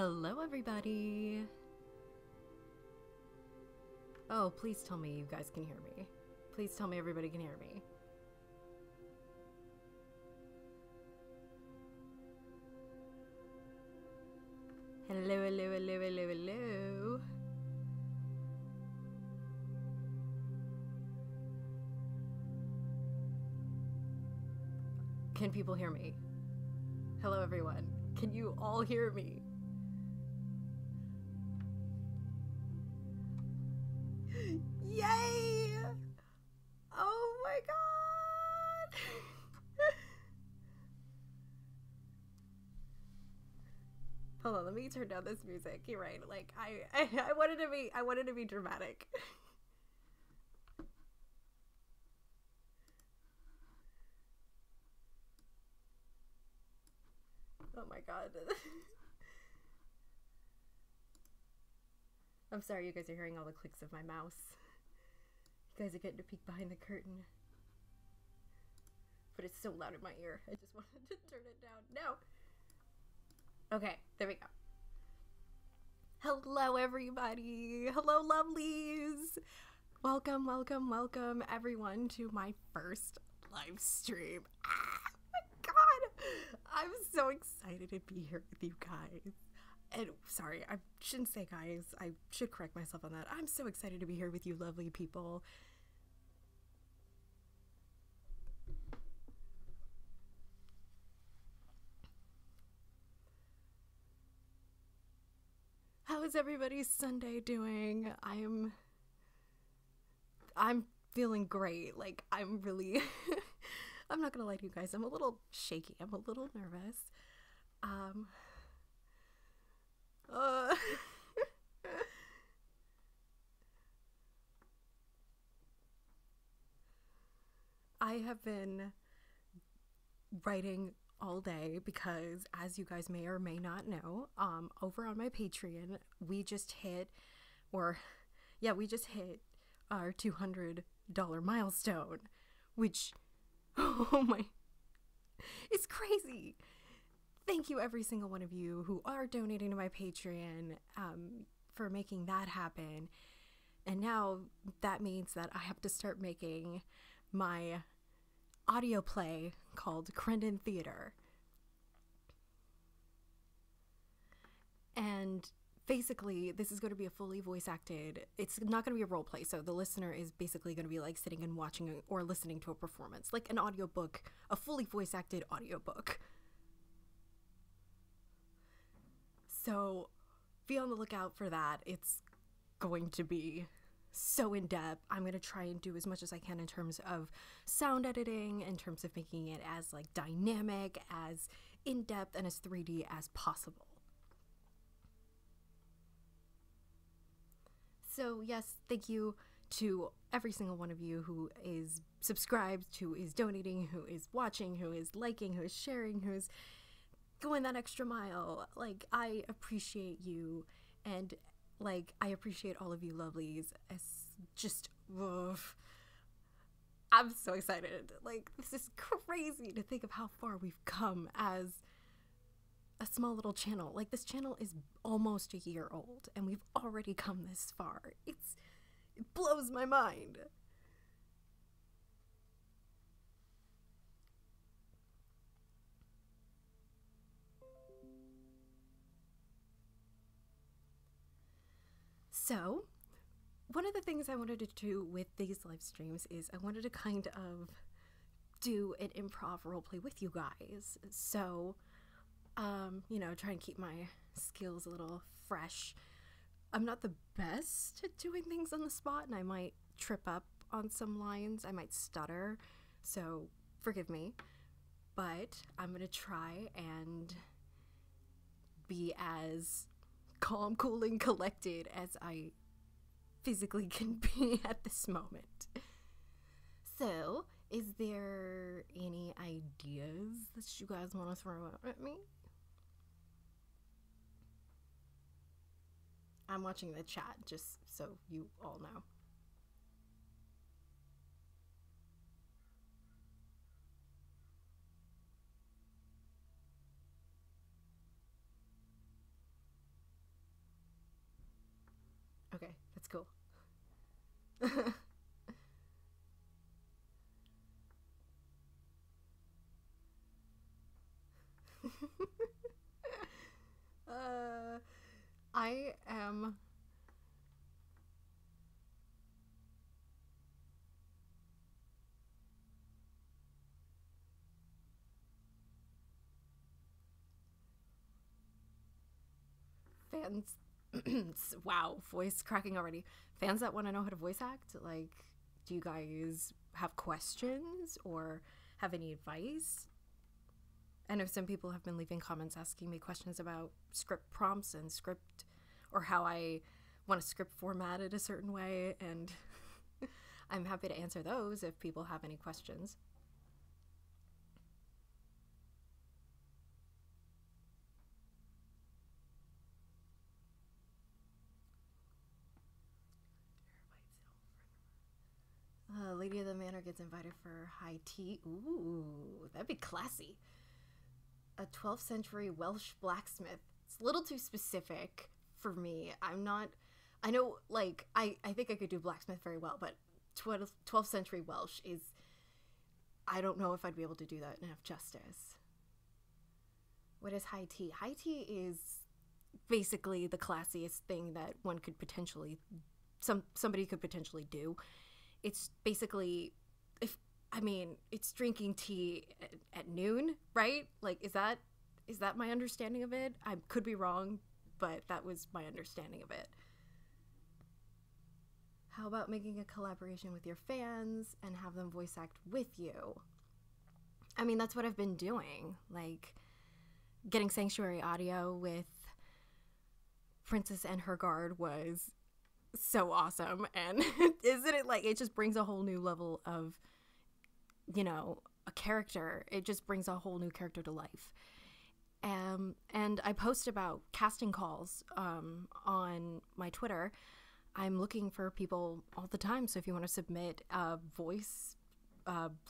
Hello, everybody. Oh, please tell me you guys can hear me. Please tell me everybody can hear me. Hello, hello, hello, hello, hello. Can people hear me? Hello, everyone. Can you all hear me? Yay! Oh my god! Hold on, let me turn down this music. You're right. Like I wanted to be dramatic. Oh my god. I'm sorry you guys are hearing all the clicks of my mouse. You guys are getting to peek behind the curtain. But it's so loud in my ear. I just wanted to turn it down. No! Okay, there we go. Hello, everybody. Hello, lovelies. Welcome, welcome, welcome, everyone, to my first live stream. Ah, my God. I'm so excited to be here with you guys. And sorry, I shouldn't say guys. I should correct myself on that. I'm so excited to be here with you lovely people. How is everybody's Sunday doing? I'm feeling great. Like, I'm really I'm not gonna lie to you guys. I'm a little shaky. I'm a little nervous. I have been writing all day because, as you guys may or may not know, over on my Patreon, we just hit our $200 milestone, which, oh my, it's crazy. Thank you, every single one of you who are donating to my Patreon, for making that happen. And now that means that I have to start making my audio play called Crendon Theater. And basically, this is going to be a fully voice acted, it's not going to be a role play, so the listener is basically going to be like sitting and watching or listening to a performance, like an audiobook, a fully voice acted audiobook. So be on the lookout for that. It's going to be so in-depth. I'm going to try and do as much as I can in terms of sound editing, in terms of making it as like dynamic, as in-depth, and as 3D as possible. So yes, thank you to every single one of you who is subscribed, who is donating, who is watching, who is liking, who is sharing, who is going that extra mile. Like, I appreciate you, and like, I appreciate all of you lovelies. It's just, I'm so excited. Like, this is crazy to think of how far we've come as a small little channel. Like, this channel is almost a year old, and we've already come this far. It blows my mind. So, one of the things I wanted to do with these live streams is I wanted to kind of do an improv roleplay with you guys. So, you know, try and keep my skills a little fresh. I'm not the best at doing things on the spot, and I might trip up on some lines. I might stutter, so forgive me. But I'm gonna try and be as calm, cool, and collected as I physically can be at this moment. So, is there any ideas that you guys want to throw out at me? I'm watching the chat, just so you all know. Okay, that's cool. I am. Fans. Wow, voice cracking already. Fans that want to know how to voice act, like, do you guys have questions or have any advice? I know some people have been leaving comments asking me questions about script prompts and script, or how I want a script formatted a certain way, and I'm happy to answer those if people have any questions. Lady of the Manor gets invited for high tea. Ooh, that'd be classy. A 12th century Welsh blacksmith. It's a little too specific for me. I'm not. I know, like, I think I could do blacksmith very well, but 12th century Welsh is. I don't know if I'd be able to do that enough justice. What is high tea? High tea is basically the classiest thing that one could potentially. Somebody could potentially do. It's basically, it's drinking tea at noon, right? Like, is that my understanding of it? I could be wrong, but that was my understanding of it. How about making a collaboration with your fans and have them voice act with you? I mean, that's what I've been doing. Like, getting Sanctuary audio with Princess and her guard was so awesome, and isn't it like, it just brings a whole new level of, a character. It just brings a whole new character to life. And I post about casting calls on my Twitter. I'm looking for people all the time, so if you want to submit a voice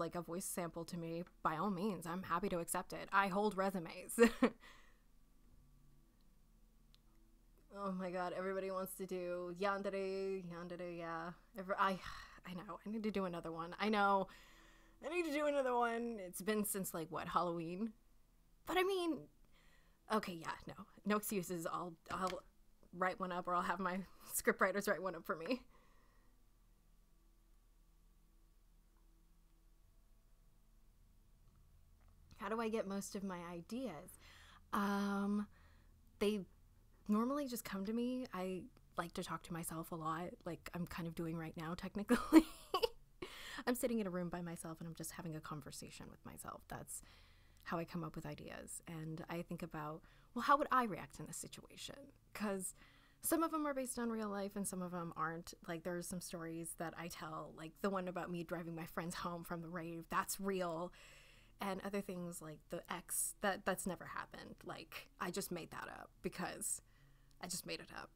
like a voice sample to me, by all means, I'm happy to accept it. I hold resumes. Oh my god, everybody wants to do yandere, yeah. I know, I need to do another one. I know, I need to do another one. It's been since, like, what, Halloween? But I mean, okay, yeah, no excuses. I'll write one up, or I'll have my scriptwriters write one up for me. How do I get most of my ideas? They normally just come to me. I like to talk to myself a lot, like I'm kind of doing right now, technically. I'm sitting in a room by myself and I'm just having a conversation with myself. That's how I come up with ideas. And I think about, well, how would I react in this situation? Because some of them are based on real life and some of them aren't. Like, there's some stories that I tell, like the one about me driving my friends home from the rave, that's real. And other things like the ex, that's never happened. Like, I just made that up because I just made it up.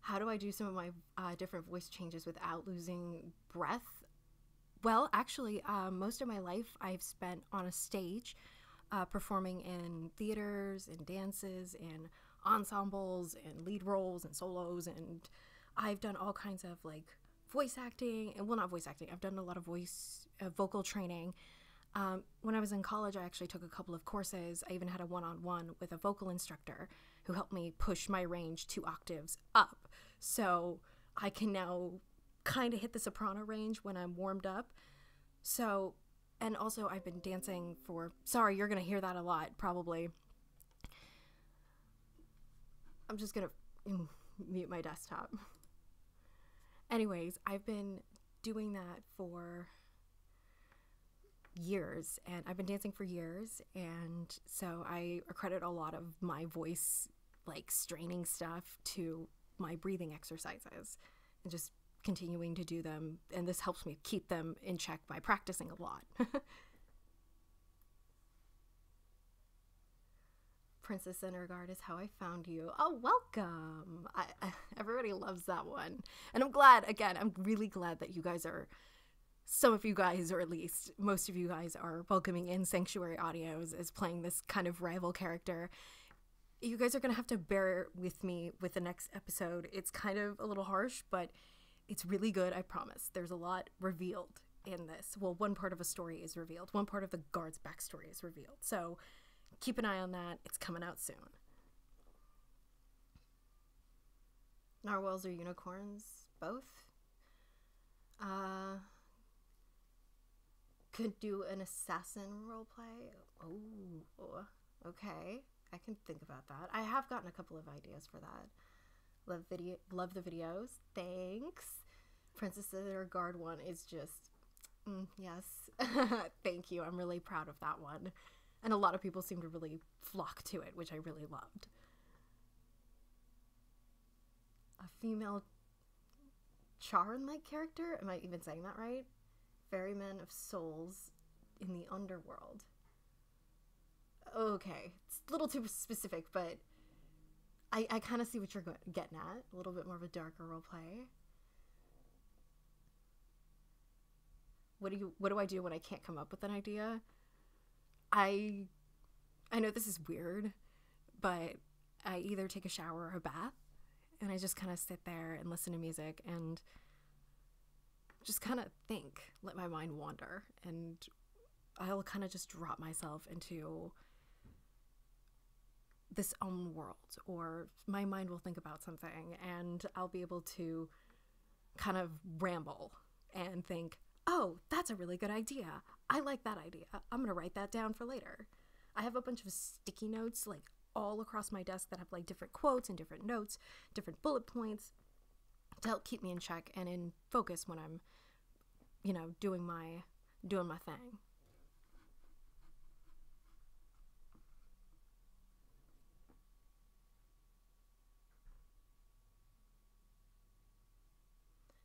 How do I do some of my different voice changes without losing breath? Well, actually, most of my life I've spent on a stage, performing in theaters and dances and ensembles and lead roles and solos, and I've done all kinds of, like, voice acting, and, well, not voice acting, I've done a lot of vocal training. When I was in college, I actually took a couple of courses. I even had a one-on-one with a vocal instructor who helped me push my range 2 octaves up. So I can now kind of hit the soprano range when I'm warmed up. So, and also I've been dancing for, sorry, you're going to hear that a lot, probably. I'm just going to mute my desktop. Anyways, I've been doing that for years, and I've been dancing for years, and so I accredit a lot of my voice, like, straining stuff to my breathing exercises and just continuing to do them, and this helps me keep them in check by practicing a lot. Princess in Regard is how I found you. Oh, welcome. Everybody loves that one. And I'm glad, again, I'm really glad that you guys are some of you guys, or at least most of you guys, are welcoming in Sanctuary Audios as playing this kind of rival character. You guys are going to have to bear with me with the next episode. It's kind of a little harsh, but it's really good, I promise. There's a lot revealed in this. Well, one part of a story is revealed. One part of the guard's backstory is revealed. So keep an eye on that. It's coming out soon. Narwhals or unicorns? Both? Could do an assassin roleplay. Oh, okay. I can think about that. I have gotten a couple of ideas for that. Love the videos. Thanks. Princess or Guard one is just, yes. Thank you. I'm really proud of that one. And a lot of people seem to really flock to it, which I really loved. A female Charon-like character? Am I even saying that right? Ferryman of souls in the underworld. Okay, it's a little too specific, but I kind of see what you're getting at. A little bit more of a darker roleplay. What do I do when I can't come up with an idea? I know this is weird, but I either take a shower or a bath, and I just kind of sit there and listen to music and just kind of think, let my mind wander, and I'll kind of just drop myself into this own world, or my mind will think about something and I'll be able to kind of ramble and think, oh, that's a really good idea. I like that idea. I'm gonna write that down for later. I have a bunch of sticky notes like all across my desk that have like different quotes and different notes, different bullet points to help keep me in check and in focus when I'm, you know, doing my thing.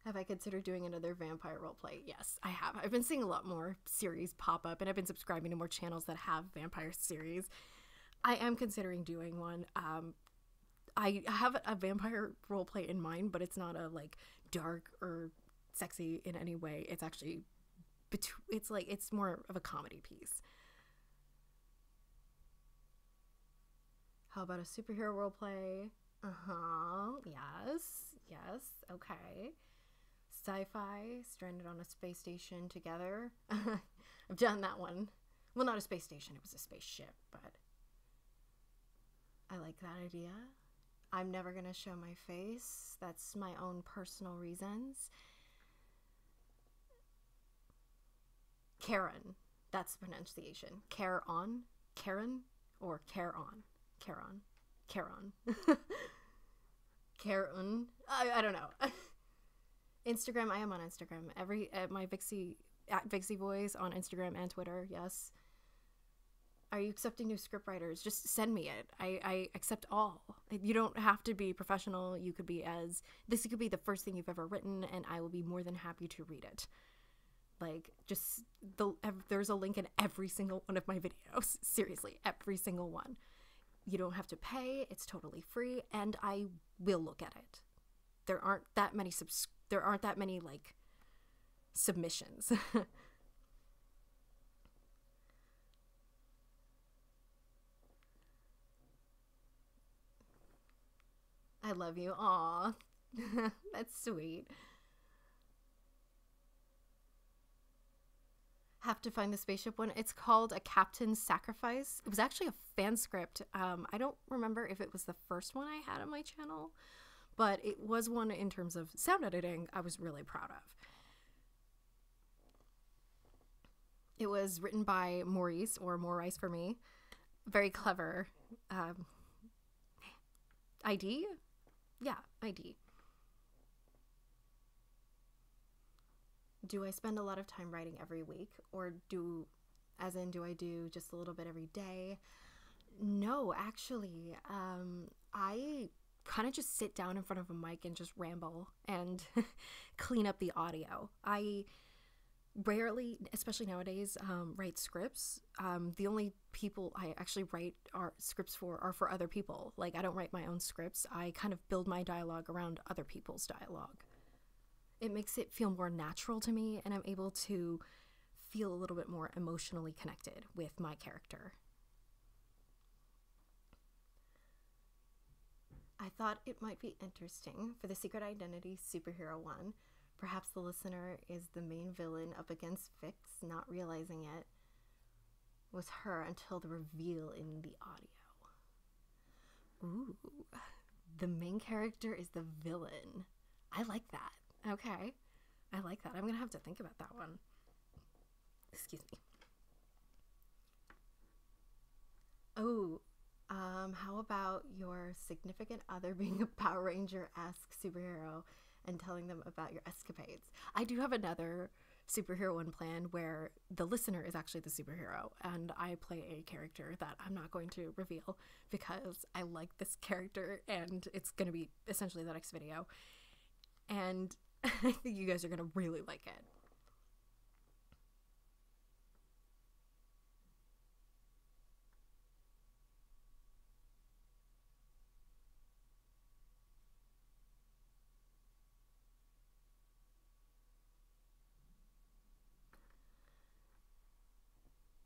Have I considered doing another vampire roleplay? Yes, I have. I've been seeing a lot more series pop up, and I've been subscribing to more channels that have vampire series. I am considering doing one. I have a vampire roleplay in mind, but it's not a like dark or sexy in any way. It's actually it's more of a comedy piece. How about a superhero roleplay? Yes, okay. Sci-fi, stranded on a space station together. I've done that one. Well, not a space station, it was a spaceship, but I like that idea. I'm never gonna show my face. That's my own personal reasons. Karen, that's the pronunciation. Karen, or Karen. Karen. I don't know. Instagram, I am on Instagram. My Vixie at Vixie Voice on Instagram and Twitter. Yes. Are you accepting new scriptwriters? Just send me it. I accept all. You don't have to be professional. You could be this could be the first thing you've ever written, and I will be more than happy to read it. Like, there's a link in every single one of my videos. Seriously, every single one. You don't have to pay. It's totally free, and I will look at it. There aren't that many like submissions. I love you. Aw. That's sweet. Have to find the spaceship one. It's called A Captain's Sacrifice. It was actually a fan script. I don't remember if it was the first one I had on my channel, but it was one in terms of sound editing I was really proud of. It was written by Maurice, or Maurice for me. Very clever. ID? Yeah, ID. Do I spend a lot of time writing every week, or do I do just a little bit every day? No, actually, I kind of just sit down in front of a mic and just ramble and clean up the audio. I rarely, especially nowadays, write scripts. The only people I actually write scripts for are for other people. Like, I don't write my own scripts. I kind of build my dialogue around other people's dialogue. It makes it feel more natural to me, and I'm able to feel a little bit more emotionally connected with my character. I thought it might be interesting for the Secret Identity Superhero one. Perhaps the listener is the main villain up against Vix, not realizing it was her until the reveal in the audio. Ooh, the main character is the villain. I like that. Okay, I like that. I'm gonna have to think about that one. Excuse me. Oh, how about your significant other being a Power Ranger-esque superhero and telling them about your escapades? I do have another superhero one plan where the listener is actually the superhero and I play a character that I'm not going to reveal because I like this character and it's going to be essentially the next video. And I think you guys are going to really like it.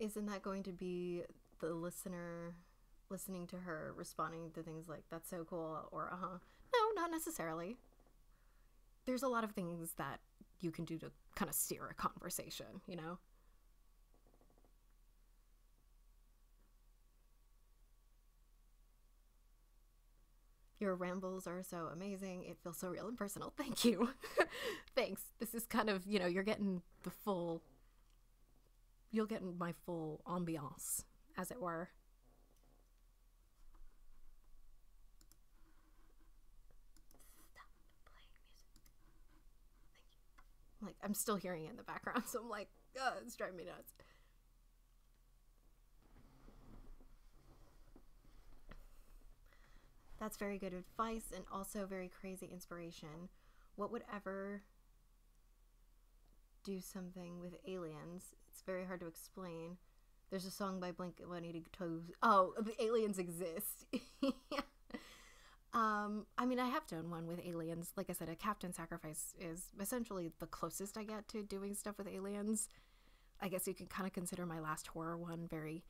Isn't that going to be the listener listening to her responding to things like, that's so cool, or uh-huh? No, not necessarily. There's a lot of things that you can do to kind of steer a conversation, you know? Your rambles are so amazing. It feels so real and personal. Thank you. Thanks. This is kind of, you know, you're getting the full... You'll get my full ambiance, as it were. Stop playing music. Thank you. Like, I'm still hearing it in the background, so I'm like, it's driving me nuts. That's very good advice and also very crazy inspiration. What would ever do something with aliens? It's very hard to explain. There's a song by Blink-182. Oh, the aliens exist. I mean, I have done one with aliens. Like I said, a Captain Sacrifice is essentially the closest I get to doing stuff with aliens. I guess you can kind of consider my last horror one very...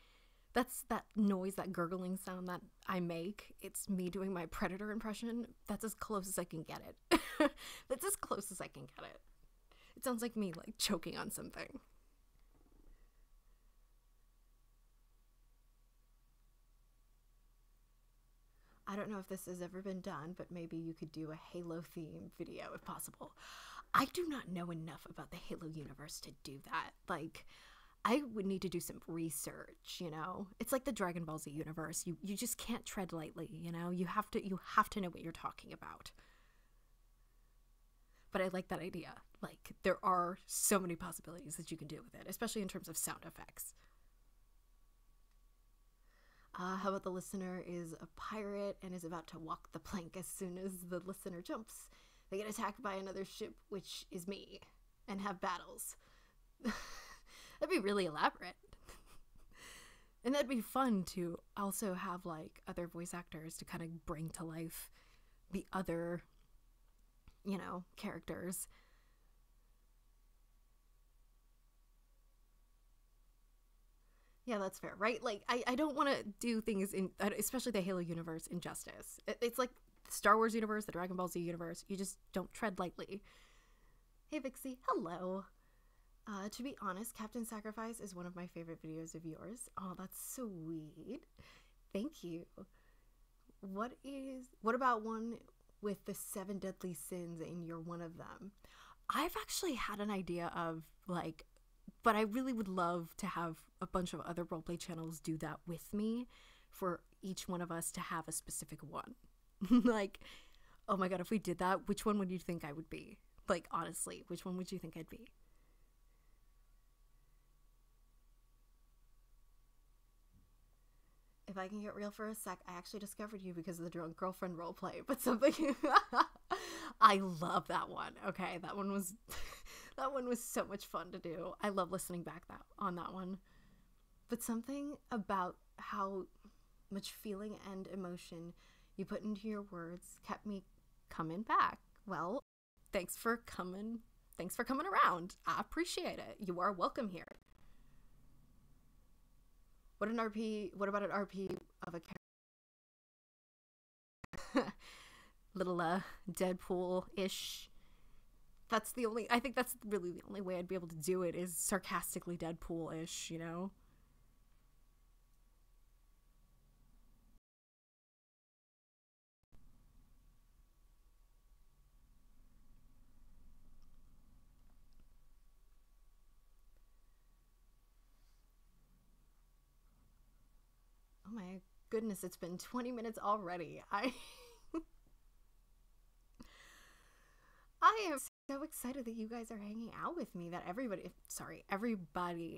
That's that noise, that gurgling sound that I make. It's me doing my Predator impression. That's as close as I can get it. That's as close as I can get it. It sounds like me, like, choking on something. I don't know if this has ever been done, but maybe you could do a Halo theme video if possible. I do not know enough about the Halo universe to do that. Like, I would need to do some research, you know? It's like the Dragon Ball Z universe. You just can't tread lightly, you know? You have to know what you're talking about. But I like that idea. Like, there are so many possibilities that you can do with it, especially in terms of sound effects. How about the listener is a pirate and is about to walk the plank as soon as the listener jumps? They get attacked by another ship, which is me, and have battles. That'd be really elaborate. And that'd be fun to also have, like, other voice actors to kind of bring to life the other, you know, characters. Yeah, that's fair, right? Like, I don't want to do things in, especially the Halo universe, injustice. It's like the Star Wars universe, the Dragon Ball Z universe. You just don't tread lightly. Hey, Vixie. Hello. To be honest, Captain Sacrifice is one of my favorite videos of yours. Oh, that's sweet. Thank you. What about one with the 7 deadly sins and you're one of them? I've actually had an idea of, like, but I really would love to have a bunch of other roleplay channels do that with me for each one of us to have a specific one. Like, oh my god, if we did that, which one would you think I would be? Like, honestly, which one would you think I'd be? If I can get real for a sec, I actually discovered you because of the drunk girlfriend roleplay, but something... I love that one. Okay, that one was so much fun to do. I love listening back on that one. But something about how much feeling and emotion you put into your words kept me coming back. Well, thanks for coming. Thanks for coming around. I appreciate it. You are welcome here. What about an RP of a character? Little Deadpool-ish. I think that's really the only way I'd be able to do it, is sarcastically Deadpool-ish, you know? Oh my goodness, it's been 20 minutes already. I am so excited that you guys are hanging out with me, that everybody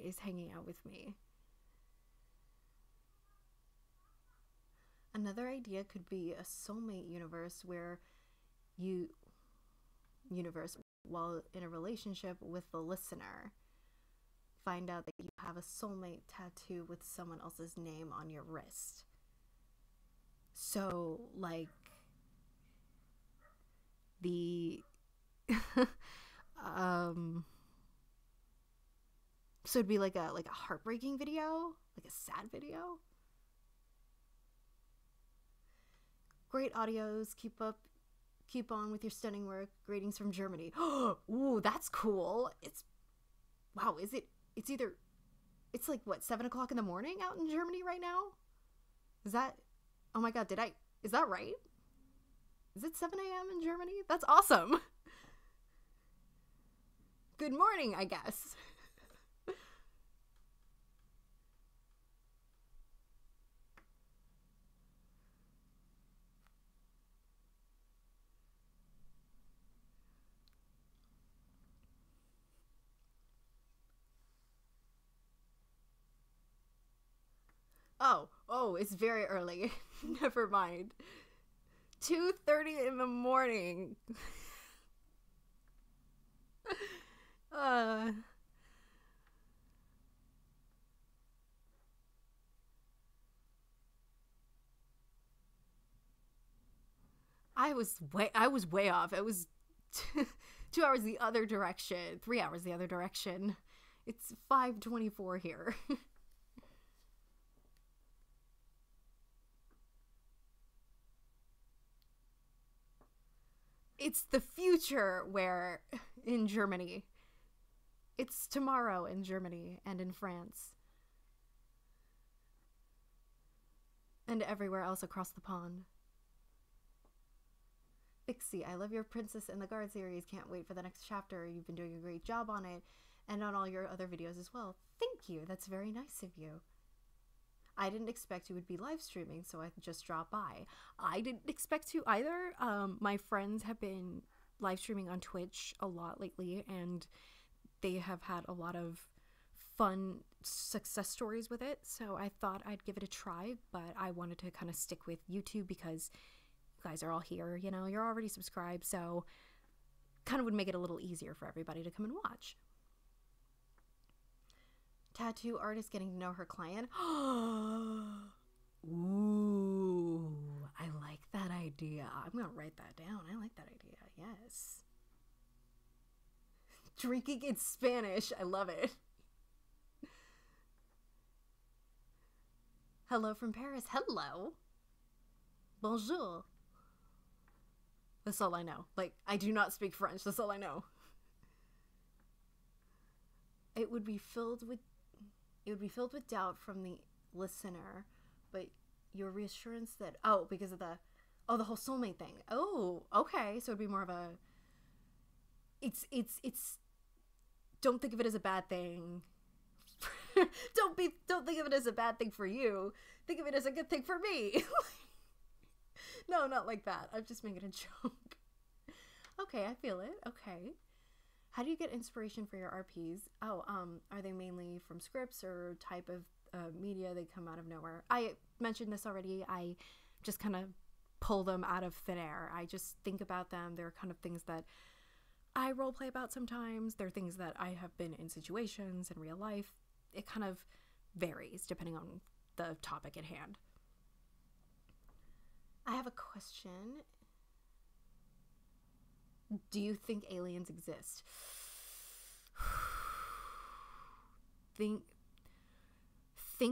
is hanging out with me. Another idea could be a soulmate universe while in a relationship with the listener, find out that you have a soulmate tattoo with someone else's name on your wrist. So, like, the so it'd be like a heartbreaking video, like a sad video. Great audios, keep on with your stunning work. Greetings from Germany. Ooh, that's cool. It's like what, 7 o'clock in the morning out in Germany right now? Oh my god, is that right? Is it 7 a.m. in Germany? That's awesome. Good morning, I guess. Oh, it's very early. Never mind. 2:30 in the morning. I was way off. It was 2 hours the other direction, 3 hours the other direction. It's 5:24 here. It's the future in Germany. It's tomorrow in Germany and in France. And everywhere else across the pond. Vixie, I love your Princess and the Guard series. Can't wait for the next chapter. You've been doing a great job on it and on all your other videos as well. Thank you. That's very nice of you. I didn't expect you would be live streaming, so I just dropped by. I didn't expect to either. My friends have been live streaming on Twitch a lot lately, and they have had a lot of fun success stories with it, so I thought I'd give it a try, but I wanted to kind of stick with YouTube because you guys are all here, you know, you're already subscribed, so kind of would make it a little easier for everybody to come and watch. Tattoo artist getting to know her client. Ooh, I like that idea. I'm gonna write that down. I like that idea. Yes. Drinking in Spanish. I love it. Hello from Paris. Hello. Bonjour. That's all I know. Like, I do not speak French. That's all I know. It would be filled with doubt from the listener, but your reassurance that, because of the whole soulmate thing. Oh, okay. So it'd be more of a, it's, don't think of it as a bad thing. Don't think of it as a bad thing for you. Think of it as a good thing for me. No, not like that. I'm just making a joke. Okay, I feel it. Okay. How do you get inspiration for your RPs? Are they mainly from scripts or type of media? They come out of nowhere. I mentioned this already. I just kind of pull them out of thin air. I just think about them. They're kind of things that I roleplay about sometimes. They're things that I have been in situations in real life. It kind of varies depending on the topic at hand. I have a question. Do you think aliens exist? Think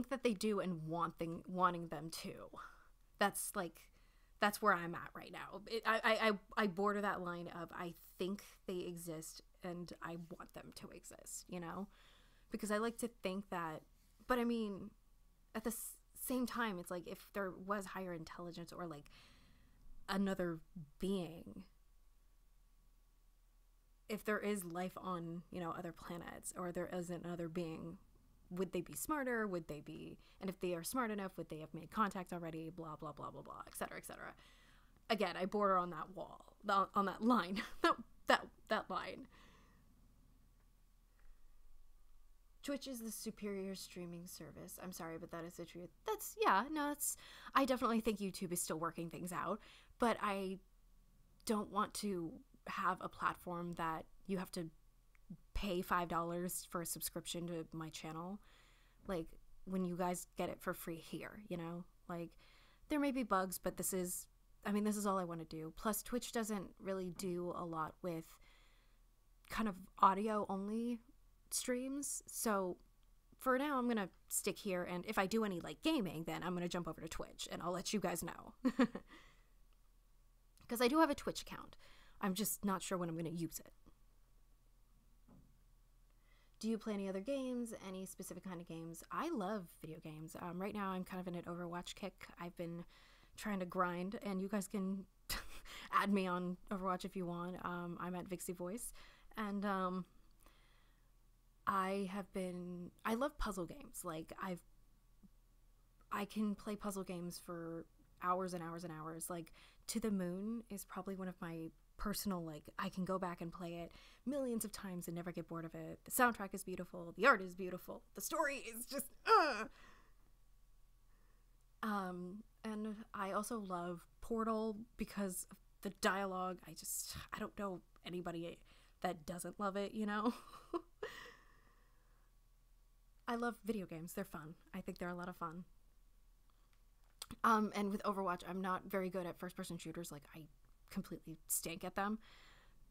that they do and wanting them to. That's where I'm at right now. I border that line of I think they exist and I want them to exist, you know? Because I like to think that, but I mean, at the same time, it's like if there was higher intelligence or like another being, if there is life on, you know, other planets, or there is another being, would they be smarter? Would they be, and if they are smart enough, would they have made contact already? Blah, blah, blah, blah, blah, et cetera, et cetera. Again, I border on that wall, on that line, that line. Twitch is the superior streaming service. I'm sorry, but that is the truth. I definitely think YouTube is still working things out, but I don't want to have a platform that you have to pay $5 for a subscription to my channel, like when you guys get it for free here, you know? Like, there may be bugs, but this is all I want to do. Plus, Twitch doesn't really do a lot with kind of audio only streams, so for now I'm gonna stick here, and if I do any like gaming, then I'm gonna jump over to Twitch and I'll let you guys know. Because I do have a Twitch account. I'm just not sure when I'm gonna use it. Do you play any other games? Any specific kind of games? I love video games. Right now I'm kind of in an Overwatch kick. I've been trying to grind, and you guys can add me on Overwatch if you want. I'm at Vixie Voice, and I love puzzle games. Like, I can play puzzle games for hours and hours and hours. Like, To the Moon is probably one of my personal, like, I can go back and play it millions of times and never get bored of it. The soundtrack is beautiful. The art is beautiful. The story is just, and I also love Portal because of the dialogue. I don't know anybody that doesn't love it, you know? I love video games. They're fun. I think they're a lot of fun. And with Overwatch, I'm not very good at first-person shooters. Like, I completely stink at them.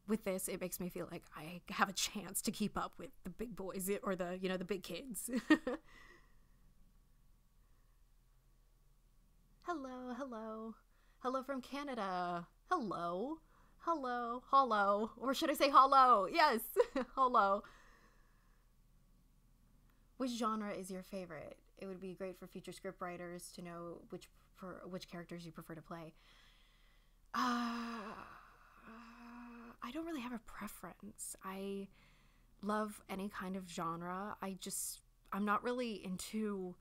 With this, it makes me feel like I have a chance to keep up with the big boys, or the, you know, the big kids. Hello from Canada. Hello, or should I say hello? Yes, hello. Which genre is your favorite? It would be great for future script writers to know which characters you prefer to play. I don't really have a preference. I love any kind of genre. I'm not really into,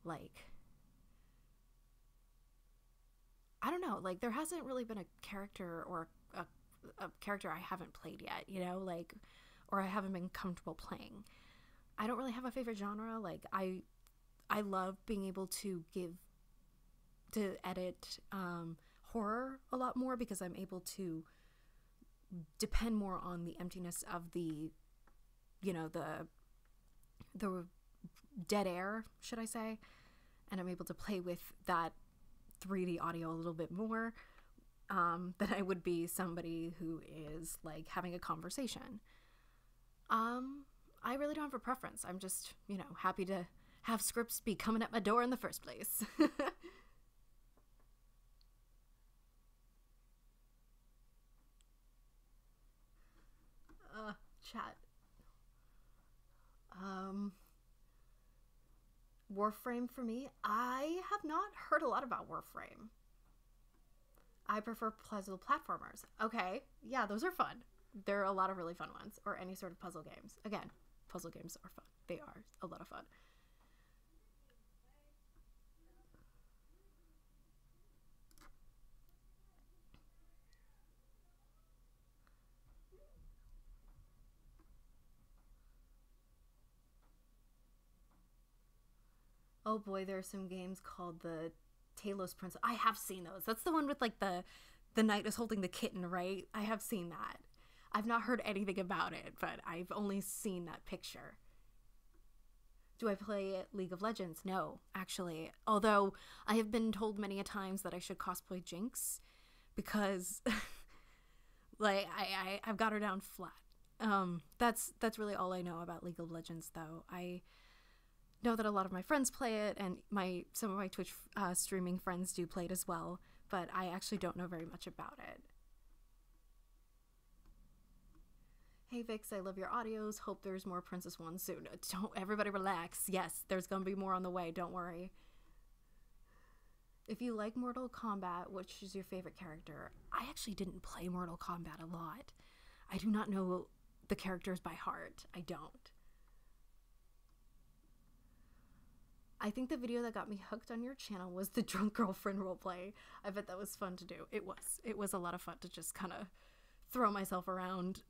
like, I don't know, like, there hasn't really been a character or a character I haven't played yet, you know, like, or I haven't been comfortable playing. I don't really have a favorite genre. Like, I love being able to edit horror a lot more, because I'm able to depend more on the emptiness of the, you know, the dead air, should I say, and I'm able to play with that 3D audio a little bit more than I would be somebody who is like having a conversation. I really don't have a preference. I'm just, you know, happy to have scripts be coming at my door in the first place. Chat. Warframe for me. I have not heard a lot about Warframe. I prefer puzzle platformers. Okay, yeah, those are fun. There are a lot of really fun ones, or any sort of puzzle games. Again, puzzle games are fun. They are a lot of fun. Oh boy, there are some games called the Talos Princess. I have seen those. That's the one with like the knight is holding the kitten, right? I have seen that. I've not heard anything about it, but I've only seen that picture. Do I play League of Legends? No, actually. Although I have been told many a times that I should cosplay Jinx, because Like, I've got her down flat. That's really all I know about League of Legends, though. I know that a lot of my friends play it, and some of my Twitch streaming friends do play it as well, but I actually don't know very much about it. Hey Vix, I love your audios. Hope there's more Princess One soon. Don't everybody relax. Yes, there's gonna be more on the way. Don't worry. If you like Mortal Kombat, which is your favorite character? I actually didn't play Mortal Kombat a lot. I do not know the characters by heart. I don't. I think the video that got me hooked on your channel was the drunk girlfriend roleplay. I bet that was fun to do. It was. It was a lot of fun to just kind of throw myself around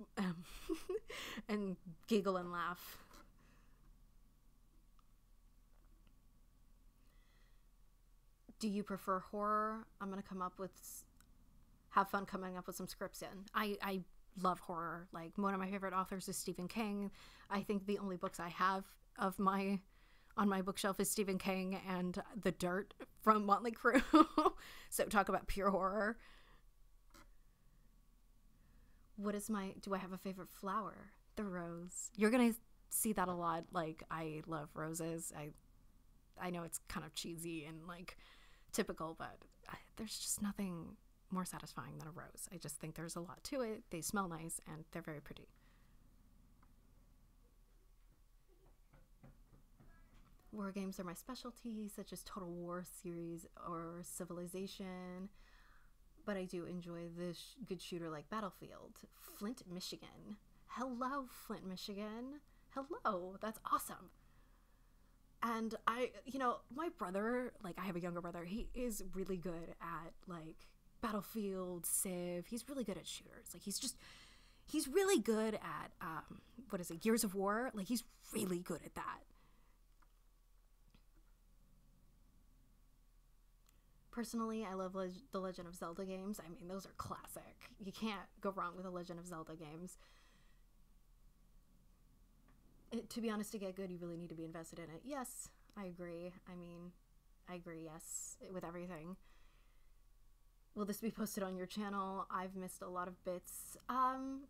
and giggle and laugh. Do you prefer horror? I'm gonna have fun coming up with some scripts in. I love horror. Like, one of my favorite authors is Stephen King. I think the only books I have on my bookshelf is Stephen King and The Dirt from Motley Crue. So talk about pure horror. Do I have a favorite flower? The rose. You're gonna see that a lot. Like, I love roses. I know it's kind of cheesy and like typical, but there's just nothing more satisfying than a rose. I just think there's a lot to it. They smell nice and they're very pretty. War games are my specialty, such as Total War series or Civilization, but I do enjoy this good shooter like Battlefield. Flint, Michigan. Hello, Flint, Michigan. Hello, that's awesome. And my brother, like, I have a younger brother, he is really good at, like, Battlefield, Civ. He's really good at shooters. Like, he's really good at, Gears of War. Like, he's really good at that. Personally, I love the Legend of Zelda games. I mean, those are classic. You can't go wrong with the Legend of Zelda games. To be honest, to get good, you really need to be invested in it. Yes, I agree. I agree, yes, with everything. Will this be posted on your channel? I've missed a lot of bits.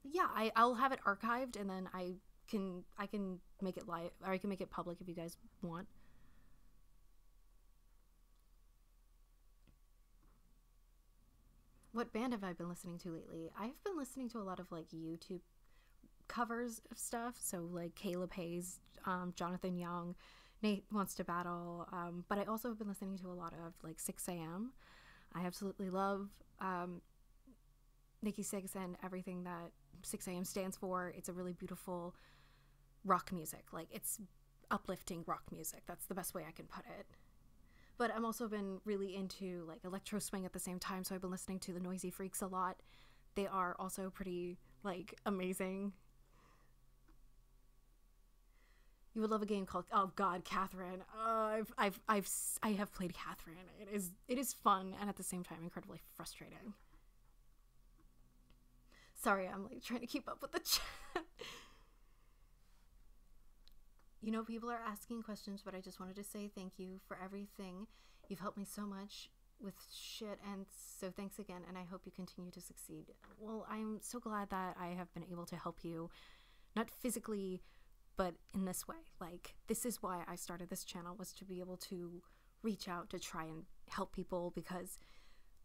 Yeah, I'll have it archived, and then I can make it live, or I can make it public if you guys want. What band have I been listening to lately? I've been listening to a lot of, like, YouTube covers of stuff. So, like, Caleb Hayes, Jonathan Young, Nate Wants to Battle. But I also have been listening to a lot of, like, 6 a.m. I absolutely love Nikki Sixx and everything that 6 a.m. stands for. It's a really beautiful rock music. Like, it's uplifting rock music. That's the best way I can put it. But I've also been really into, like, electro swing at the same time, so I've been listening to the Noisy Freaks a lot. They are also pretty, like, amazing. You would love a game called, oh God, Catherine. I have played Catherine. It is fun and at the same time incredibly frustrating. Sorry, I'm, like, trying to keep up with the chat. You know, people are asking questions, but I just wanted to say thank you for everything. You've helped me so much with shit, and so thanks again, and I hope you continue to succeed. Well, I'm so glad that I have been able to help you, not physically, but in this way. Like, this is why I started this channel, was to be able to reach out to try and help people, because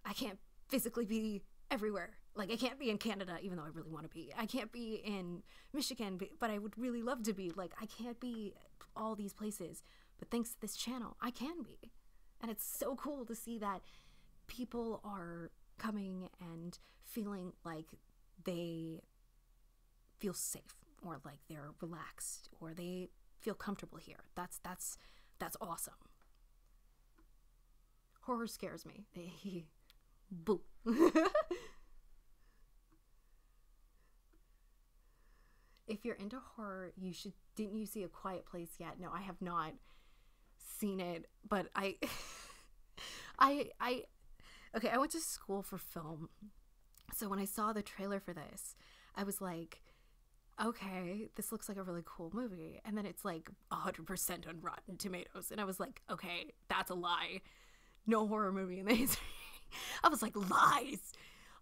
I can't physically be everywhere. Like, I can't be in Canada, even though I really want to be. I can't be in Michigan, but I would really love to be. Like, I can't be all these places. But thanks to this channel, I can be. And it's so cool to see that people are coming and feeling like they feel safe, or like they're relaxed, or they feel comfortable here. That's awesome. Horror scares me. Boo. If you're into horror, didn't you see A Quiet Place yet? No, I have not seen it, but okay, I went to school for film. So when I saw the trailer for this, I was like, okay, this looks like a really cool movie. And then it's like 100% on Rotten Tomatoes. And I was like, okay, that's a lie. No horror movie in the history. I was like, lies.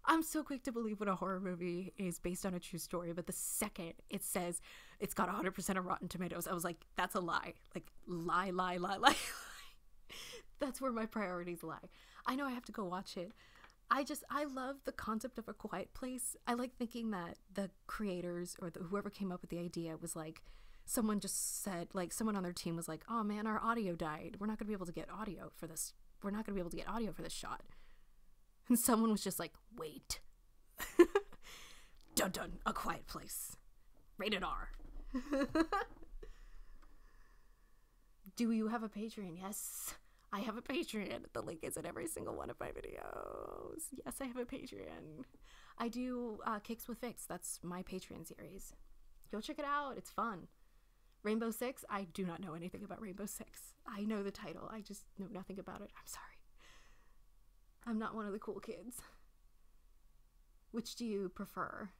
I'm so quick to believe when a horror movie is based on a true story, but the second it says it's got 100% of Rotten Tomatoes, I was like, that's a lie. Like, lie, lie, lie, lie. That's where my priorities lie. I know I have to go watch it. I love the concept of A Quiet Place. I like thinking that the creators or whoever came up with the idea was like, someone just said, like, someone on their team was like, oh man, our audio died. We're not going to be able to get audio for this. We're not going to be able to get audio for this shot. And someone was just like, wait. Dun dun, A Quiet Place. Rated R. Do you have a Patreon? Yes, I have a Patreon. The link is in every single one of my videos. Yes, I have a Patreon. I do Kicks with Vix. That's my Patreon series. Go check it out. It's fun. Rainbow Six. I do not know anything about Rainbow Six. I know the title. I just know nothing about it. I'm sorry. I'm not one of the cool kids. Which do you prefer?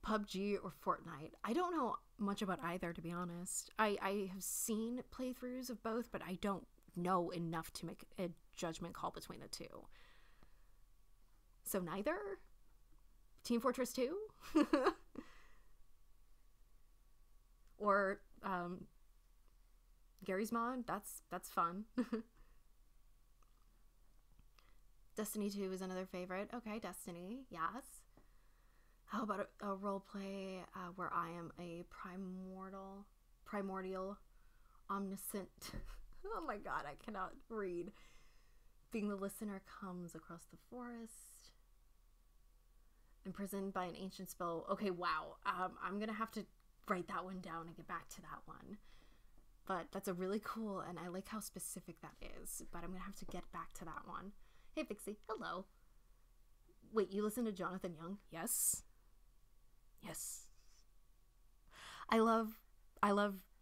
PUBG or Fortnite? I don't know much about either, to be honest. I have seen playthroughs of both, but I don't know enough to make a judgment call between the two. So neither? Team Fortress 2? Or Gary's Mod? That's fun. Destiny 2 is another favorite. Okay, Destiny, yes. How about a role play where I am a primordial, omniscient, oh my god, I cannot read. Being the listener comes across the forest, imprisoned by an ancient spell. Okay, wow. I'm gonna have to write that one down and get back to that one. But that's a really cool, and I like how specific that is, but I'm gonna have to get back to that one. Hey, Vixie. Hello. Wait, you listen to Jonathan Young? Yes. Yes. I love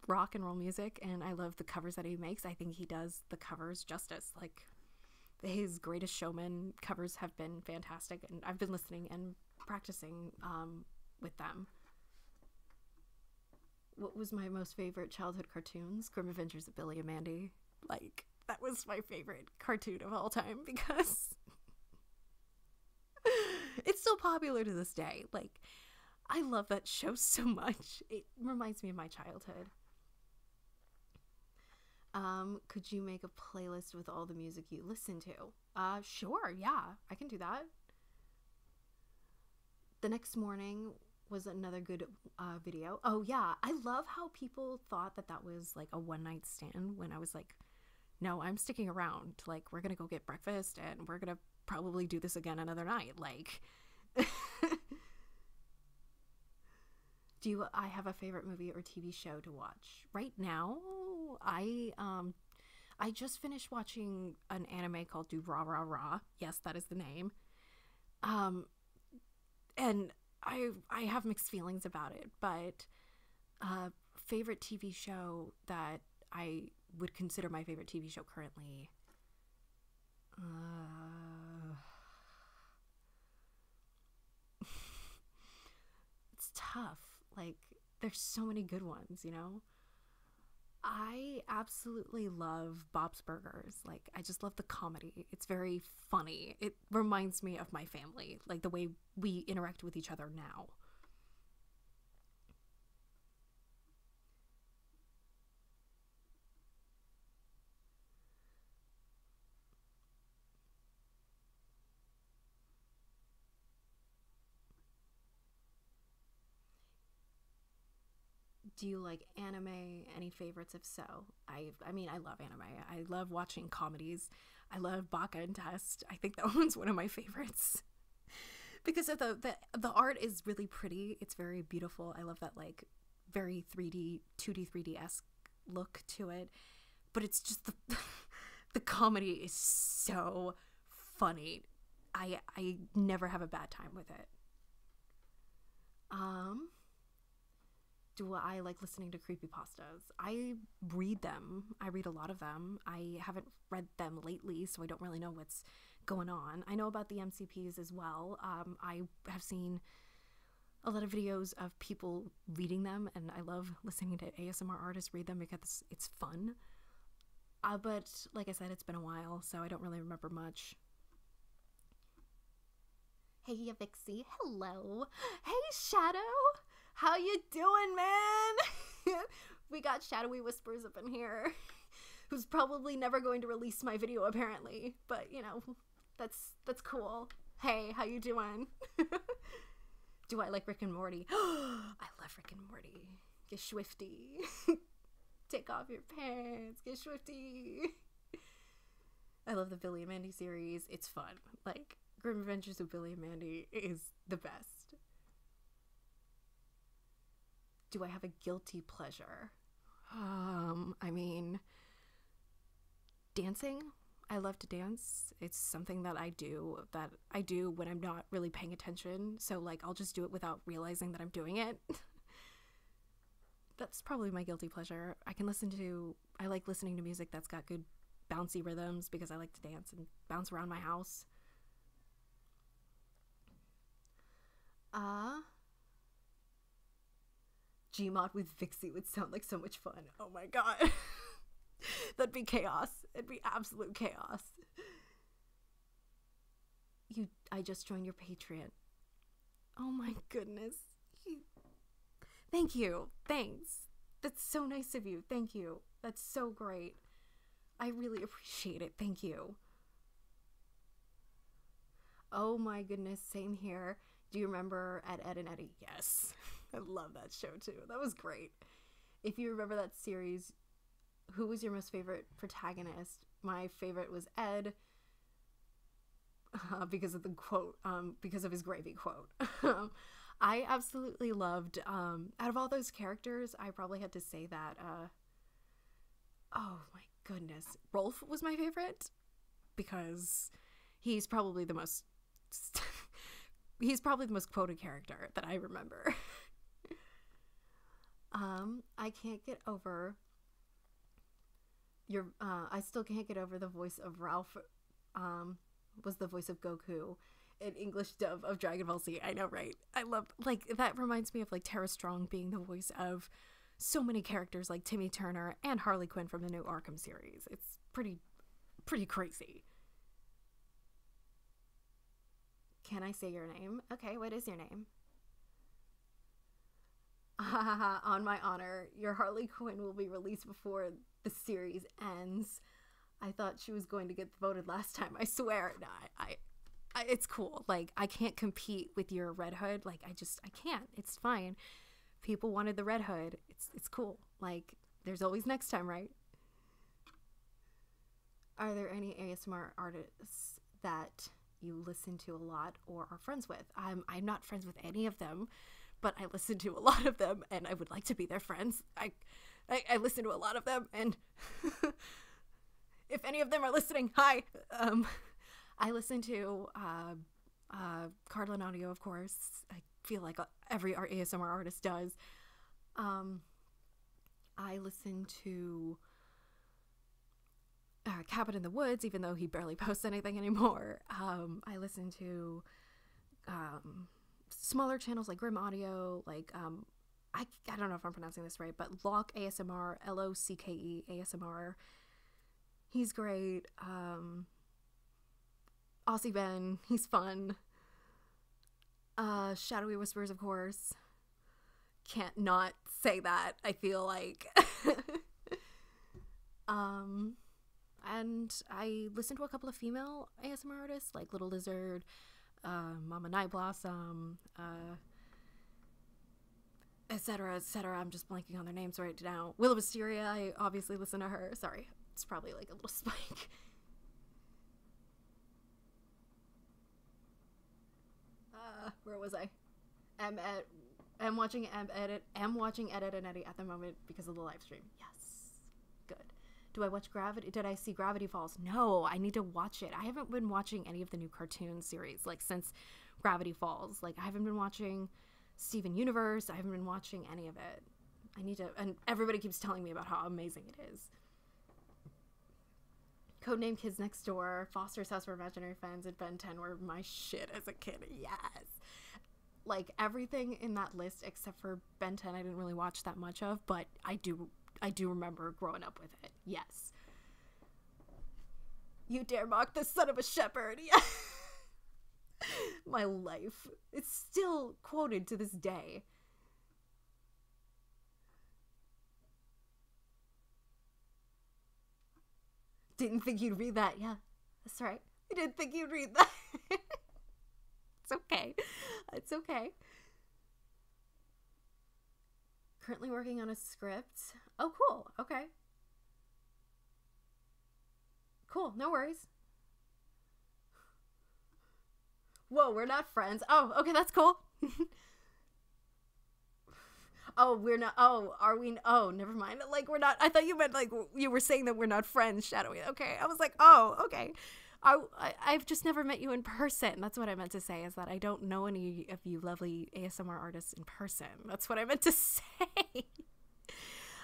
rock and roll music, and I love the covers that he makes. I think he does the covers justice. Like, his Greatest Showman covers have been fantastic, and I've been listening and practicing with them. What was my most favorite childhood cartoons? Grim Adventures of Billy and Mandy. Like, that was my favorite cartoon of all time because it's still popular to this day. Like, I love that show so much. It reminds me of my childhood. Could you make a playlist with all the music you listen to? Sure, yeah, I can do that. The Next Morning was another good video. Oh yeah, I love how people thought that was like a one-night stand when I was like, no, I'm sticking around. Like, we're gonna go get breakfast and we're gonna probably do this again another night. Like, I have a favorite movie or TV show to watch right now? I just finished watching an anime called Do Ra Ra Ra. Yes, that is the name. And I have mixed feelings about it, but favorite TV show that I would consider my favorite TV show currently. It's tough. Like, there's so many good ones, you know? I absolutely love Bob's Burgers. Like, I just love the comedy. It's very funny. It reminds me of my family, like the way we interact with each other now. Do you like anime? Any favorites? If so, I mean, I love anime. I love watching comedies. I love Baka and Test. I think that one's one of my favorites because of the art is really pretty. It's very beautiful. I love that, like, very 3D, 2D, 3D-esque look to it. But it's just the comedy is so funny. I never have a bad time with it. Do I like listening to creepypastas? I read them. I read a lot of them. I haven't read them lately, so I don't really know what's going on. I know about the MCPs as well. I have seen a lot of videos of people reading them, and I love listening to ASMR artists read them because it's fun. But like I said, it's been a while, so I don't really remember much. Hey, Vixie. Hello. Hey, Shadow. How you doing, man? We got Shadowy Whispers up in here, who's probably never going to release my video, apparently. But, you know, that's cool. Hey, how you doing? Do I like Rick and Morty? I love Rick and Morty. Get swifty. Take off your pants. Get swifty. I love the Billy and Mandy series. It's fun. Like, Grim Adventures of Billy and Mandy is the best. Do I have a guilty pleasure? I mean, dancing. I love to dance. It's something that I do when I'm not really paying attention. So, like, I'll just do it without realizing that I'm doing it. That's probably my guilty pleasure. I like listening to music that's got good bouncy rhythms because I like to dance and bounce around my house. Gmod with Vixie would sound like so much fun. Oh my god. That'd be chaos. It'd be absolute chaos. I just joined your Patreon. Oh my goodness. Thank you. Thanks. That's so nice of you. Thank you. That's so great. I really appreciate it. Thank you. Oh my goodness. Same here. Do you remember Ed and Eddie? Yes. I love that show too. That was great. If you remember that series, who was your most favorite protagonist? My favorite was Ed, because of the quote, because of his gravy quote. I absolutely loved, out of all those characters, I probably had to say that, oh my goodness, Rolf was my favorite, because he's probably the most quoted character that I remember. I can't get over I still can't get over the voice of Ralph, was the voice of Goku in English dub of Dragon Ball Z. I know, right? I love, like, that reminds me of, like, Tara Strong being the voice of so many characters like Timmy Turner and Harley Quinn from the new Arkham series. It's pretty crazy. Can I say your name? Okay, what is your name? On my honor, your Harley Quinn will be released before the series ends. I thought she was going to get voted last time. I swear. No, I it's cool. Like, I can't compete with your Red Hood. Like, I can't. It's fine. People wanted the Red Hood. It's cool. Like, there's always next time, right? Are there any ASMR artists that you listen to a lot or are friends with? I'm not friends with any of them, but I listen to a lot of them, and I would like to be their friends. I listen to a lot of them, and if any of them are listening, hi. I listen to Cardland Audio, of course. I feel like every ASMR artist does. I listen to Cabin in the Woods, even though he barely posts anything anymore. I listen to smaller channels like Grim Audio, like I don't know if I'm pronouncing this right, but Locke ASMR, LOCKE ASMR. He's great. Aussie Ben, he's fun. Shadowy Whispers, of course. Can't not say that, I feel like. And I listen to a couple of female ASMR artists, like Little Lizard, Mama Night Blossom, etc., etc. I'm just blanking on their names right now. Willow Wisteria, I obviously listen to her. Sorry, it's probably like a little spike. Where was I? I'm watching Edit and Eddie at the moment because of the live stream. Yes. Good. Do I watch Gravity? Did I see Gravity Falls? No, I need to watch it. I haven't been watching any of the new cartoon series, like, since Gravity Falls. Like, I haven't been watching Steven Universe. I haven't been watching any of it. I need to, and everybody keeps telling me about how amazing it is. Codename Kids Next Door, Foster's House for Imaginary Friends, and Ben 10 were my shit as a kid. Yes. Like, everything in that list except for Ben 10 I didn't really watch that much of, but I do remember growing up with it. Yes. You dare mock the son of a shepherd. Yeah. My life. It's still quoted to this day. Didn't think you'd read that. Yeah, that's right. I didn't think you'd read that. It's okay. It's okay. Currently working on a script. Oh, cool. Okay. Cool. No worries. Whoa, we're not friends. Oh, okay, that's cool. Oh, we're not. Oh, are we? Oh, never mind. Like, we're not. I thought you meant like you were saying that we're not friends, Shadowy. Okay. I was like, oh, okay. I've just never met you in person. That's what I meant to say, is that I don't know any of you lovely ASMR artists in person. That's what I meant to say.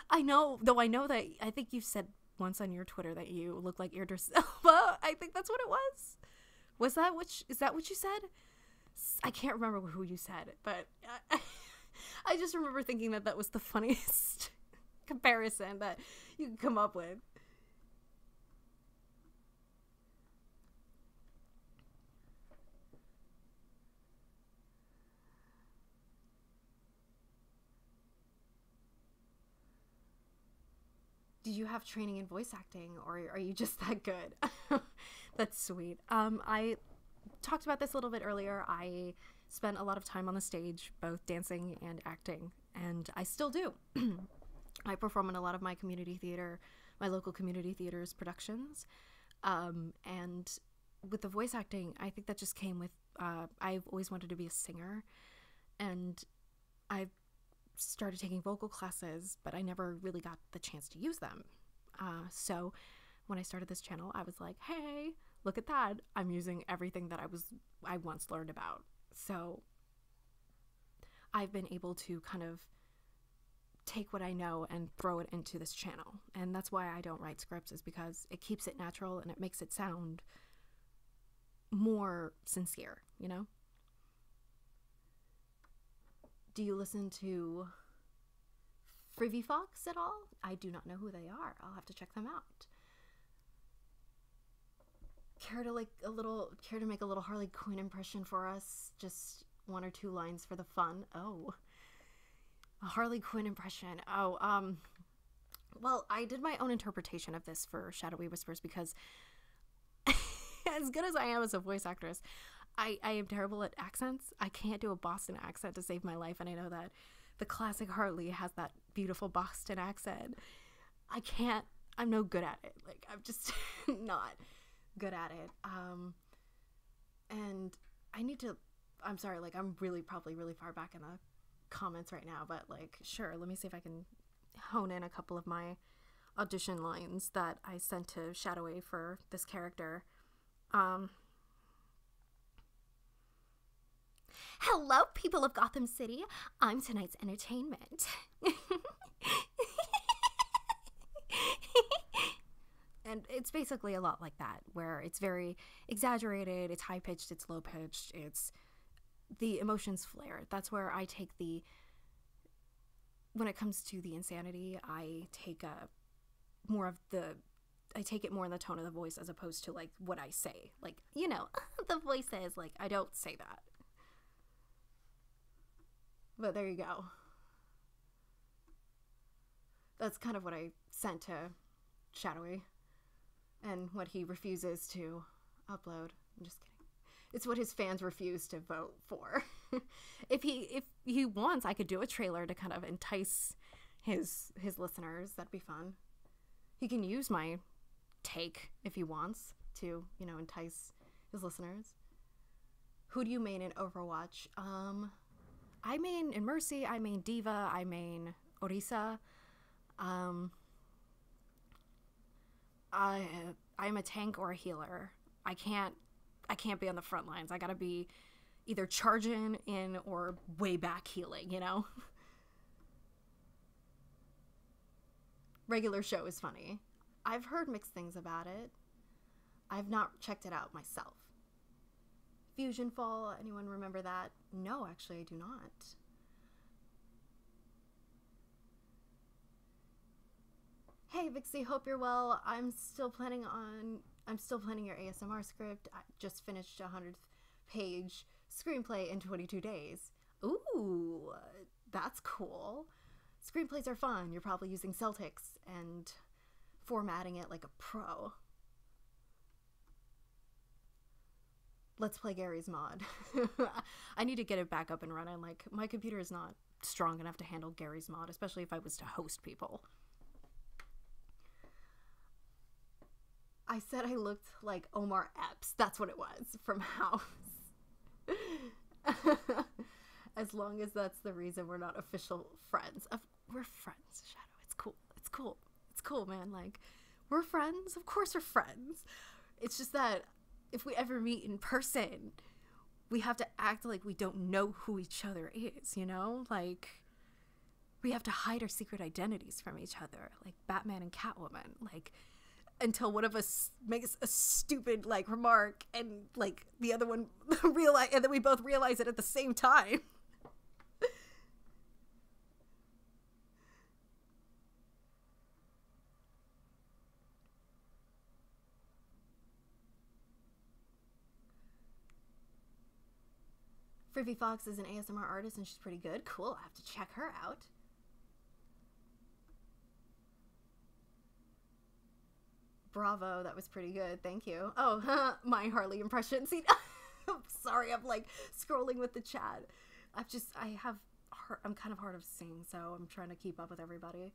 I know that I think you said once on your Twitter that you look like Idris Elba. I think that's what it was. Is that what you said? I can't remember who you said, but I just remember thinking that was the funniest comparison that you could come up with. Did you have training in voice acting, or are you just that good? That's sweet. I talked about this a little bit earlier. I spent a lot of time on the stage, both dancing and acting, and I still do. I perform in a lot of my community theater, my local community theater's productions. And with the voice acting, I think that just came with, I've always wanted to be a singer, and I've started taking vocal classes, but I never really got the chance to use them. So when I started this channel, I was like, hey, look at that. I'm using everything that I once learned about. So I've been able to kind of take what I know and throw it into this channel. And that's why I don't write scripts, is because it keeps it natural and it makes it sound more sincere, you know? Do you listen to Frivy Fox at all? I do not know who they are. I'll have to check them out. Care to make a little Harley Quinn impression for us? Just one or two lines for the fun. Oh, a Harley Quinn impression. Oh, well, I did my own interpretation of this for Shadowy Whispers, because as good as I am as a voice actress, I am terrible at accents. I can't do a Boston accent to save my life, and I know that the classic Harley has that beautiful Boston accent. I'm no good at it. Like, I'm just not good at it. And I need to, I'm sorry, like, I'm probably really far back in the comments right now, but like, sure, let me see if I can hone in a couple of my audition lines that I sent to Shadowy for this character. Hello, people of Gotham City. I'm tonight's entertainment. And it's basically a lot like that, where it's very exaggerated, it's high-pitched, it's low-pitched, it's the emotions flare. That's where I take when it comes to the insanity, I take it more in the tone of the voice as opposed to like what I say. Like, you know, the voice is like, I don't say that. But there you go. That's kind of what I sent to Shadowy, and what he refuses to upload. I'm just kidding. It's what his fans refuse to vote for. If he wants, I could do a trailer to kind of entice his listeners. That'd be fun. He can use my take if he wants to, you know, entice his listeners. Who do you main in Overwatch? I main in Mercy, I main Diva, I main Orisa. I'm a tank or a healer. I can't be on the front lines. I gotta be either charging in or way back healing, you know? Regular show is funny. I've heard mixed things about it. I've not checked it out myself. Fusion Fall, anyone remember that? No, actually, I do not. Hey, Vixie, hope you're well. I'm still planning your ASMR script. I just finished 100th page screenplay in 22 days. Ooh, that's cool. Screenplays are fun. You're probably using Celtics and formatting it like a pro. Let's play Gary's mod. I need to get it back up and running. Like, my computer is not strong enough to handle Gary's mod, especially if I was to host people. I said I looked like Omar Epps. That's what it was, from House. As long as that's the reason we're not official friends. We're friends, Shadow. It's cool. It's cool. It's cool, man. Like, we're friends. Of course we're friends. It's just that if we ever meet in person, we have to act like we don't know who each other is, you know? Like, we have to hide our secret identities from each other, like Batman and Catwoman. Like, until one of us makes a stupid, like, remark and, like, the other one realize, and then we both realize it at the same time. Frivy Fox is an ASMR artist and she's pretty good. Cool, I'll have to check her out. Bravo, that was pretty good. Thank you. Oh, my Harley impression. See, I'm sorry, I'm like scrolling with the chat. I'm kind of hard of seeing, so I'm trying to keep up with everybody.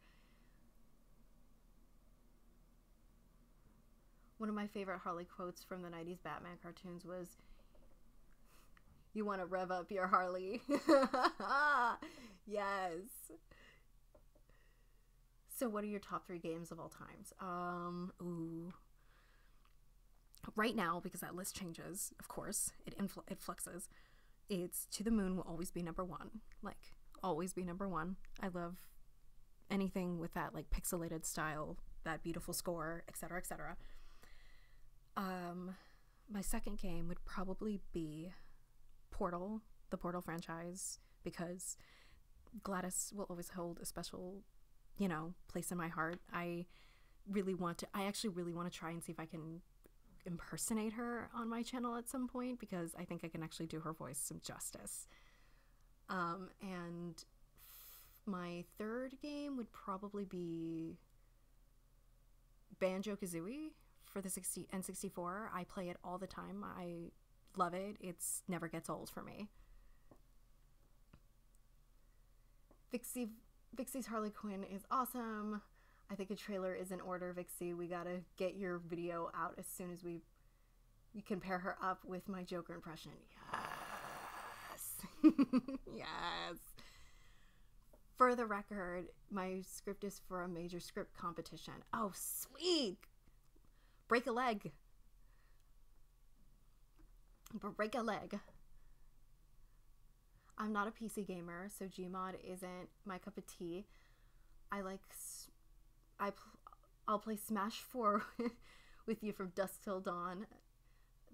One of my favorite Harley quotes from the 90s Batman cartoons was, "You want to rev up your Harley." Yes. So what are your top 3 games of all times? Ooh. Right now, because that list changes, of course, it fluxes. It's To the Moon will always be number 1. Like, always be number 1. I love anything with that, like, pixelated style, that beautiful score, etc., etc. My second game would probably be Portal, the Portal franchise, because Gladys will always hold a special, you know, place in my heart. I actually really want to try and see if I can impersonate her on my channel at some point, because I think I can actually do her voice some justice. And my third game would probably be Banjo-Kazooie for the N64. I play it all the time. I love it. It's never gets old for me. Vixie's Harley Quinn is awesome. I think a trailer is in order, Vixie. We gotta get your video out as soon as we can pair her up with my Joker impression. Yes. Yes. For the record, my script is for a major script competition. Oh, sweet. Break a leg. Break a leg. I'm not a PC gamer, so Gmod isn't my cup of tea. I'll play Smash 4 with you from dusk till dawn,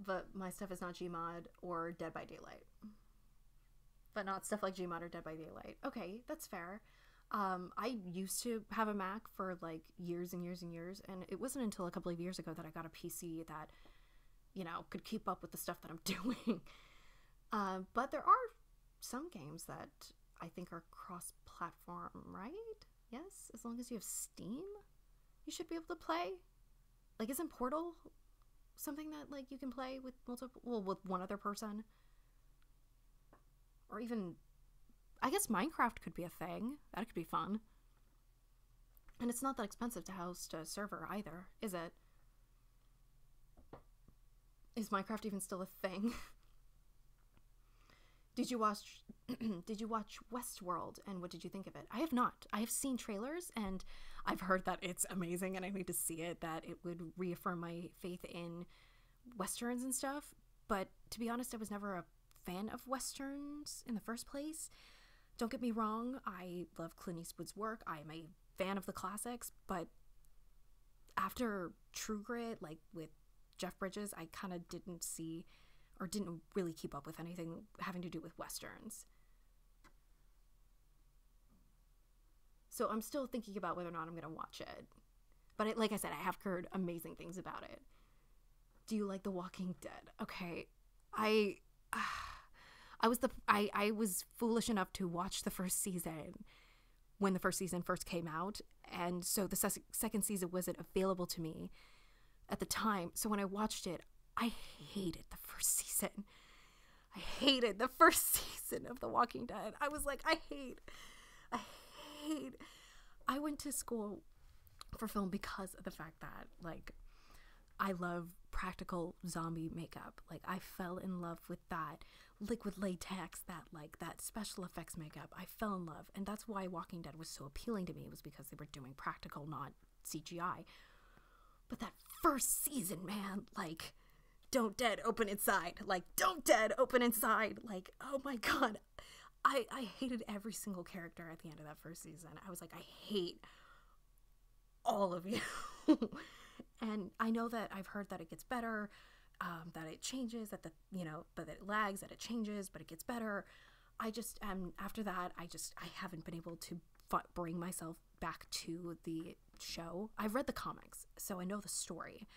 but my stuff is not Gmod or Dead by Daylight. But not stuff like Gmod or Dead by Daylight. Okay, that's fair. I used to have a Mac for like years and years and years, and it wasn't until a couple of years ago that I got a PC that, you know, could keep up with the stuff that I'm doing. But there are some games that I think are cross-platform, right? Yes, as long as you have Steam, you should be able to play. Like, isn't Portal something that like you can play with with one other person? Or even, I guess Minecraft could be a thing. That could be fun. And it's not that expensive to host a server either, is it? Is Minecraft even still a thing? Did you watch Westworld, and what did you think of it? I have not. I have seen trailers, and I've heard that it's amazing, and I need to see it, that it would reaffirm my faith in Westerns and stuff. But to be honest, I was never a fan of Westerns in the first place. Don't get me wrong, I love Clint Eastwood's work. I'm a fan of the classics, but after True Grit, like with Jeff Bridges, I kind of didn't see or didn't really keep up with anything having to do with Westerns. So I'm still thinking about whether or not I'm going to watch it. But like I said, I have heard amazing things about it. Do you like The Walking Dead? Okay, I I was foolish enough to watch the first season when the first season first came out, and so the second season wasn't available to me at the time. So when I watched it, I hated the first season. I hated the first season of The Walking Dead. I was like, I hate. I went to school for film because of the fact that, like, I love practical zombie makeup. Like, I fell in love with that liquid latex, that special effects makeup. I fell in love, and that's why Walking Dead was so appealing to me, was because they were doing practical, not CGI. But that first season, man, like, don't dead, open inside. Like, don't dead, open inside. Like, oh my god. I hated every single character at the end of that first season. I was like, I hate all of you. And I know that I've heard that it gets better, that it changes, that that it lags, that it changes, but it gets better. I just after that, I haven't been able to bring myself back to the show. I've read the comics, so I know the story,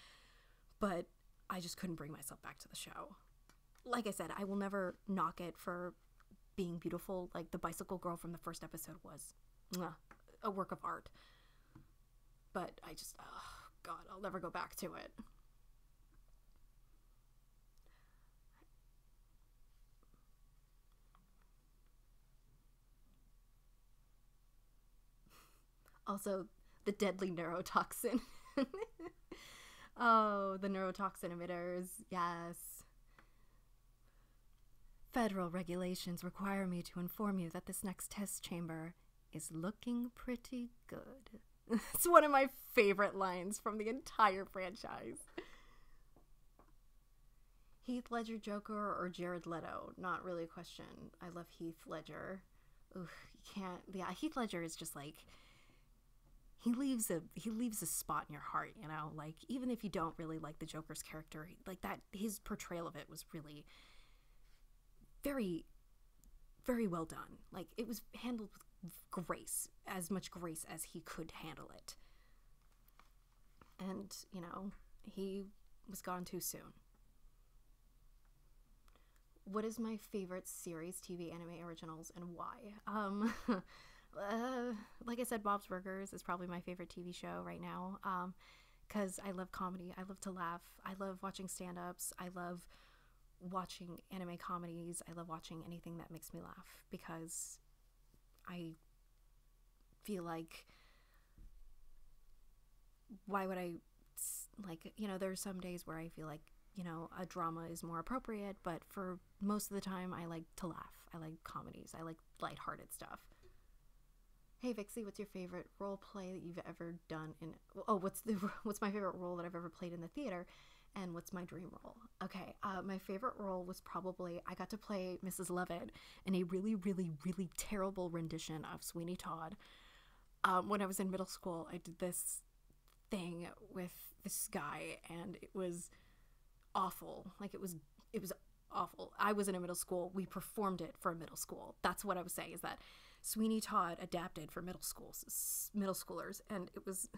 but I just couldn't bring myself back to the show. Like I said, I will never knock it for being beautiful. Like, the bicycle girl from the first episode was a work of art. But I just, oh god, I'll never go back to it. Also, the deadly neurotoxin. Oh, the neurotoxin emitters, yes. Federal regulations require me to inform you that this next test chamber is looking pretty good. It's one of my favorite lines from the entire franchise. Heath Ledger Joker or Jared Leto? Not really a question. I love Heath Ledger. Oof, you can't. Yeah, Heath Ledger is just like, he leaves a spot in your heart, you know? Like, even if you don't really like the Joker's character, like, that, his portrayal of it was really very, very well done. Like, it was handled with grace, as much grace as he could handle it. And, you know, he was gone too soon. What is my favorite series, TV, anime, originals, and why? Like I said, Bob's Burgers is probably my favorite TV show right now, because I love comedy. I love to laugh. I love watching stand-ups. I love watching anime comedies. I love watching anything that makes me laugh, because I feel like, why would I, like, you know, there's some days where I feel like, you know, a drama is more appropriate, but for most of the time, I like to laugh. I like comedies. I like lighthearted stuff. Hey Vixie, what's your favorite role play that you've ever done in, oh, what's my favorite role that I've ever played in the theater, and what's my dream role? Okay, my favorite role was probably, I got to play Mrs. Lovett in a really, really, really terrible rendition of Sweeney Todd. When I was in middle school, I did this thing with this guy, and it was awful. Like, it was awful. I was in a middle school. We performed it for a middle school. That's what I was saying, is that Sweeney Todd adapted for middle schoolers, and it was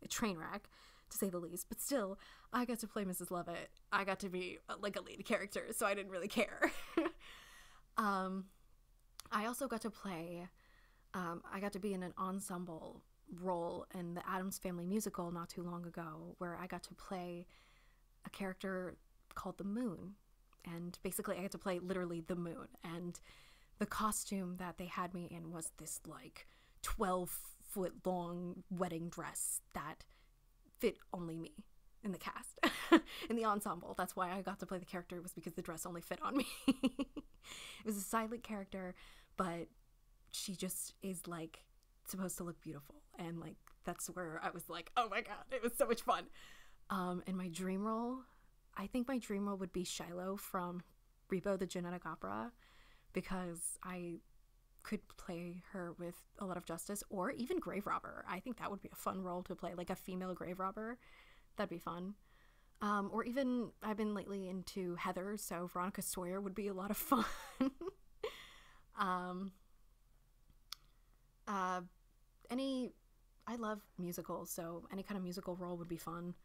a train wreck, to say the least. But still, I got to play Mrs. Lovett. I got to be like a lead character, so I didn't really care. I also got to play, I got to be in an ensemble role in the Addams Family musical not too long ago, where I got to play a character called the Moon. And basically I got to play literally the moon, and the costume that they had me in was this like 12-foot long wedding dress that fit only me in the cast. In the ensemble. That's why I got to play the character, was because the dress only fit on me. It was a silent character, but she just is like supposed to look beautiful, and like that's where I was like, oh my god, it was so much fun. And my dream role, I think my dream role would be Shiloh from Rebo the Genetic Opera, because I could play her with a lot of justice, or even grave robber. I think that would be a fun role to play, like a female grave robber. That'd be fun. Or even, I've been lately into Heather, so Veronica Sawyer would be a lot of fun. I love musicals, so any kind of musical role would be fun.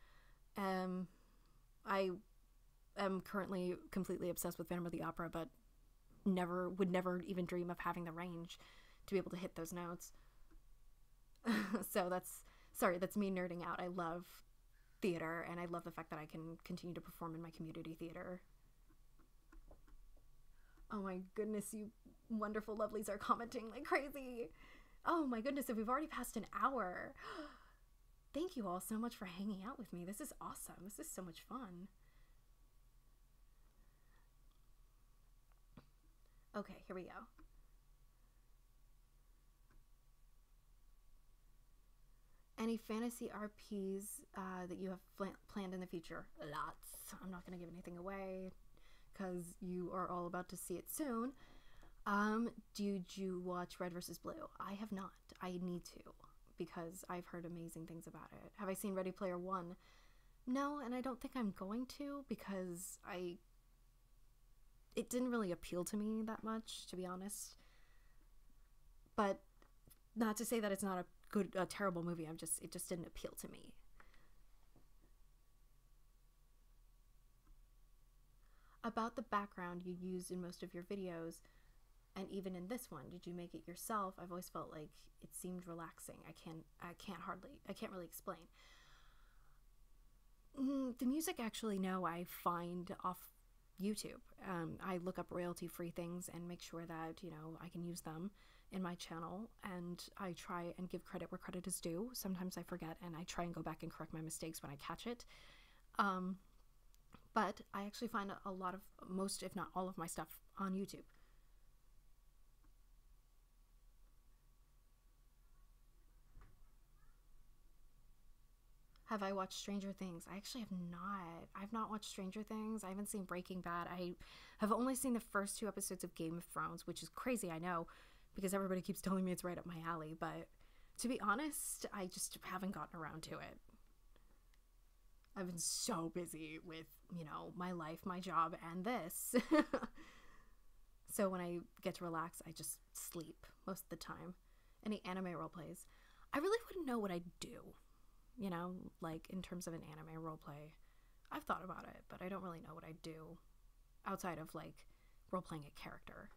I am currently completely obsessed with Phantom of the Opera, but would never even dream of having the range to be able to hit those notes. So that's me nerding out. I love theater, and I love the fact that I can continue to perform in my community theater. Oh my goodness, you wonderful lovelies are commenting like crazy. Oh my goodness, if we've already passed an hour. Thank you all so much for hanging out with me. This is awesome. This is so much fun. Okay, here we go. Any fantasy RPs that you have planned in the future? Lots. I'm not going to give anything away because you are all about to see it soon. Did you watch Red vs. Blue? I have not. I need to because I've heard amazing things about it. Have I seen Ready Player One? No, and I don't think I'm going to because it didn't really appeal to me that much, to be honest. But not to say that it's not a terrible movie. It just didn't appeal to me. About the background you use in most of your videos, and even in this one, did you make it yourself? I've always felt like it seemed relaxing. I can't really explain. The music, actually, no, I find off YouTube. I look up royalty-free things and make sure that, I can use them in my channel, and I try and give credit where credit is due. Sometimes I forget, and I try and go back and correct my mistakes when I catch it. But I actually find a lot of, most if not all of my stuff on YouTube. Have I watched Stranger Things? I actually have not. I've not watched Stranger Things. I haven't seen Breaking Bad. I have only seen the first 2 episodes of Game of Thrones, which is crazy, I know, because everybody keeps telling me it's right up my alley. But to be honest, I just haven't gotten around to it. I've been so busy with, my life, my job, and this. So when I get to relax, I just sleep most of the time. Any anime role plays? I really wouldn't know what I'd do. Like in terms of an anime roleplay. I've thought about it, but I don't really know what I'd do outside of like role-playing a character.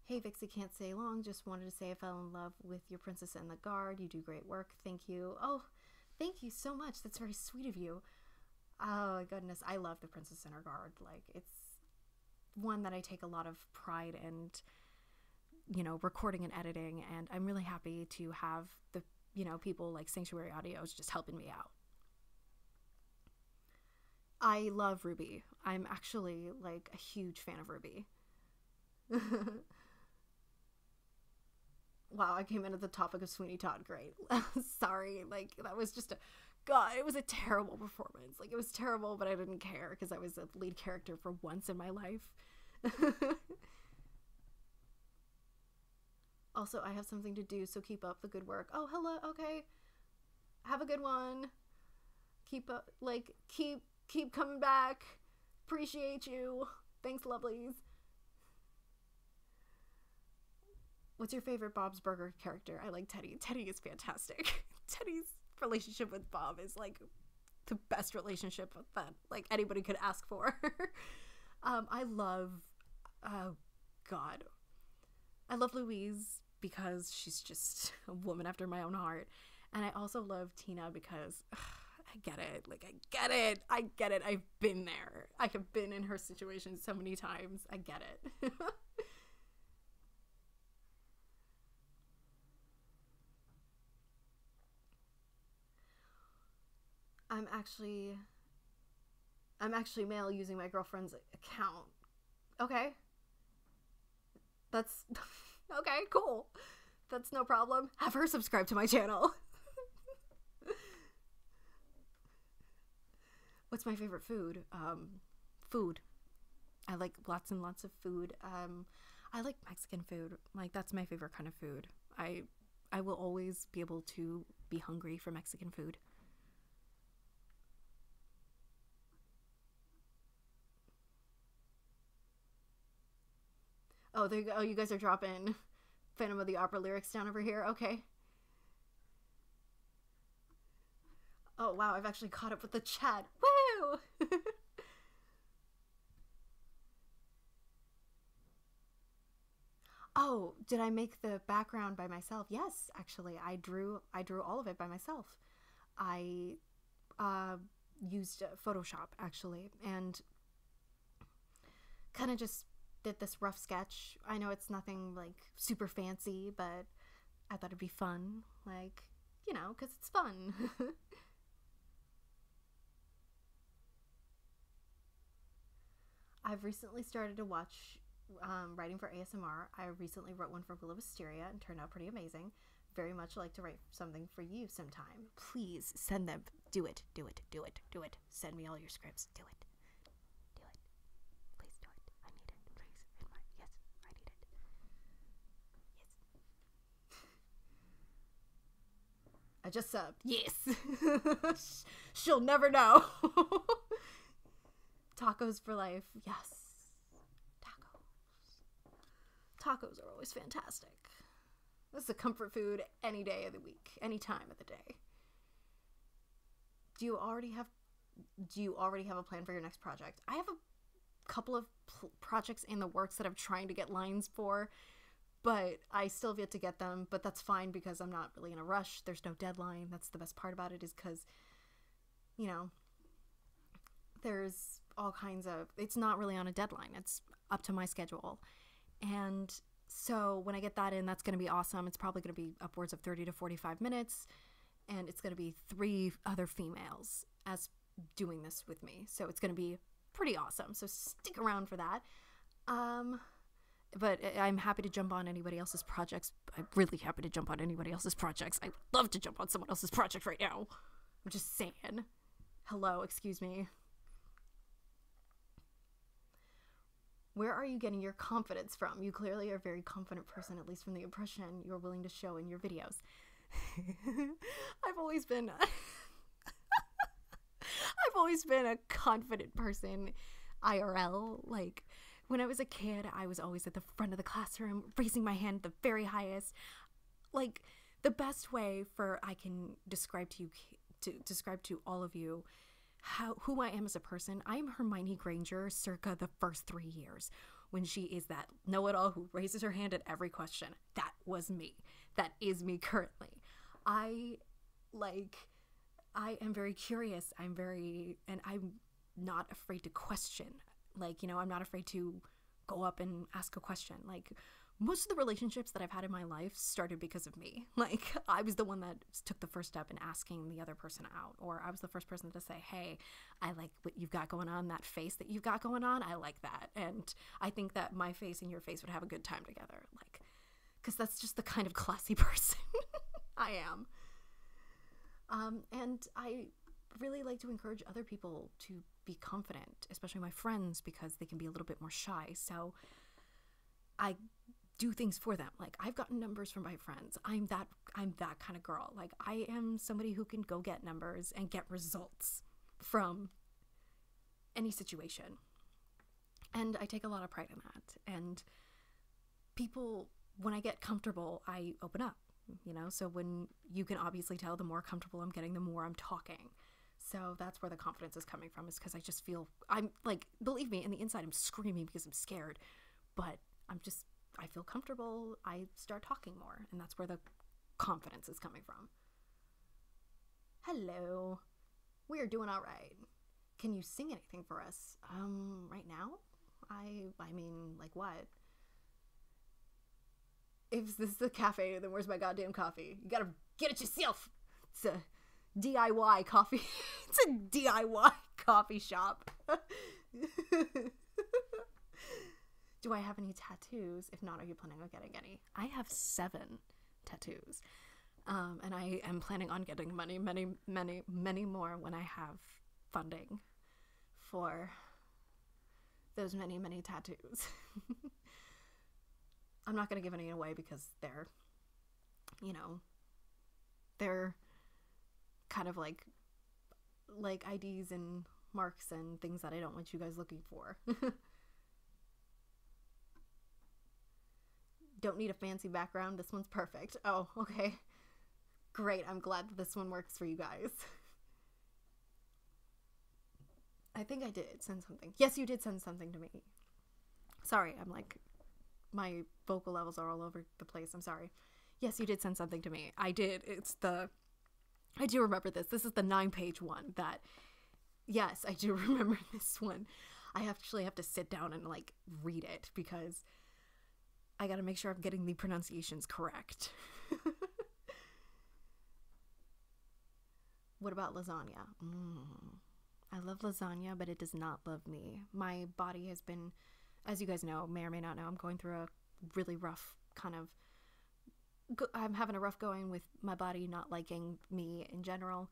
Hey Vixie, can't stay long. Just wanted to say I fell in love with your Princess and the Guard. You do great work. Thank you. Oh, thank you so much. That's very sweet of you. Oh my goodness. I love the Princess and her Guard. Like, it's one that I take a lot of pride in, recording and editing, and I'm really happy to have the, people like Sanctuary Audio's just helping me out. I love Ruby. I'm actually like a huge fan of Ruby. Wow, I came in at the topic of Sweeney Todd. Great. Sorry, like that was just God, it was a terrible performance. Like, it was terrible, but I didn't care because I was a lead character for once in my life. Also, I have something to do, so keep up the good work. Oh, hello. Okay. Have a good one. Keep up, keep coming back. Appreciate you. Thanks, lovelies. What's your favorite Bob's Burger character? I like Teddy. Teddy is fantastic. Teddy's relationship with Bob is like the best relationship that like anybody could ask for. I love, oh God, I love Louise because she's just a woman after my own heart. And I also love Tina because I get it. Like, I get it. I get it. I've been there. I have been in her situation so many times. I get it. I'm actually male using my girlfriend's account. Okay. That's okay, cool. That's no problem. Have her subscribe to my channel. What's my favorite food? Food. I like lots and lots of food. I like Mexican food. Like, that's my favorite kind of food. I will always be able to be hungry for Mexican food. Oh, there you go. Oh, you guys are dropping Phantom of the Opera lyrics down over here. Okay. Oh, wow, I've actually caught up with the chat. Woo! Oh, did I make the background by myself? Yes, actually, I drew all of it by myself. I uh, used Photoshop actually, and kind of just did this rough sketch. I know it's nothing like super fancy, but I thought it'd be fun, like, because it's fun. I've recently started to watch writing for ASMR. I recently wrote one for Wheel of Wisteria and turned out pretty amazing. Very much like to write something for you sometime. Please send them. Do it. Do it. Do it. Do it. Send me all your scripts. Do it. Do it. Please do it. I need it. Please. Yes, I need it. Yes. I just subbed. Yes. She'll never know. Tacos for life. Yes. Tacos are always fantastic. This is a comfort food any day of the week, any time of the day. Do you already have a plan for your next project? I have a couple of projects in the works that I'm trying to get lines for, but I still have yet to get them, but that's fine because I'm not really in a rush. There's no deadline. That's the best part about it, is because, there's all kinds of, it's not really on a deadline. It's up to my schedule. And so when I get that in, that's going to be awesome. It's probably going to be upwards of 30 to 45 minutes. And it's going to be 3 other females as doing this with me. So it's going to be pretty awesome. So stick around for that. But I'm happy to jump on anybody else's projects. I'm really happy to jump on anybody else's projects. I'd love to jump on someone else's project right now. I'm just saying. Hello, excuse me. Where are you getting your confidence from? You clearly are a very confident person, at least from the impression you're willing to show in your videos. I've always been a confident person IRL. Like, when I was a kid, I was always at the front of the classroom, raising my hand the very highest. Like, the best way I can describe to you, to describe to all of you who I am as a person. I am Hermione Granger circa the first 3 years, when she is that know-it-all who raises her hand at every question. That was me. That is me currently. I am very curious. I'm not afraid to question. Like, I'm not afraid to go up and ask a question. Like, most of the relationships that I've had in my life started because of me. Like, I was the one that took the first step in asking the other person out, or I was the first person to say, hey, I like what you've got going on, that face that you've got going on, I like that. And I think that my face and your face would have a good time together. Like, because that's just the kind of classy person I am. And I really like to encourage other people to be confident, especially my friends, because they can be a little bit more shy. So I do things for them. Like, I've gotten numbers from my friends. I'm that kind of girl. Like, I am somebody who can go get numbers and get results from any situation. And I take a lot of pride in that. And people, when I get comfortable, I open up, so when you can obviously tell, the more comfortable I'm getting, the more I'm talking. So that's where the confidence is coming from, is because I just feel, I'm like, believe me, in the inside I'm screaming because I'm scared, but I feel comfortable, I start talking more, and that's where the confidence is coming from. Hello. We are doing all right. Can you sing anything for us? Right now? I mean, like what? If this is a cafe, then where's my goddamn coffee? You gotta get it yourself. It's a DIY coffee. It's a DIY coffee shop. Do I have any tattoos? If not, are you planning on getting any? I have 7 tattoos. And I am planning on getting many more when I have funding for those many tattoos. I'm not going to give any away because they're kind of like IDs and marks and things that I don't want you guys looking for. Don't need a fancy background. This one's perfect. Oh, okay. Great. I'm glad that this one works for you guys. I think I did send something. Yes, you did send something to me. Sorry, I'm like, my vocal levels are all over the place. I'm sorry. Yes, you did send something to me. I did. I do remember this. This is the 9-page one that, yes, I do remember this one. I actually have to sit down and like read it because I gotta make sure I'm getting the pronunciations correct. What about lasagna? I love lasagna, but it does not love me. My body has been, as you guys know, may or may not know, I'm going through a really rough kind of, I'm having a rough going with my body not liking me in general.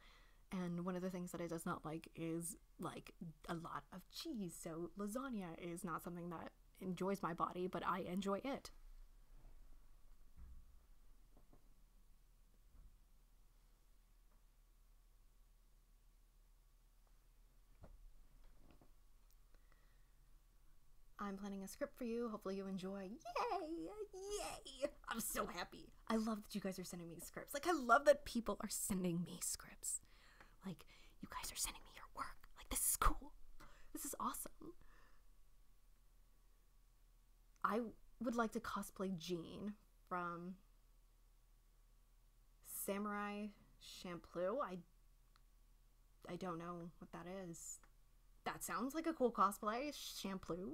And one of the things that it does not like is like a lot of cheese. So lasagna is not something that enjoys my body, but I enjoy it. I'm planning a script for you. Hopefully you enjoy. Yay! Yay! I'm so happy. I love that you guys are sending me scripts. Like, I love that people are sending me scripts. Like, you guys are sending me your work. Like, this is cool. This is awesome. I would like to cosplay Jean from Samurai Champloo. I don't know what that is. That sounds like a cool cosplay. Champloo.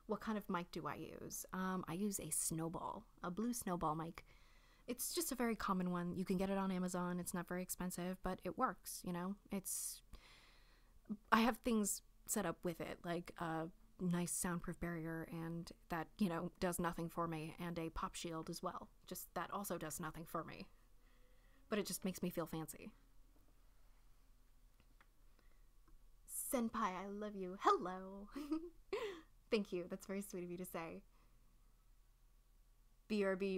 What kind of mic do I use? I use a snowball, a blue snowball mic. It's just a very common one. You can get it on Amazon. It's not very expensive, but it works, you know? I have things set up with it, like a nice soundproof barrier, and that, you know, does nothing for me, and a pop shield as well. Just that also does nothing for me. But it just makes me feel fancy. Senpai, I love you. Hello. Thank you. That's very sweet of you to say. BRB,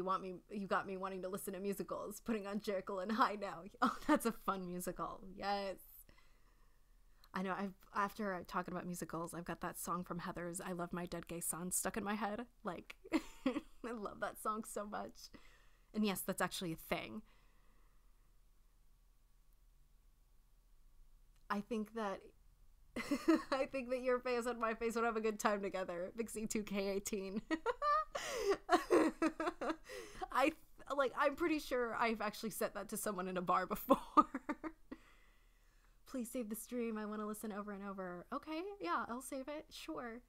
you got me wanting to listen to musicals. Putting on Jekyll and Hyde now. Oh, that's a fun musical. Yes. I know, after talking about musicals, I've got that song from Heathers, I Love My Dead Gay Son, stuck in my head. Like, I love that song so much. And yes, that's actually a thing. I think that your face and my face would have a good time together. Vixie 2K18. I'm pretty sure I've actually said that to someone in a bar before. Please save the stream. I want to listen over and over. Okay, yeah, I'll save it. Sure.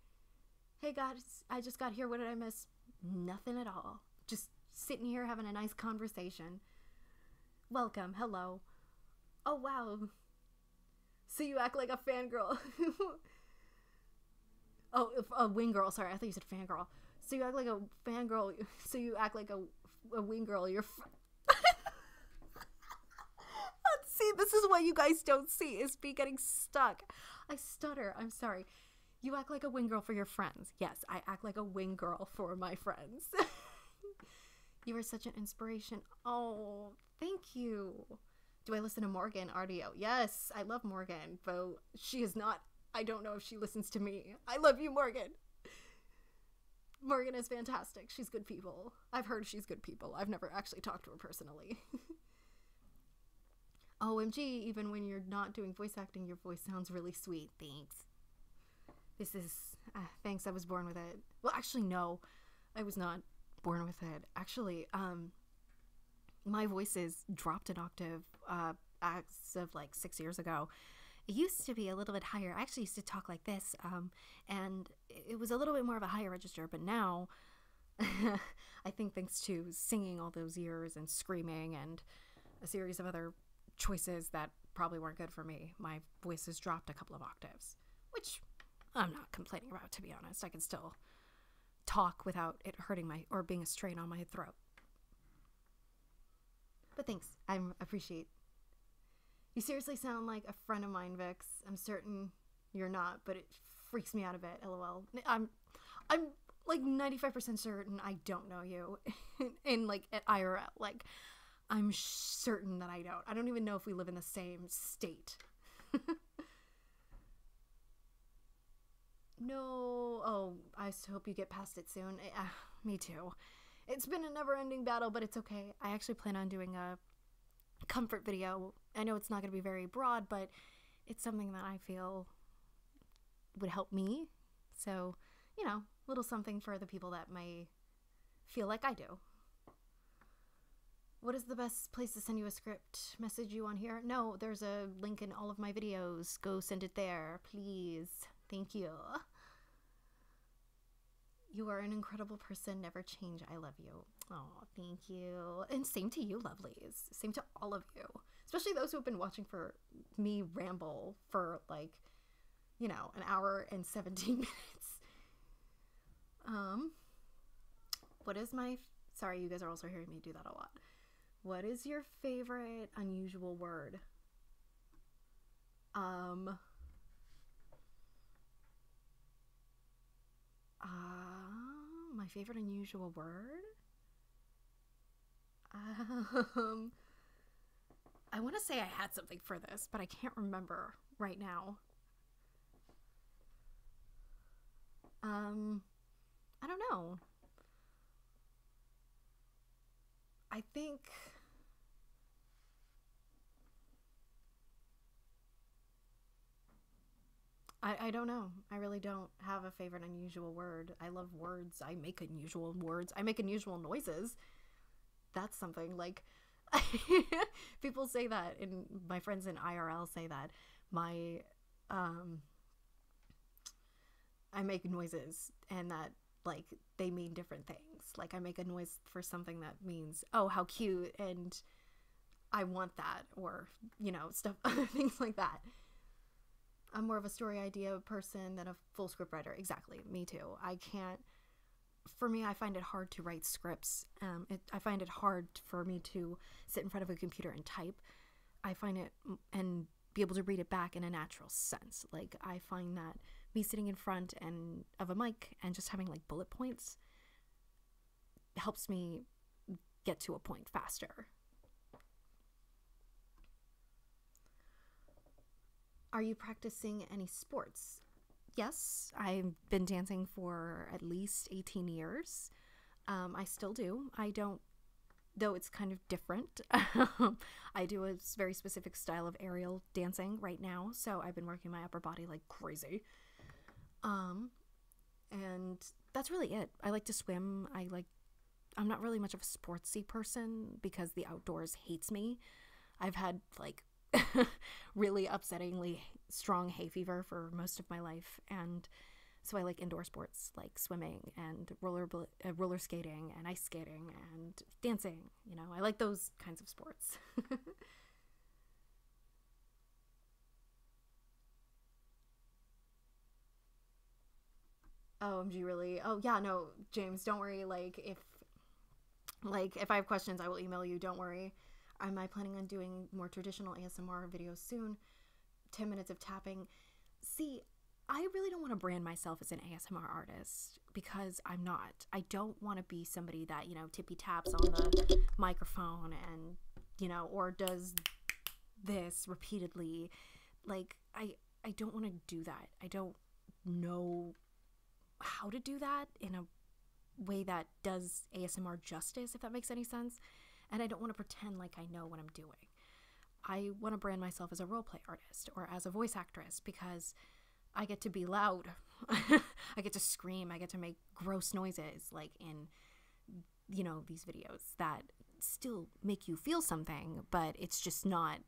Hey guys, I just got here. What did I miss? Nothing at all. Just sitting here having a nice conversation. Welcome. Hello. Oh, wow. So you act like a fangirl. Oh, a wing girl. Sorry, I thought you said fangirl. So you act like a fangirl. So you act like a wing girl. You're See, this is what you guys don't see, is me getting stuck. I stutter. I'm sorry. You act like a wing girl for your friends. Yes, I act like a wing girl for my friends. You are such an inspiration. Oh, thank you. Do I listen to Morgan Ardeo? Yes, I love Morgan, though she is not. I don't know if she listens to me. I love you, Morgan. Morgan is fantastic. She's good people. I've heard she's good people. I've never actually talked to her personally. OMG, even when you're not doing voice acting, your voice sounds really sweet. Thanks. This is, thanks, I was born with it. Well, actually, no, I was not born with it. Actually, my voice is dropped an octave, as of like 6 years ago. It used to be a little bit higher. I actually used to talk like this, and it was a little bit more of a higher register, but now, I think thanks to singing all those years and screaming and a series of other choices that probably weren't good for me, my voice has dropped a couple of octaves, which I'm not complaining about, to be honest. I can still talk without it hurting or being a strain on my throat. But thanks. I appreciate. You seriously sound like a friend of mine, Vix. I'm certain you're not, but it freaks me out a bit. LOL. I'm like 95% certain I don't know you in like at IRL. Like, I'm certain that I don't. I don't even know if we live in the same state. No. Oh, I hope you get past it soon. Me too. It's been a never-ending battle, but it's okay. I actually plan on doing a comfort video. I know it's not going to be very broad, but it's something that I feel would help me. So, you know, a little something for the people that may feel like I do. What is the best place to send you a script? Message you on here? No, there's a link in all of my videos. Go send it there, please. Thank you. You are an incredible person. Never change. I love you. Oh, thank you. And same to you, lovelies. Same to all of you. Especially those who have been watching for me ramble for like, you know, an hour and 17 minutes. What is my... Sorry, you guys are also hearing me do that a lot. What is your favorite unusual word? My favorite unusual word? I want to say I had something for this, but I can't remember right now. I don't know. I think... I don't know. I really don't have a favorite unusual word. I love words. I make unusual words. I make unusual noises. That's something. Like, people say that, and my friends in IRL say that my I make noises and that like they mean different things. Like I make a noise for something that means, oh, how cute, and I want that, or, you know, stuff, other things like that. I'm more of a story idea person than a full script writer. Exactly. Me too. For me, I find it hard to write scripts. I find it hard for me to sit in front of a computer and type. I find it, and be able to read it back in a natural sense. Like, I find that me sitting in front of a mic and just having like bullet points helps me get to a point faster. Are you practicing any sports? Yes, I've been dancing for at least 18 years. I still do. I don't, though it's kind of different. I do a very specific style of aerial dancing right now, so I've been working my upper body like crazy. And that's really it. I like to swim. I'm not really much of a sportsy person because the outdoors hates me. I've had like really upsettingly strong hay fever for most of my life, and so I like indoor sports like swimming and roller skating and ice skating and dancing. You know, I like those kinds of sports. OMG, really? Oh yeah, no, James, don't worry. If I have questions, I will email you. Don't worry. Am I planning on doing more traditional ASMR videos soon? 10 minutes of tapping. See, I really don't want to brand myself as an ASMR artist because I'm not. I don't want to be somebody that, you know, tippy taps on the microphone and, you know, or does this repeatedly. Like, I don't want to do that. I don't know how to do that in a way that does ASMR justice, if that makes any sense. And I don't want to pretend like I know what I'm doing. I want to brand myself as a roleplay artist or as a voice actress because I get to be loud. I get to scream. I get to make gross noises like in, you know, these videos that still make you feel something, but it's just not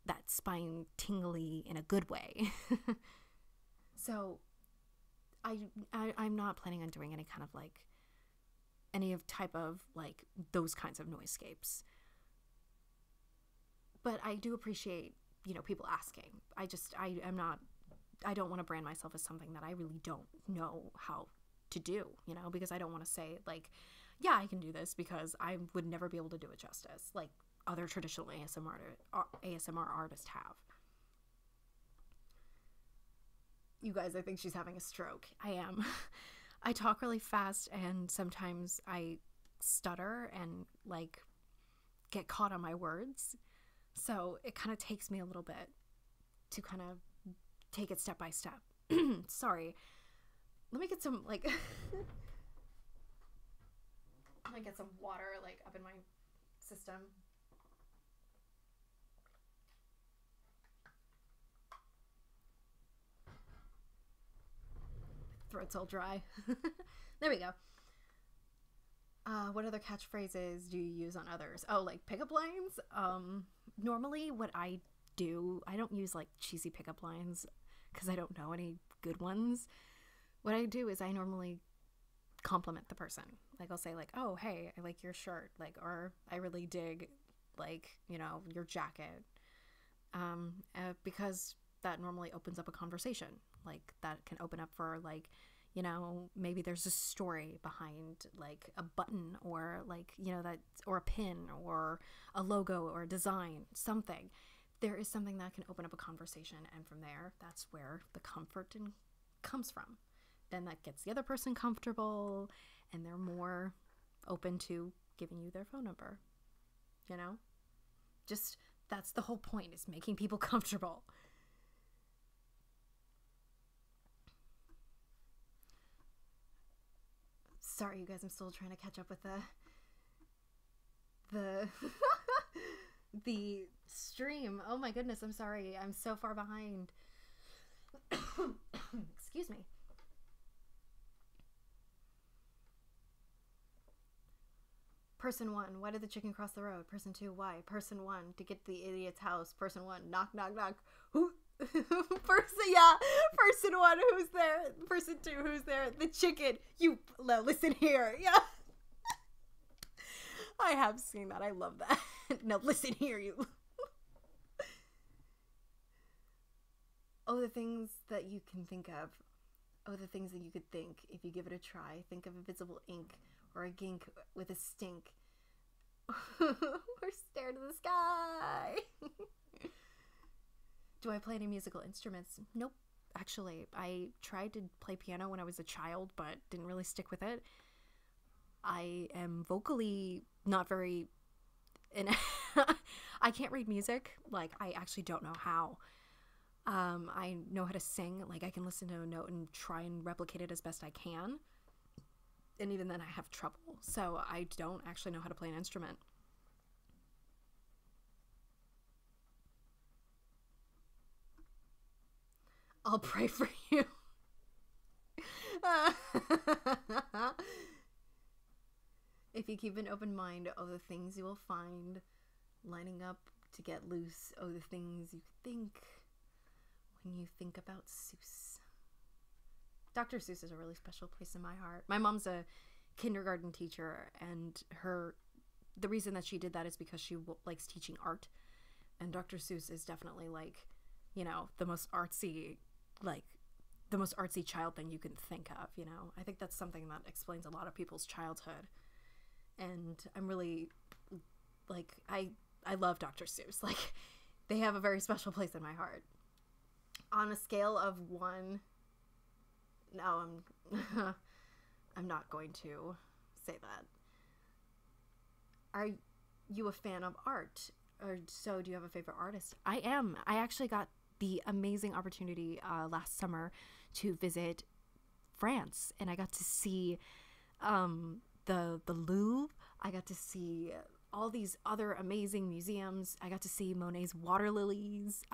that spine tingly in a good way. So I'm not planning on doing any kind of like type of like those kinds of noiseescapes. But I do appreciate, you know, people asking. I don't want to brand myself as something that I really don't know how to do, you know, because I don't want to say like, yeah, I can do this, because I would never be able to do it justice like other traditional ASMR artists have. You guys, I think she's having a stroke. I am. I talk really fast and sometimes I stutter and like get caught on my words. So it kind of takes me a little bit to kind of take it step by step. Sorry. Let me get some like I'm gonna get some water like up in my system. Throat's all dry. There we go. What other catchphrases do you use on others? Oh, like pickup lines? Normally what I do, I don't use like cheesy pickup lines because I don't know any good ones. What I do is I normally compliment the person. Like I'll say like, oh, hey, I like your shirt. Like, or I really dig like, you know, your jacket. Because that normally opens up a conversation. Like that can open up for like, you know, maybe there's a story behind like a button or like, you know, that, or a pin or a logo or a design, something. There is something that can open up a conversation, and from there, that's where the comfort comes from. Then that gets the other person comfortable, and they're more open to giving you their phone number. You know? Just, that's the whole point, is making people comfortable. Sorry, you guys, I'm still trying to catch up with the the stream. Oh my goodness, I'm sorry. I'm so far behind. Excuse me. Person 1, why did the chicken cross the road? Person 2, why? Person 1, to get to the idiot's house. Person 1, knock, knock, knock. Who? Person 1, who's there? Person 2, who's there? The chicken. You, listen here. Yeah. I have seen that. I love that. No, listen here, you. Oh, the things that you can think of. Oh, the things that you could think if you give it a try. Think of invisible ink or a gink with a stink. Or stare to the sky. Do I play any musical instruments? Nope. Actually, I tried to play piano when I was a child, but didn't really stick with it. I am vocally not very... I can't read music. Like, I actually don't know how. I know how to sing. Like, I can listen to a note and try and replicate it as best I can. And even then I have trouble. So I don't actually know how to play an instrument. I'll pray for you. If you keep an open mind, oh, the things you will find lining up to get loose. Oh, the things you think when you think about Seuss. Dr. Seuss is a really special place in my heart. My mom's a kindergarten teacher, and the reason that she did that is because she likes teaching art. And Dr. Seuss is definitely like, you know, the most artsy child thing you can think of, you know. I think that's something that explains a lot of people's childhood. And I'm really, like, I love Dr. Seuss. Like, they have a very special place in my heart. On a scale of 1, no, I'm not going to say that. Are you a fan of art? Or so, do you have a favorite artist? I am. I actually got the amazing opportunity last summer to visit France, and I got to see the Louvre. I got to see all these other amazing museums. I got to see Monet's water lilies.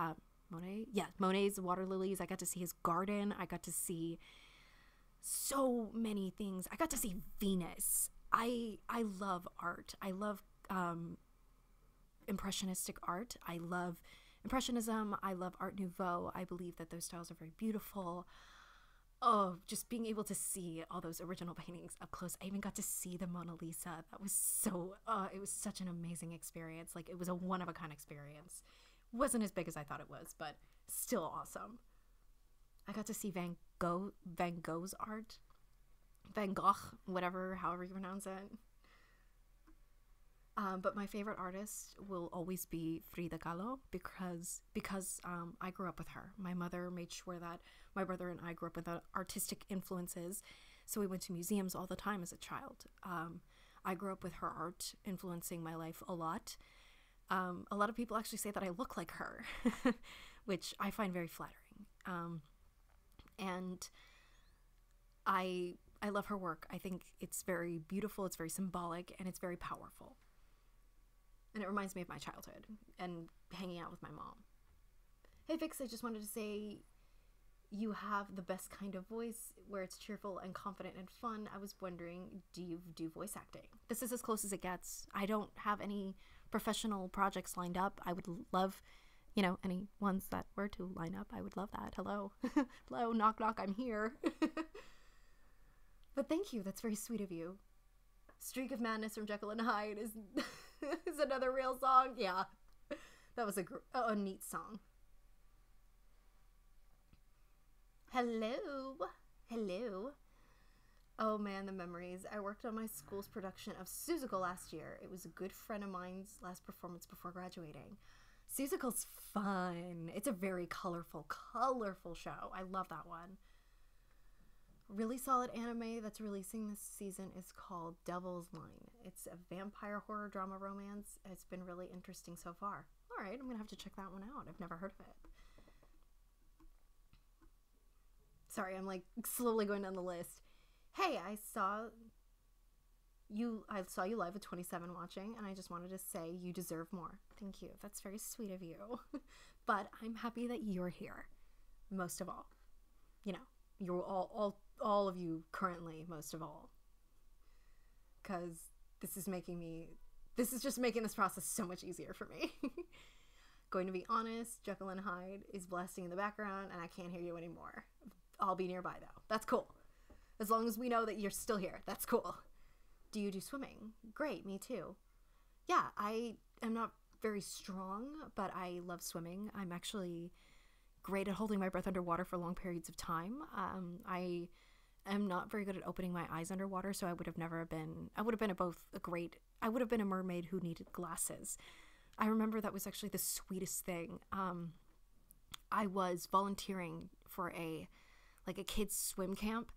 Monet's water lilies. I got to see his garden. I got to see so many things. I got to see Venus. I love art. I love impressionistic art. I love Impressionism. I love Art Nouveau. I believe that those styles are very beautiful. Oh, just being able to see all those original paintings up close. I even got to see the Mona Lisa. That was so, it was such an amazing experience. Like, it was a one-of-a-kind experience. Wasn't as big as I thought it was, but still awesome. I got to see Van Gogh's art. Van Gogh, however you pronounce it. But my favorite artist will always be Frida Kahlo because I grew up with her. My mother made sure that my brother and I grew up with artistic influences, so we went to museums all the time as a child. I grew up with her art influencing my life a lot. A lot of people actually say that I look like her, which I find very flattering. And I I love her work. I think it's very beautiful, it's very symbolic, and it's very powerful. And it reminds me of my childhood and hanging out with my mom. Hey Vix, I just wanted to say you have the best kind of voice where it's cheerful and confident and fun. I was wondering, do you do voice acting? This is as close as it gets. I don't have any professional projects lined up. I would love, any ones that were to line up. I would love that. Hello. Hello, knock knock, I'm here. But thank you. That's very sweet of you. Streak of Madness from Jekyll and Hyde is is another real song. Yeah. That was a neat song. Hello. Hello. Oh man, the memories. I worked on my school's production of Seussical last year. It was a good friend of mine's last performance before graduating. Seussical's fun. It's a very colorful show. I love that one. Really solid anime that's releasing this season is called Devil's Line. It's a vampire horror drama romance. It's been really interesting so far. All right, I'm gonna have to check that one out. I've never heard of it. Sorry, I'm like slowly going down the list. Hey, I saw you live at 27 watching, and I just wanted to say you deserve more. Thank you. That's very sweet of you. But I'm happy that you're here, most of all. You're all of you currently, most of all. Because this is just making this process so much easier for me. Going to be honest, Jekyll and Hyde is blasting in the background, and I can't hear you anymore. I'll be nearby though. That's cool. As long as we know that you're still here. That's cool. Do you do swimming? Great, me too. Yeah, I am not very strong, but I love swimming. I'm actually great at holding my breath underwater for long periods of time. I am not very good at opening my eyes underwater, so I would have been a mermaid who needed glasses. I remember that was actually the sweetest thing. I was volunteering for a kid's swim camp,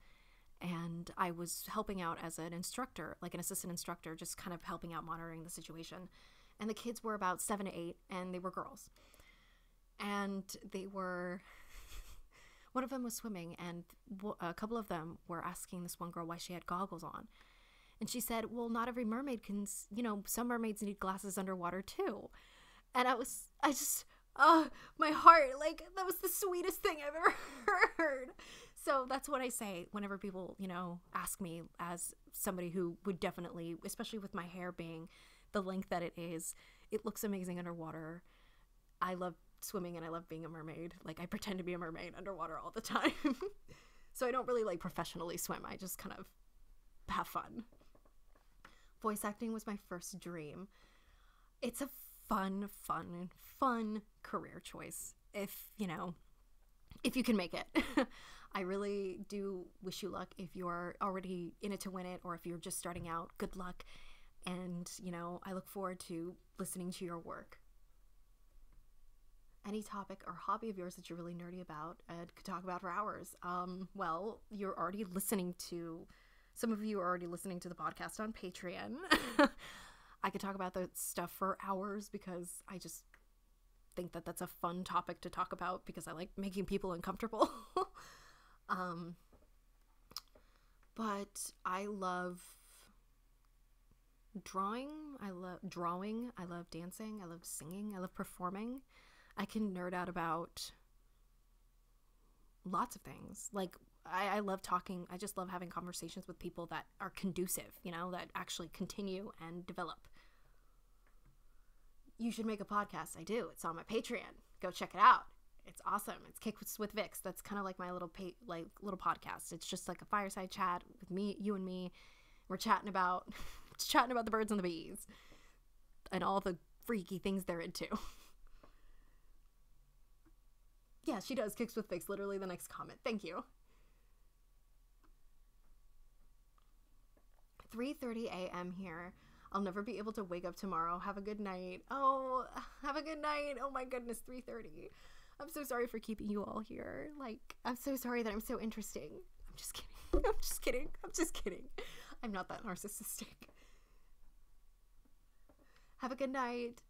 and I was helping out as an instructor, like an assistant instructor, just kind of helping out, monitoring the situation. And the kids were about 7 to 8, and they were girls. And one of them was swimming, and a couple of them were asking this one girl why she had goggles on. And she said, well, not every mermaid can, some mermaids need glasses underwater too. And my heart, that was the sweetest thing I've ever heard. So that's what I say whenever people, ask me, as somebody who would definitely, especially with my hair being the length that it is, it looks amazing underwater. I love swimming and I love being a mermaid. I pretend to be a mermaid underwater all the time. So I don't really professionally swim. I just kind of have fun. Voice acting was my first dream. It's a fun career choice if you can make it. I really do wish you luck if you're already in it to win it, or if you're just starting out. Good luck. And, I look forward to listening to your work. Any topic or hobby of yours that you're really nerdy about and could talk about for hours. Well, some of you are already listening to the podcast on Patreon. I could talk about that stuff for hours because I just think that that's a fun topic to talk about because I like making people uncomfortable. But I love drawing. I love dancing. I love singing. I love performing. I can nerd out about lots of things. I love talking. I just love having conversations with people that are conducive, that actually continue and develop. You should make a podcast. I do. It's on my Patreon. Go check it out. It's awesome. It's Kicks with Vix. That's kind of like my little podcast. It's just like a fireside chat with me, you and me. We're chatting about the birds and the bees and all the freaky things they're into. Yeah, she does. Kicks with Vix. Literally the next comment. Thank you. 3:30 a.m. here. I'll never be able to wake up tomorrow. Have a good night. Oh, have a good night. Oh my goodness, 3:30. I'm so sorry for keeping you all here. I'm so sorry that I'm so interesting. I'm just kidding. I'm just kidding. I'm not that narcissistic. Have a good night.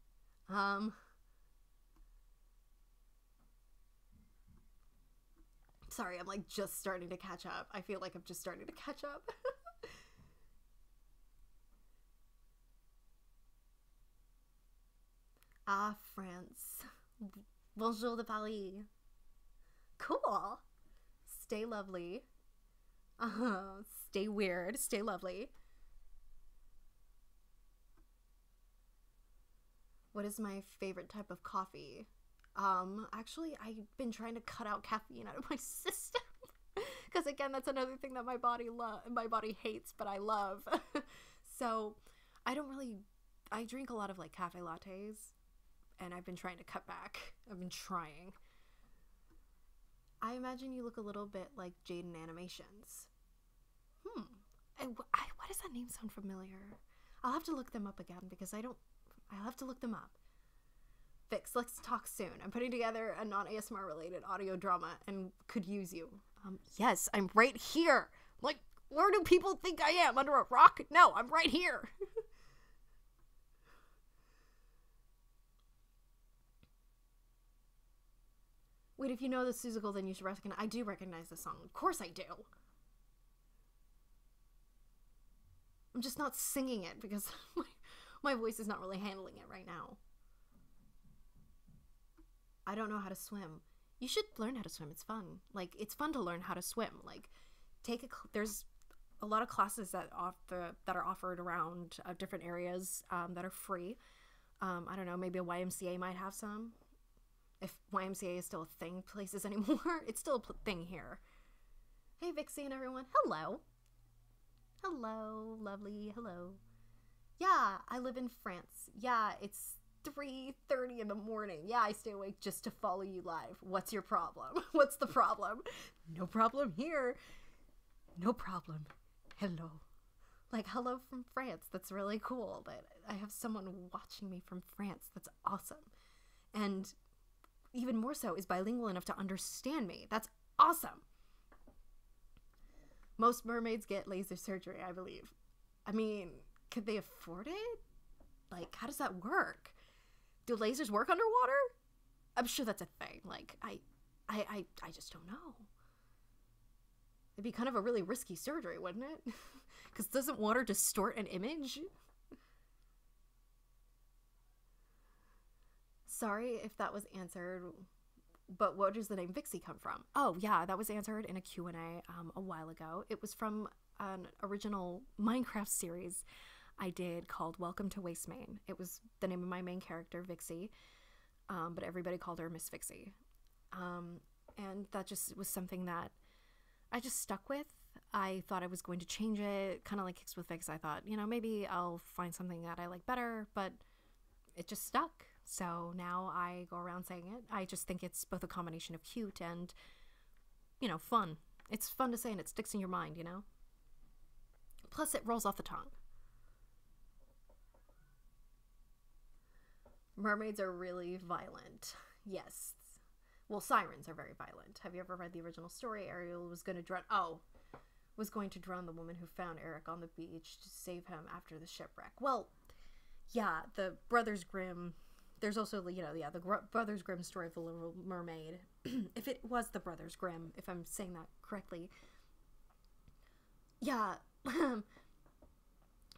Sorry, I'm like just starting to catch up. I feel like I'm just starting to catch up. Ah, France. Bonjour de Paris. Cool. Stay lovely. Stay weird. Stay lovely. What is my favorite type of coffee? Actually, I've been trying to cut out caffeine out of my system. Because again, that's another thing that my body hates, but I love. So, I drink a lot of like cafe lattes, and I've been trying to cut back. I've been trying. I imagine you look a little bit like Jaden Animations. Why does that name sound familiar? I'll have to look them up again because I'll have to look them up. Vix, let's talk soon. I'm putting together a non-ASMR related audio drama and could use you. Yes, I'm right here. Like, where do people think I am? Under a rock? No, I'm right here. Wait, if you know the Seussical, then you should recognize. I do recognize the song. Of course I do. I'm just not singing it because my voice is not really handling it right now. I don't know how to swim. You should learn how to swim. It's fun. Like, it's fun to learn how to swim. Like, there's a lot of classes that are offered around different areas that are free. I don't know, maybe a YMCA might have some. If YMCA is still a thing places anymore, it's still a thing here. Hey, Vixie and everyone. Hello. Hello, lovely. Hello. Yeah, I live in France. Yeah, it's 3:30 in the morning. Yeah, I stay awake just to follow you live. What's your problem? What's the problem? No problem here. No problem. Hello. Like, hello from France. That's really cool. That I have someone watching me from France. That's awesome. And even more so is bilingual enough to understand me. That's awesome. Most mermaids get laser surgery, I believe. I mean, could they afford it? Like, how does that work? Do lasers work underwater? I'm sure that's a thing. Like, I just don't know. It'd be kind of a really risky surgery, wouldn't it? Because doesn't water distort an image? Sorry if that was answered, but where does the name Vixie come from? Oh, yeah, that was answered in a Q&A a while ago. It was from an original Minecraft series I did called Welcome to Wastemain. It was the name of my main character, Vixie, but everybody called her Miss Vixie. And that just was something that I just stuck with. I thought I was going to change it, kind of like Kicks with Vix. I thought, maybe I'll find something that I like better, but it just stuck. So now I go around saying it. I just think it's both a combination of cute and, fun. It's fun to say and it sticks in your mind, Plus it rolls off the tongue. Mermaids are really violent. Yes. Well, sirens are very violent. Have you ever read the original story? Ariel was going to drown the woman who found Eric on the beach to save him after the shipwreck. Well, yeah, the Brothers Grimm. There's also, the Brothers Grimm story of the Little Mermaid. If it was the Brothers Grimm, if I'm saying that correctly. Yeah,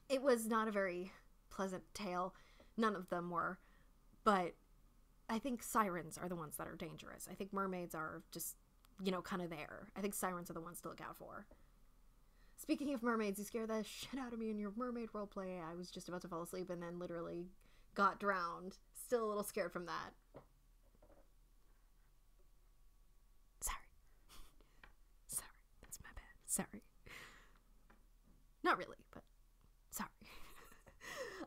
it was not a very pleasant tale. None of them were. But I think sirens are the ones that are dangerous. I think mermaids are just, kind of there. I think sirens are the ones to look out for. Speaking of mermaids, you scared the shit out of me in your mermaid roleplay. I was just about to fall asleep and then literally got drowned. Still a little scared from that. Sorry. That's my bad. Sorry. Not really, but sorry.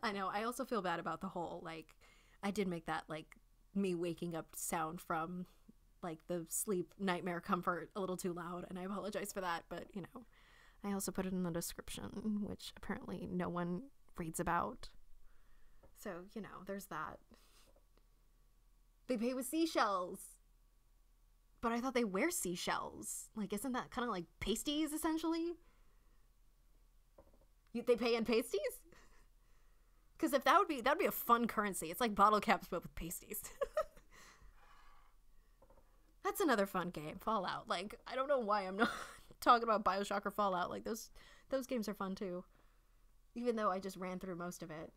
I know. I also feel bad about the whole, I did make that, me waking up sound from, the sleep nightmare comfort a little too loud, and I apologize for that, but, I also put it in the description, which apparently no one reads about. So, there's that. They pay with seashells. But I thought they wear seashells. Isn't that kind of like pasties, essentially? They pay in pasties? Because if that'd be a fun currency. It's like bottle caps, but with pasties. That's another fun game, Fallout. Like, I don't know why I'm not talking about BioShock or Fallout. Like, those games are fun too. Even though I just ran through most of it.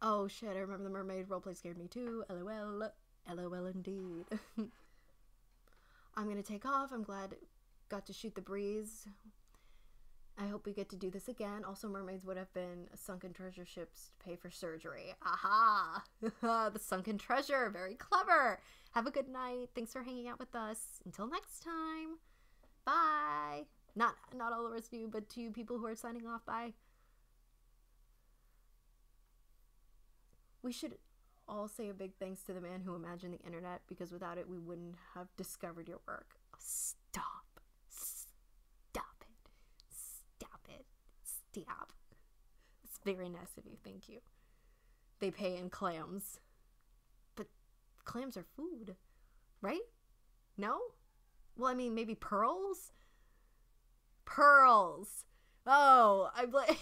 Oh shit, I remember the mermaid roleplay scared me too. LOL. LOL indeed. I'm gonna take off. I'm glad got to shoot the breeze. I hope we get to do this again. Also, mermaids would have been sunken treasure ships to pay for surgery. Aha! The sunken treasure. Very clever. Have a good night. Thanks for hanging out with us. Until next time. Bye. Not all the rest of you, but to you people who are signing off. Bye. We should all say a big thanks to the man who imagined the internet, because without it, we wouldn't have discovered your work. Oh, stop. Stop it. Stop it. Stop. It's very nice of you. Thank you. They pay in clams. But clams are food, right? No? Well, I mean, maybe pearls? Pearls. Oh, I'm like...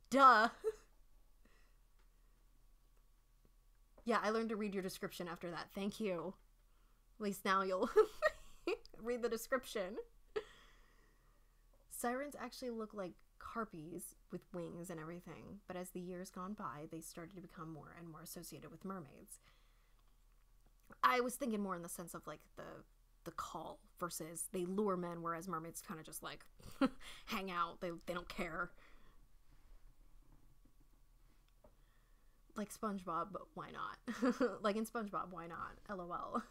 Duh. Yeah, I learned to read your description after that. Thank you. At least now you'll read the description. Sirens actually look like harpies with wings and everything, but as the years gone by, they started to become more and more associated with mermaids. I was thinking more in the sense of like the call versus they lure men, whereas mermaids kind of just like hang out. They don't care. Like SpongeBob, but why not? Like in SpongeBob, why not? LOL.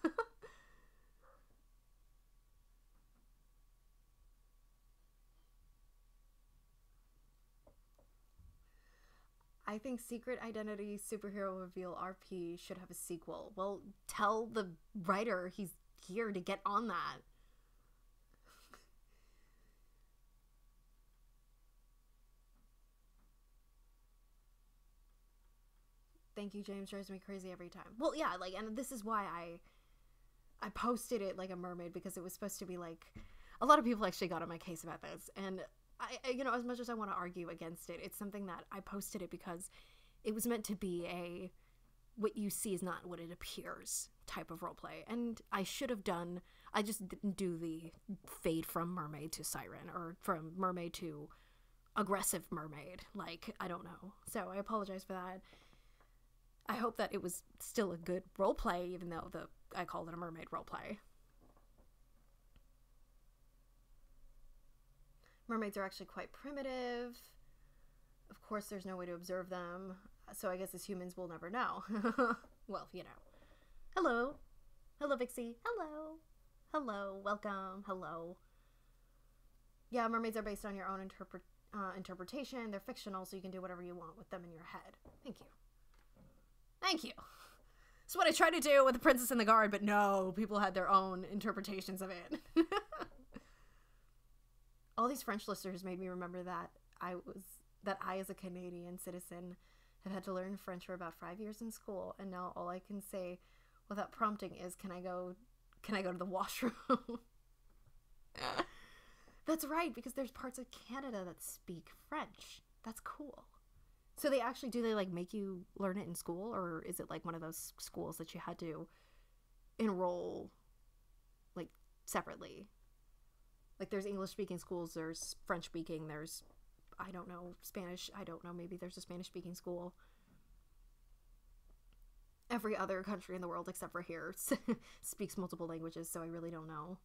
I think Secret Identity Superhero Reveal RP should have a sequel. Well, tell the writer he's here to get on that. Thank you, James. Drives me crazy every time. Well, yeah, like, and this is why I posted it like a mermaid, because it was supposed to be like, a lot of people actually got on my case about this, and I you know, as much as I want to argue against it, it's something that I posted it because it was meant to be a what you see is not what it appears type of roleplay, and I just didn't do the fade from mermaid to siren, or from mermaid to aggressive mermaid, like, I don't know. So I apologize for that. I hope that it was still a good roleplay, even though I called it a mermaid roleplay. Mermaids are actually quite primitive. Of course, there's no way to observe them, so I guess as humans we'll never know. Well, you know. Hello. Hello, Vixie. Hello. Hello. Welcome. Hello. Yeah, mermaids are based on your own interpretation. They're fictional, so you can do whatever you want with them in your head. Thank you. Thank you. That's what I tried to do with The Princess and the Guard, but no, people had their own interpretations of it. All these French listeners made me remember that I, as a Canadian citizen, have had to learn French for about 5 years in school, and now all I can say without prompting is, can I go to the washroom? That's right, because there's parts of Canada that speak French. That's cool. So do they like make you learn it in school, or is it like one of those schools that you had to enroll like separately? Like there's English speaking schools, there's French speaking, there's, I don't know, Spanish, I don't know, maybe there's a Spanish speaking school. Every other country in the world except for here speaks multiple languages, so I really don't know.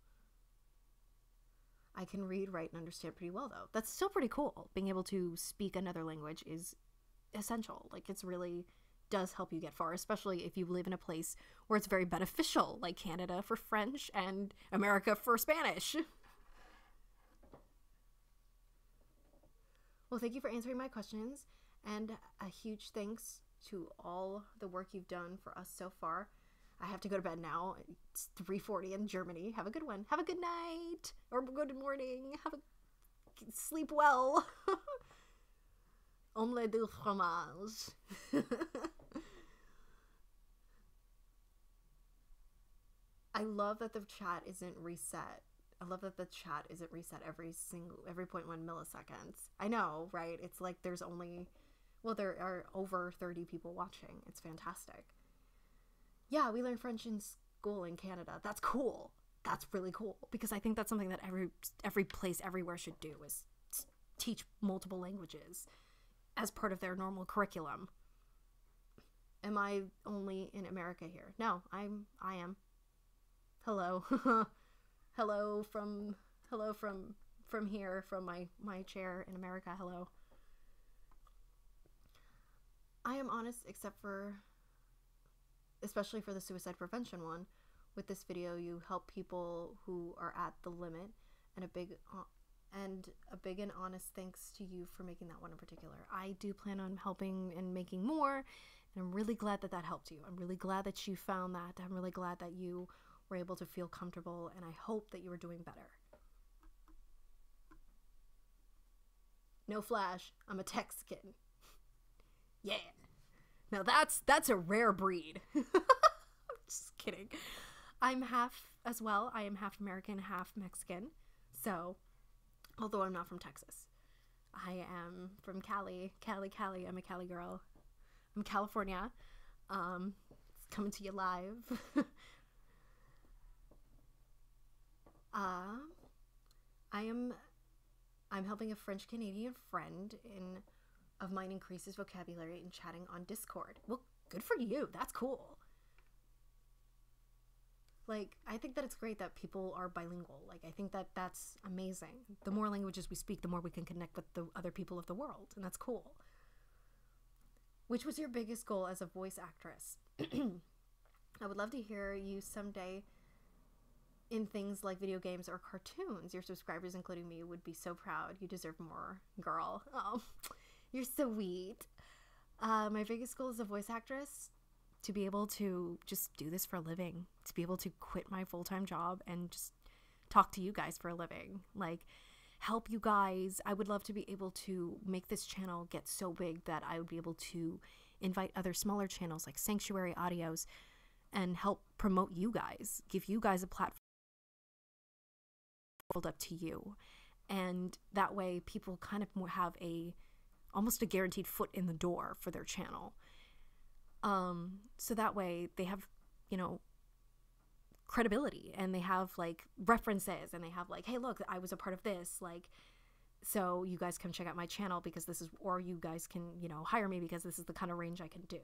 I can read, write, and understand pretty well, though. That's still pretty cool. Being able to speak another language is essential. Like, it's really does help you get far, especially if you live in a place where it's very beneficial, like Canada for French and America for Spanish. Well, thank you for answering my questions, and a huge thanks to all the work you've done for us so far. I have to go to bed now. It's 3:40 in Germany. Have a good one. Have a good night. Or good morning. Sleep well. Omelette du fromage. I love that the chat isn't reset. I love that the chat isn't reset every 0.1 milliseconds. I know, right? It's like there's only, well, there are over 30 people watching. It's fantastic. Yeah, we learn French in school in Canada. That's cool. That's really cool, because I think that's something that every place everywhere should do, is teach multiple languages as part of their normal curriculum. Am I only in America here? No, I am. Hello. Hello from here, from my chair in America. Hello. I am honest, except for, especially for the suicide prevention one. With this video, you help people who are at the limit, and a big and honest thanks to you for making that one in particular. I do plan on helping and making more, and I'm really glad that helped you. I'm really glad that you found that. I'm really glad that you were able to feel comfortable, and I hope that you are doing better. No flash, I'm a Texican. Yeah. Now that's a rare breed. I'm just kidding. I'm half as well. I am half American, half Mexican. So, although I'm not from Texas, I am from Cali. Cali. I'm a Cali girl. I'm California. Coming to you live. I'm helping a French Canadian friend of mine increase his vocabulary in chatting on Discord. Well, good for you. That's cool. Like, I think that it's great that people are bilingual. Like, I think that that's amazing. The more languages we speak, the more we can connect with the other people of the world, and that's cool. Which was your biggest goal as a voice actress? I would love to hear you someday in things like video games or cartoons. Your subscribers, including me, would be so proud. You deserve more, girl. Oh, you're so sweet. My biggest goal as a voice actress, to be able to just do this for a living, to be able to quit my full-time job and just talk to you guys for a living, like help you guys. I would love to be able to make this channel get so big that I would be able to invite other smaller channels like Sanctuary Audios and help promote you guys, give you guys a platform up to you. And that way people kind of have almost a guaranteed foot in the door for their channel. So that way they have, credibility, and they have like references, and they have like, hey, look, I was a part of this, like, so you guys come check out my channel because this is, or you guys can, hire me because this is the kind of range I can do.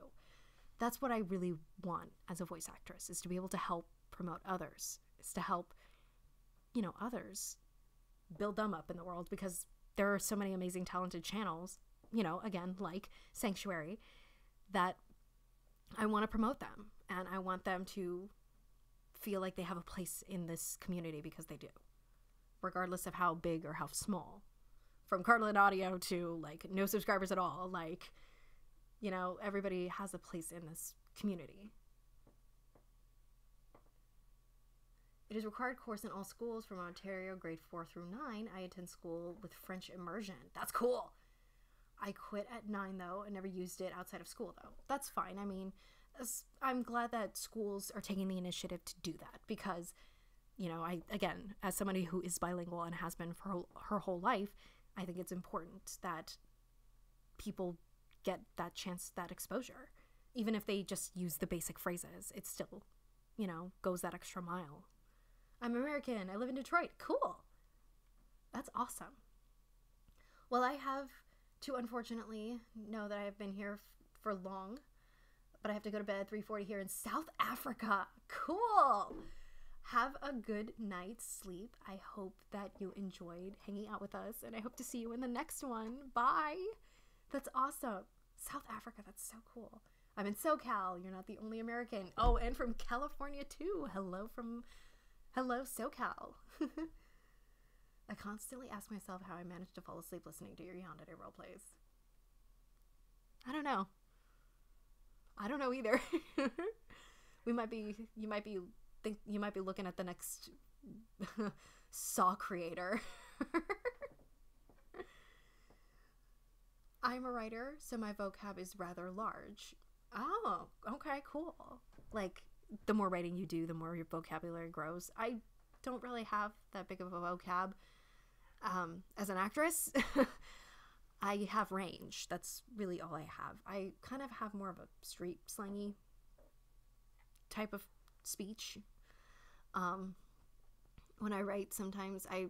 That's what I really want as a voice actress, is to be able to help promote others, is to help, others, build them up in the world, because there are so many amazing, talented channels, again, like Sanctuary, that I want to promote them, and I want them to feel like they have a place in this community, because they do, regardless of how big or how small. From Carlin Audio to like no subscribers at all, like, everybody has a place in this community. It is a required course in all schools from Ontario, grade 4 through 9. I attend school with French immersion. That's cool. I quit at 9 though, and never used it outside of school though. That's fine. I mean, I'm glad that schools are taking the initiative to do that, because, again, as somebody who is bilingual and has been for her whole life, I think it's important that people get that chance, that exposure. Even if they just use the basic phrases, it still, goes that extra mile. I'm American. I live in Detroit. Cool. That's awesome. Well, I have to unfortunately know that I have been here for long, but I have to go to bed 3:40 here in South Africa. Cool. Have a good night's sleep. I hope that you enjoyed hanging out with us, and I hope to see you in the next one. Bye. That's awesome. South Africa, that's so cool. I'm in SoCal. You're not the only American. Oh, and from California too. Hello, SoCal. I constantly ask myself how I managed to fall asleep listening to your Yandere roleplays. I don't know either. You might be looking at the next Saw creator. I'm a writer, so my vocab is rather large. Oh, okay, cool. Like, the more writing you do, the more your vocabulary grows. I don't really have that big of a vocab. As an actress, I have range. That's really all I have. I kind of have more of a street slangy type of speech. When I write, sometimes I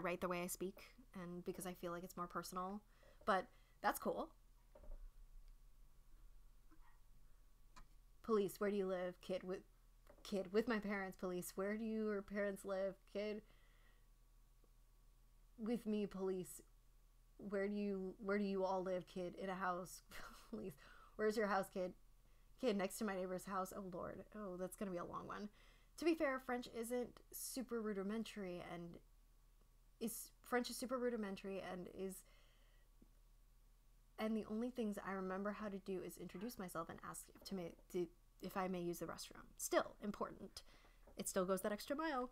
write the way I speak, and because I feel like it's more personal, but that's cool. Police, where do you live? Kid, with my parents. Police, where do your parents live? Kid, with me. Police, where do you all live? Kid, in a house. Police, where's your house? Kid, next to my neighbor's house. Oh Lord, oh, that's gonna be a long one. To be fair, French is super rudimentary and the only things I remember how to do is introduce myself and ask if I may use the restroom. Still important. It still goes that extra mile.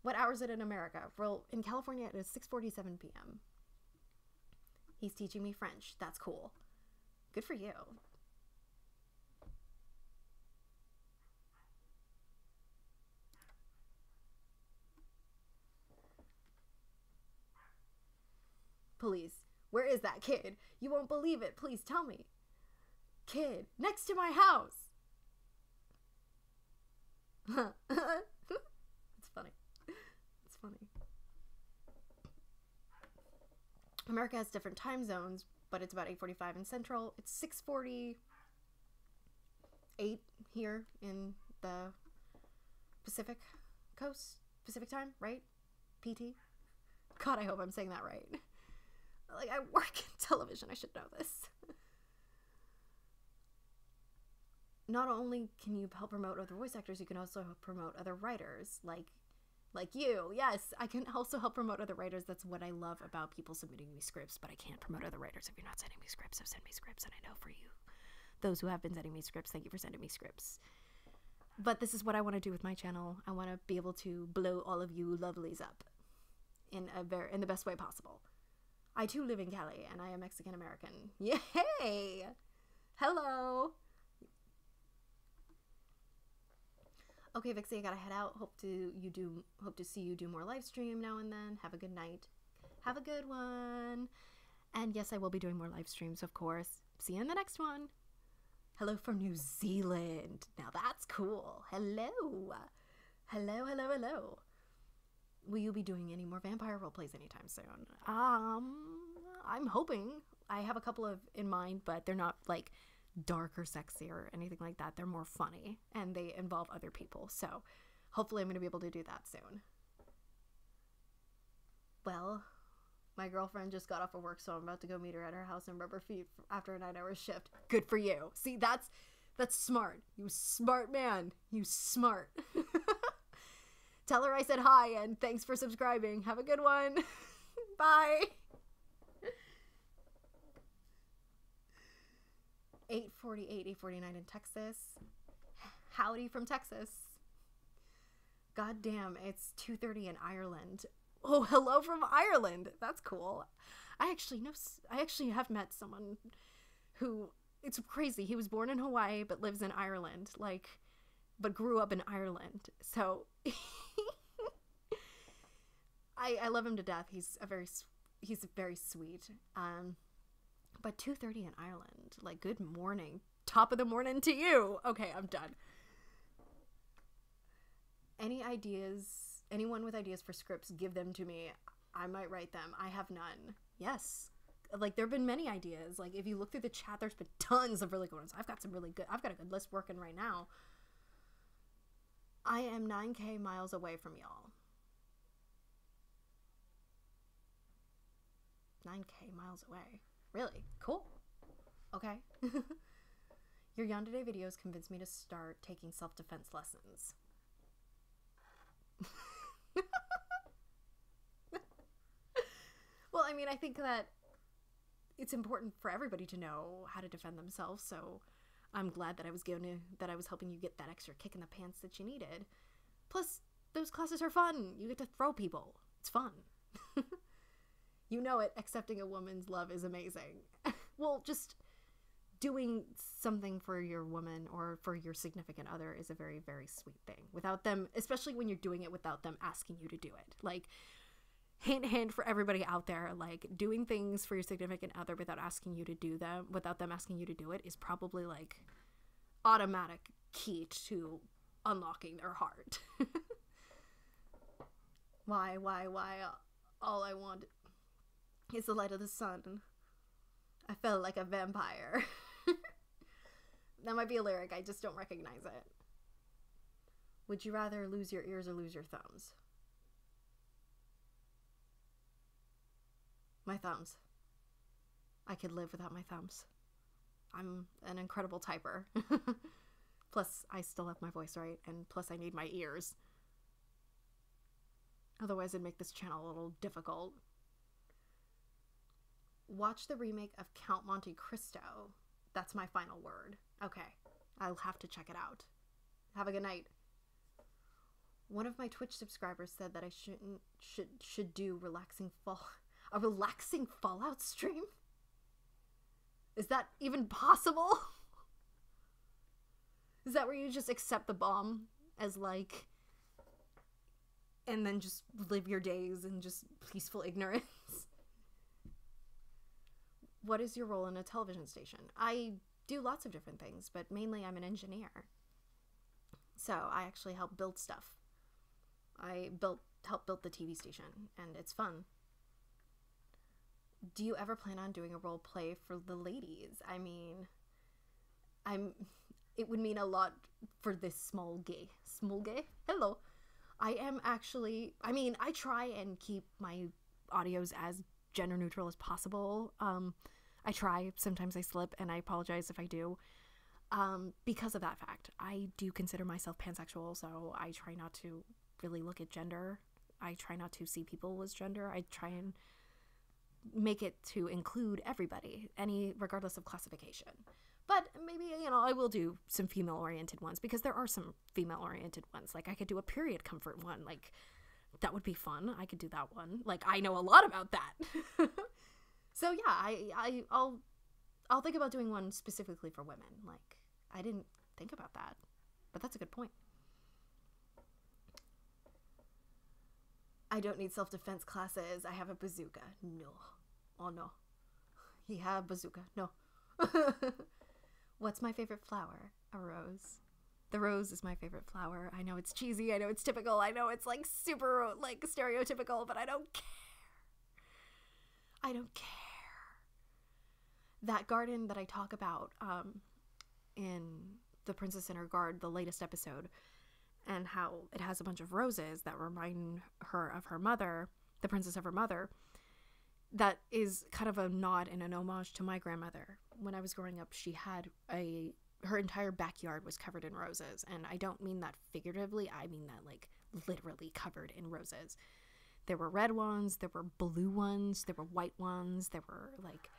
What hour is it in America? Well, in California, it is 6:47 p.m. He's teaching me French. That's cool. Good for you. Police, where is that? Kid, you won't believe it. Please tell me. Kid, next to my house. It's funny. It's funny. America has different time zones, but it's about 8:45 in Central. It's 6:48 here in the Pacific Coast. Pacific time, right? PT? God, I hope I'm saying that right. Like, I work in television. I should know this. Not only can you help promote other voice actors, you can also help promote other writers, like you. Yes, I can also help promote other writers. That's what I love about people submitting me scripts, but I can't promote other writers if you're not sending me scripts. So send me scripts, and I know for you, those who have been sending me scripts, thank you for sending me scripts. But this is what I want to do with my channel. I want to be able to blow all of you lovelies up in the best way possible. I too live in Cali, and I am Mexican American. Yay! Hello. Okay, Vixie, I gotta head out. Hope to see you do more live stream now and then. Have a good night. Have a good one. And yes, I will be doing more live streams, of course. See you in the next one. Hello from New Zealand. Now that's cool. Hello. Hello, hello, hello. Will you be doing any more vampire roleplays anytime soon? I'm hoping. I have a couple of in mind, but they're not like dark or sexy or anything like that. They're more funny and they involve other people. So hopefully I'm going to be able to do that soon. Well, my girlfriend just got off of work, so I'm about to go meet her at her house and rub her feet after a 9-hour shift. Good for you. See, that's smart. You smart man. You smart. Tell her I said hi and thanks for subscribing. Have a good one. Bye. 8:48, 8:49 in Texas. Howdy from Texas. God damn, it's 2:30 in Ireland. Oh, hello from Ireland. That's cool. I actually have met someone who, it's crazy. He was born in Hawaii but lives in Ireland, but grew up in Ireland. So I love him to death. He's very sweet. But 2:30 in Ireland. Like, good morning. Top of the morning to you. Okay, I'm done. Any ideas? Anyone with ideas for scripts, give them to me. I might write them. I have none. Yes. Like, there have been many ideas. Like, if you look through the chat, there's been tons of really good ones. I've got a good list working right now. I am 9K miles away from y'all. 9K miles away. Really? Cool. Okay. Your Yandere videos convinced me to start taking self-defense lessons. Well, I mean, I think that it's important for everybody to know how to defend themselves, so I'm glad that I was helping you get that extra kick in the pants that you needed. Plus, those classes are fun. You get to throw people. It's fun. You know it, accepting a woman's love is amazing. Well, just doing something for your woman or for your significant other is a very, very sweet thing. Without them, especially when you're doing it without them asking you to do it. Like, hint for everybody out there, like, doing things for your significant other without them asking you to do it is probably like automatic key to unlocking their heart. Why? All I want is the light of the sun. I felt like a vampire. That might be a lyric, I just don't recognize it. Would you rather lose your ears or lose your thumbs? My thumbs. I could live without my thumbs. I'm an incredible typer. Plus, I still have my voice, right? And plus, I need my ears. Otherwise, it'd make this channel a little difficult. Watch the remake of Count Monte Cristo. That's my final word. Okay, I'll have to check it out. Have a good night. One of my Twitch subscribers said that I should do a relaxing Fallout stream. Is that even possible? Is that where you just accept the bomb as like, and then just live your days in just peaceful ignorance? What is your role in a television station? I do lots of different things, but mainly I'm an engineer. So I actually help build stuff. I help build the TV station, and it's fun. Do you ever plan on doing a role play for the ladies? I mean, it would mean a lot for this small gay. Hello. I am actually, I try and keep my audios as gender neutral as possible. I try, sometimes I slip, and I apologize if I do. Because of that fact, I do consider myself pansexual, so I try not to really look at gender. I try not to see people as gender. I try and make it to include everybody, regardless of classification. But maybe, I will do some female-oriented ones, because there are some female-oriented ones. Like, I could do a period comfort one. Like, that would be fun. I could do that one. Like, I know a lot about that. So, yeah, I'll think about doing one specifically for women. Like, I didn't think about that. But that's a good point. I don't need self-defense classes. I have a bazooka. No. Oh, no. He had a bazooka. No. What's my favorite flower? A rose. The rose is my favorite flower. I know it's cheesy. I know it's typical. I know it's, like, super, like, stereotypical, but I don't care. I don't care. That garden that I talk about in The Princess and Her Guard, the latest episode, and how it has a bunch of roses that remind her of her mother, the princess of her mother, that is kind of a nod and an homage to my grandmother. When I was growing up, she had her entire backyard was covered in roses, and I don't mean that figuratively, I mean that, like, literally covered in roses. There were red ones, there were blue ones, there were white ones, there were, like,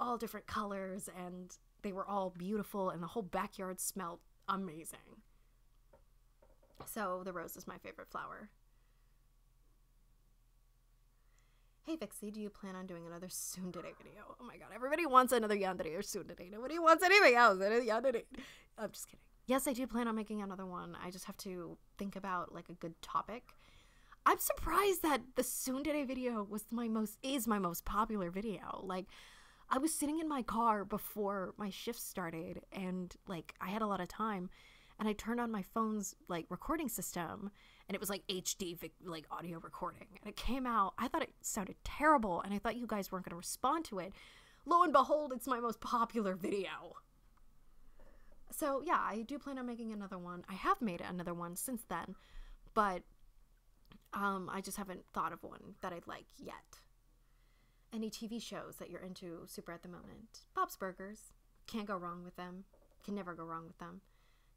all different colors, and they were all beautiful, and the whole backyard smelled amazing. So the rose is my favorite flower. Hey Vixie, do you plan on doing another tsundere video? Oh my god, everybody wants another yandere or tsundere. Nobody wants anything else than a yandere. I'm just kidding. Yes, I do plan on making another one. I just have to think about, like, a good topic. I'm surprised that the tsundere video is my most popular video. Like, I was sitting in my car before my shift started, and, like, I had a lot of time, and I turned on my phone's, like, recording system, and it was, like, HD, like, audio recording, and it came out. I thought it sounded terrible, and I thought you guys weren't going to respond to it. Lo and behold, it's my most popular video. So, yeah, I do plan on making another one. I have made another one since then, but I just haven't thought of one that I'd like yet. Any TV shows that you're into super at the moment? Bob's Burgers. Can't go wrong with them. Can never go wrong with them.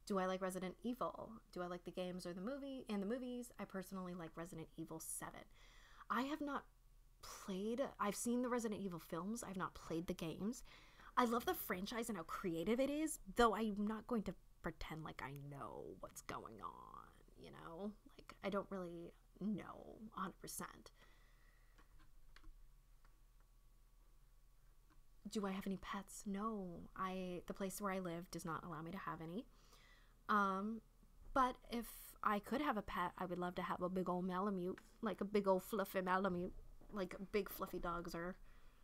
Do I like Resident Evil? Do I like the games or the movie? And the movies, I personally like Resident Evil 7. I have not played, I've seen the Resident Evil films. I've not played the games. I love the franchise and how creative it is, though I'm not going to pretend like I know what's going on, you know? Like, I don't really know 100%. Do I have any pets? No. The place where I live does not allow me to have any. But if I could have a pet, I would love to have a big old Malamute, like a big old fluffy Malamute. Like, big fluffy dogs are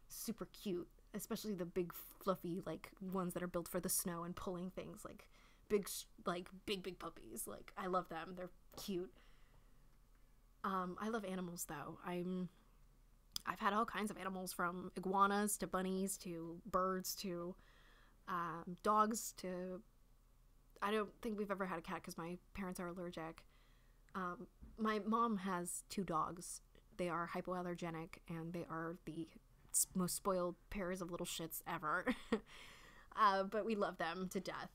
super cute, especially the big fluffy, like, ones that are built for the snow and pulling things. Like, big puppies. Like, I love them. They're cute. I love animals, though. I've had all kinds of animals, from iguanas to bunnies to birds to dogs to... I don't think we've ever had a cat because my parents are allergic. My mom has 2 dogs. They are hypoallergenic, and they are the most spoiled pairs of little shits ever. But we love them to death.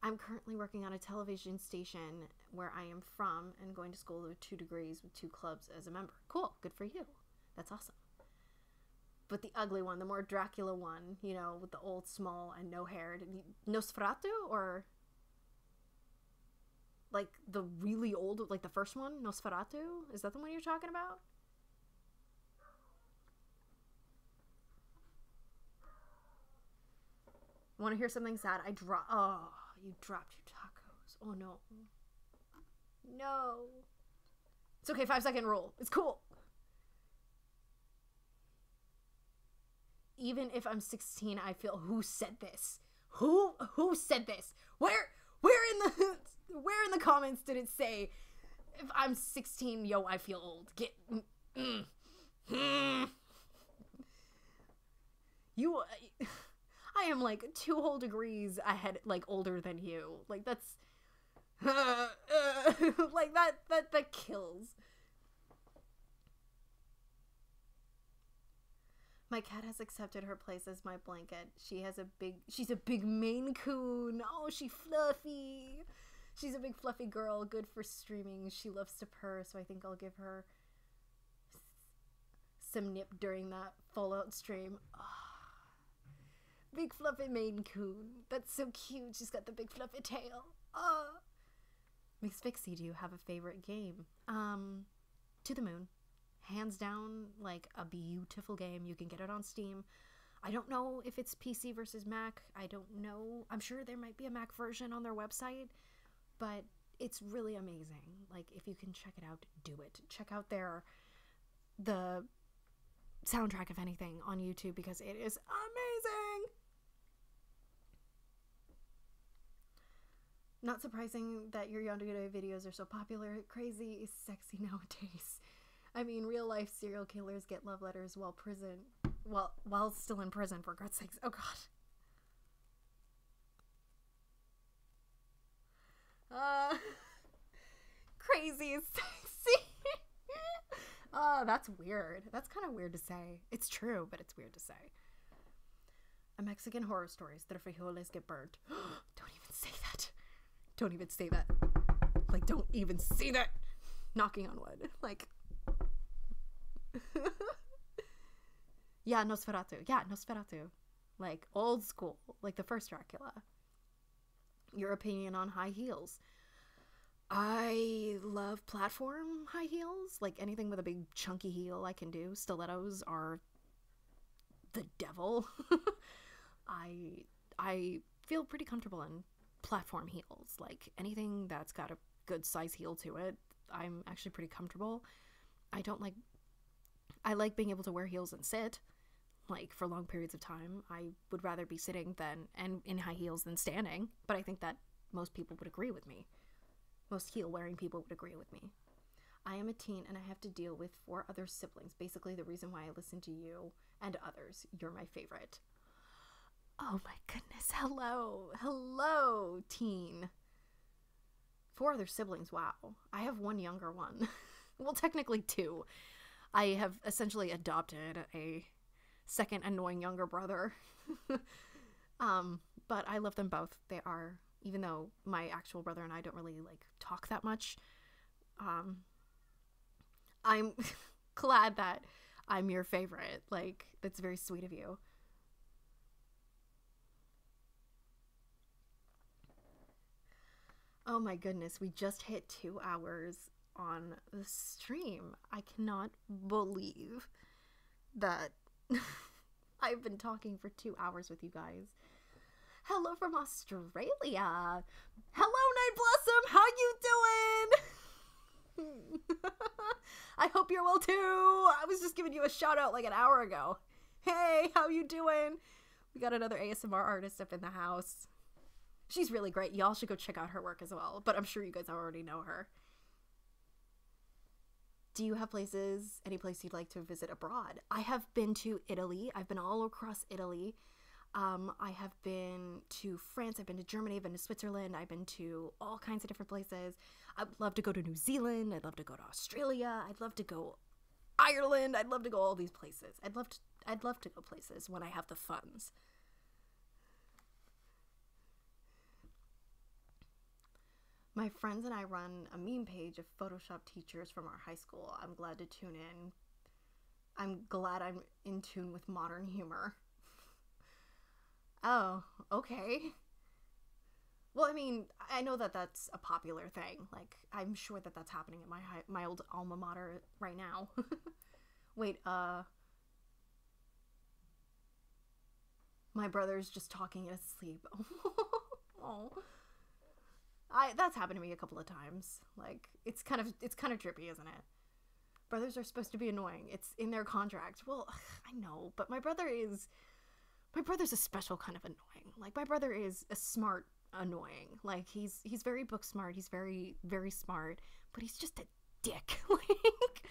I'm currently working on a television station where I am from and going to school with 2 degrees with 2 clubs as a member. Cool. Good for you. That's awesome. But the ugly one, the more Dracula one, you know, with the old, small, and no-haired. Nosferatu? Or... like, the really old, like, the first one? Nosferatu? Is that the one you're talking about? Want to hear something sad? Oh, you dropped your tacos. Oh, no. No. It's okay, 5-second rule. It's cool. Even if I'm 16, I feel... Who said this? Who said this? Where in the comments did it say, if I'm 16, yo, I feel old? You... I am, like, 2 whole degrees ahead, like, older than you. Like, that's... like, that kills. My cat has accepted her place as my blanket. She's a big Maine Coon. Oh, she's fluffy. She's a big fluffy girl, good for streaming. She loves to purr, so I think I'll give her some nip during that Fallout stream. Oh. Big fluffy Maine Coon. That's so cute. She's got the big fluffy tail. Oh. Miss Vixie, do you have a favorite game? To the Moon. Hands down, like, a beautiful game. You can get it on Steam. I don't know if it's PC versus Mac. I don't know. I'm sure there might be a Mac version on their website, but it's really amazing. Like, if you can check it out, do it. Check out the soundtrack, if anything, on YouTube, because it is amazing. Not surprising that your yandere videos are so popular. Crazy is sexy nowadays. I mean, real life serial killers get love letters while still in prison, for God's sakes. Oh God. Crazy is sexy. Oh, that's weird. That's kind of weird to say. It's true, but it's weird to say. A Mexican horror stories that frijoles get burnt. Don't even say that. Don't even say that. Like, don't even say that. Knocking on wood. Like... Yeah, Nosferatu. Like, old school. Like the first Dracula. Your opinion on high heels? I love platform high heels. Like, anything with a big chunky heel I can do. Stilettos are the devil. I feel pretty comfortable in platform heels. Like, anything that's got a good size heel to it, I'm actually pretty comfortable. I like being able to wear heels and sit, like, for long periods of time. I would rather be sitting and in high heels than standing, but I think that most people would agree with me. Most heel-wearing people would agree with me. I am a teen and I have to deal with 4 other siblings. Basically the reason why I listen to you and others. You're my favorite. Oh my goodness. Hello, teen. 4 other siblings. Wow. I have 1 younger one. Well, technically 2. I have essentially adopted a second annoying younger brother. But I love them both. They are, even though my actual brother and I don't really, like, talk that much, I'm glad that I'm your favorite. Like, that's very sweet of you. Oh my goodness, we just hit 2 hours on the stream. I cannot believe that I've been talking for 2 hours with you guys. Hello from Australia. Hello, Night Blossom. How you doing? I hope you're well too. I was just giving you a shout out like an hour ago. Hey, how you doing? We got another ASMR artist up in the house. She's really great. Y'all should go check out her work as well, but I'm sure you guys already know her. Do you have any place you'd like to visit abroad? I have been to Italy. I've been all across Italy. I have been to France. I've been to Germany. I've been to Switzerland. I've been to all kinds of different places. I'd love to go to New Zealand. I'd love to go to Australia. I'd love to go Ireland. I'd love to go all these places. I'd love to go places when I have the funds. My friends and I run a meme page of Photoshop teachers from our high school. I'm glad to tune in. I'm glad I'm in tune with modern humor. Oh, okay. Well, I mean, I know that that's a popular thing. Like, I'm sure that that's happening at my old alma mater right now. Wait, my brother's just talking in his sleep. Oh. That's happened to me a couple of times. Like, it's kind of trippy, isn't it? Brothers are supposed to be annoying. It's in their contract. Well, I know, but my brother's a special kind of annoying. Like, my brother is a smart annoying. Like, he's very book smart. He's very, very smart, but he's just a dick. Like,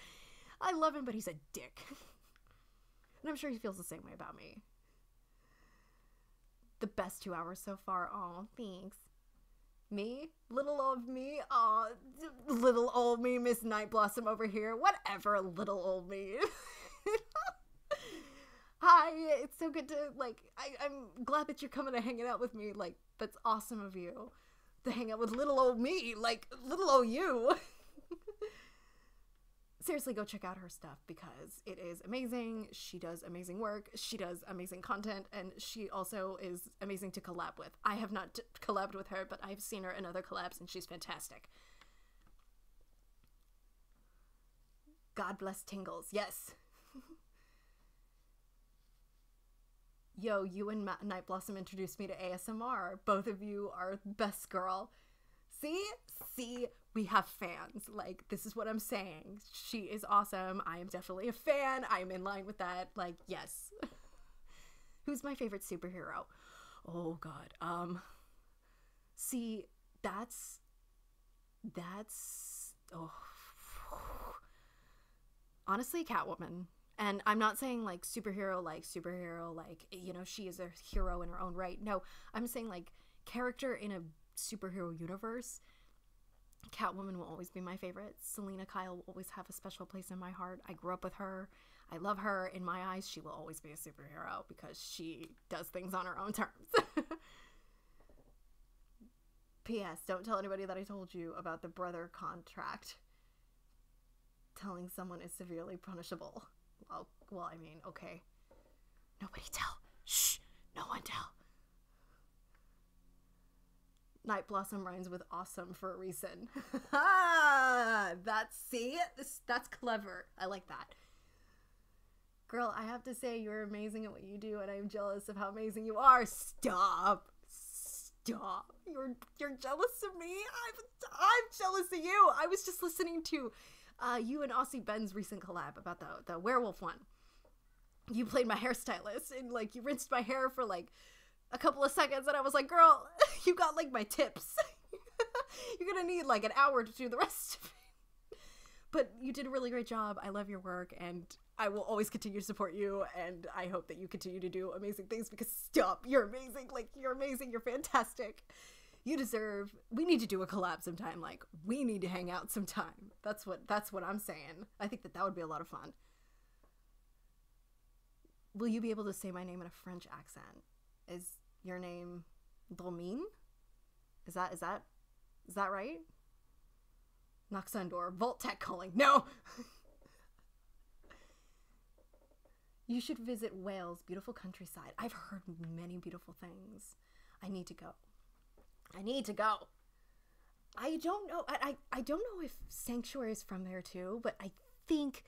I love him, but he's a dick. And I'm sure he feels the same way about me. The best 2 hours so far. Aw, thanks. Me? Little old me? Aw, little old me, Miss Night Blossom over here. Whatever, little old me. Hi, it's so good to, like, I'm glad that you're coming to hanging out with me. Like, that's awesome of you to hang out with little old me, like, little old you. Seriously, go check out her stuff because it is amazing. She does amazing work. She does amazing content, and she also is amazing to collab with. I have not collabed with her, but I've seen her in other collabs, and she's fantastic. God bless Tingles. Yes. Yo, you and Night Blossom introduced me to ASMR. Both of you are best, girl. See, we have fans. Like, this is what I'm saying. She is awesome. I am definitely a fan. I'm in line with that. Like, yes. Who's my favorite superhero? Oh, God. See, that's, oh. Honestly, Catwoman. And I'm not saying, like, superhero, like, you know, she is a hero in her own right. No, I'm saying, like, character in a superhero universe. Catwoman will always be my favorite. Selena Kyle will always have a special place in my heart. I grew up with her. I love her. In my eyes, she will always be a superhero because she does things on her own terms. P.S. Don't tell anybody that I told you about the brother contract. Telling someone is severely punishable. Well, I mean, okay. Nobody tell. Shh. No one tell. Night Blossom rhymes with awesome for a reason. That's clever. I like that. Girl, I have to say you're amazing at what you do, and I'm jealous of how amazing you are. Stop. You're jealous of me? I'm jealous of you. I was just listening to you and Aussie Ben's recent collab about the werewolf one. You played my hairstylist, and, like, you rinsed my hair for, like, a couple of seconds, and I was like, girl, you got, like, my tips. You're gonna need, like, an hour to do the rest of it. But you did a really great job. I love your work, and I will always continue to support you, and I hope that you continue to do amazing things, because stop, you're amazing. Like, you're amazing. You're fantastic. You deserve, we need to do a collab sometime. Like, we need to hang out sometime. That's what I'm saying. I think that would be a lot of fun. Will you be able to say my name in a French accent? Is your name Domine? Is that right? Knocks on door. Vault-Tec calling. No! You should visit Wales. Beautiful countryside. I've heard many beautiful things. I need to go. I don't know. I don't know if Sanctuary is from there too, but I think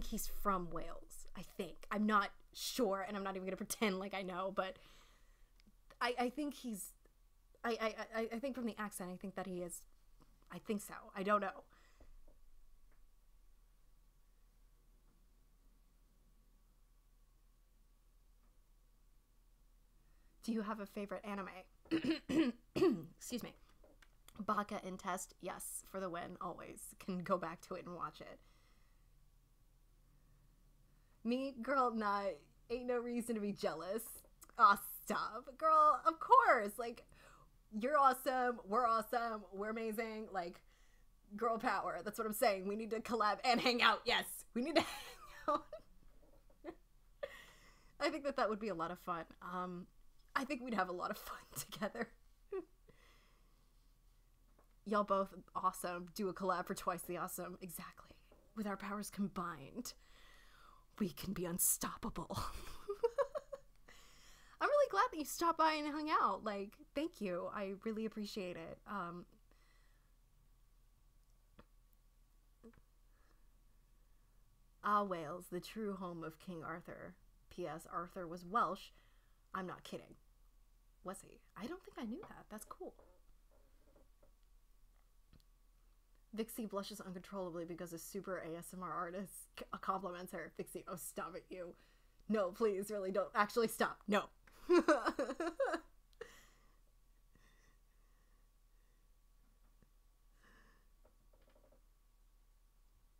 he's from Wales. I think. I'm not sure, and I'm not even gonna pretend like I know, but I think he's I think from the accent, I think that he is. I think so. I don't know. Do you have a favorite anime? Excuse me. Baka and Test, yes, for the win, always. Can go back to it and watch it. Me, girl, not. Ain't no reason to be jealous. Aw, stop. Girl, of course. Like, you're awesome. We're amazing. Like, girl power. That's what I'm saying. We need to collab and hang out. Yes, we need to hang out. I think that would be a lot of fun. I think we'd have a lot of fun together. Y'all both awesome. Do a collab for Twice the Awesome. Exactly. With our powers combined, we can be unstoppable. I'm really glad that you stopped by and hung out. Like, thank you. I really appreciate it. Wales, the true home of King Arthur. P.S. Arthur was Welsh. I'm not kidding. Was he? I don't think I knew that. That's cool. Vixie blushes uncontrollably because a super ASMR artist compliments her. Vixie, oh, stop it, you. No, please, really, don't. Actually, stop. No.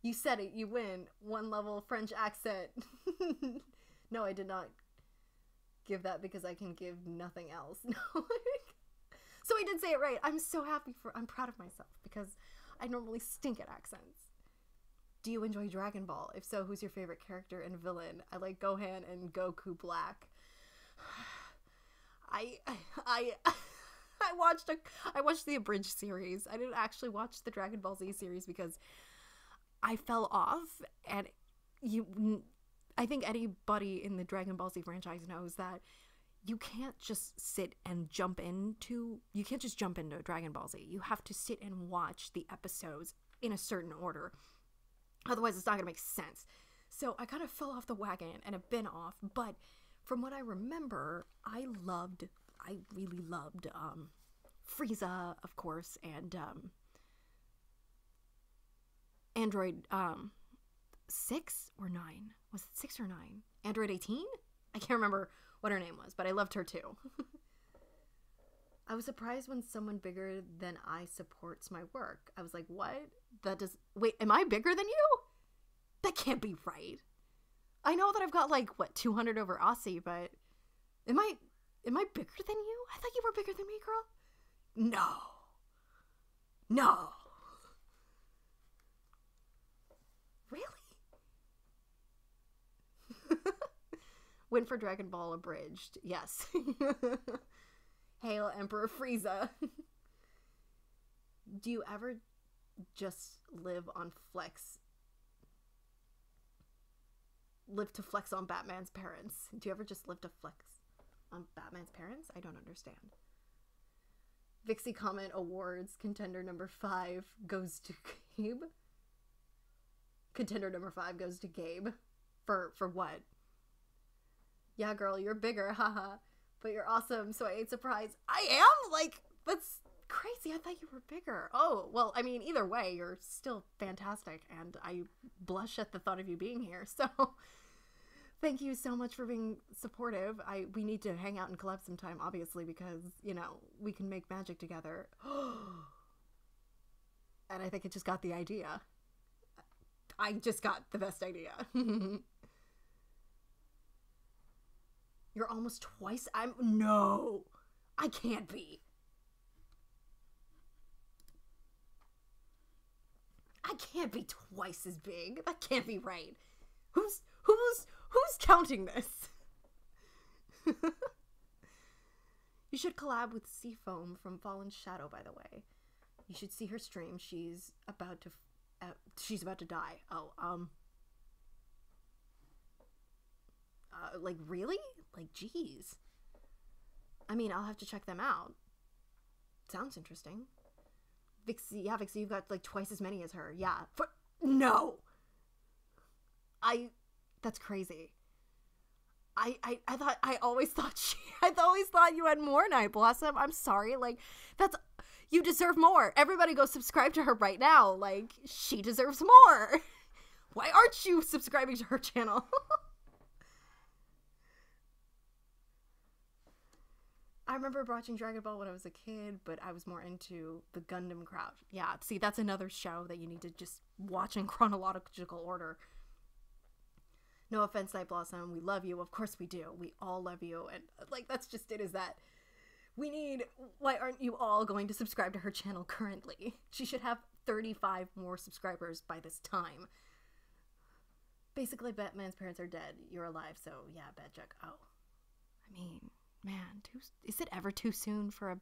You said it. You win. 1 level French accent. No, I did not give that because I can give nothing else. No. So I did say it right. I'm so happy I'm proud of myself because I normally stink at accents. Do you enjoy Dragon Ball? If so, who's your favorite character and villain? I like Gohan and Goku Black. I watched the abridged series. I didn't actually watch the Dragon Ball Z series because I fell off, and I think anybody in the Dragon Ball Z franchise knows that you can't just jump into Dragon Ball Z. You have to sit and watch the episodes in a certain order. Otherwise, it's not going to make sense. So I kind of fell off the wagon and have been off. But from what I remember, I really loved Frieza, of course, and Android 6 or 9. Was it 6 or 9? Android 18? I can't remember what her name was, but I loved her too. I was surprised when someone bigger than I supports my work. I was like, what? Wait, am I bigger than you? That can't be right. I know that I've got like, 200 over Aussie, but am I bigger than you? I thought you were bigger than me, girl. No. Really? Win for Dragon Ball abridged. Yes. Hail Emperor Frieza. Do you ever just live to flex on Batman's parents? Do you ever just live to flex on Batman's parents? I don't understand. Vixie comment awards. Contender number 5 goes to Gabe. Contender number 5 goes to Gabe. For what? Yeah, girl, you're bigger, haha. But you're awesome, so I ain't surprised. I am? Like, that's crazy. I thought you were bigger. Oh, well, I mean, either way, you're still fantastic, and I blush at the thought of you being here. So, thank you so much for being supportive. We need to hang out and collab sometime, obviously, because, we can make magic together. And I think it just got the idea. I just got the best idea. You're almost twice. No, I can't be. I can't be twice as big. That can't be right. Who's counting this? You should collab with Seafoam from Fallen Shadow, by the way. You should see her stream. She's about to die. Oh, like, really? Like, geez. I mean, I'll have to check them out. Sounds interesting. Vixie, you've got, like, twice as many as her. Yeah. No! That's crazy. I always thought you had more, Night Blossom. I'm sorry. Like, you deserve more. Everybody go subscribe to her right now. Like, she deserves more. Why aren't you subscribing to her channel? I remember watching Dragon Ball when I was a kid, but I was more into the Gundam crowd. Yeah, see, that's another show that you need to just watch in chronological order. No offense, Night Blossom. We love you. Of course we do. We all love you. And, like, that's just it, is that we need... Why aren't you all going to subscribe to her channel currently? She should have 35 more subscribers by this time. Basically, Batman's parents are dead. You're alive, so yeah, bad joke. Oh. I mean, man, is it ever too soon for a...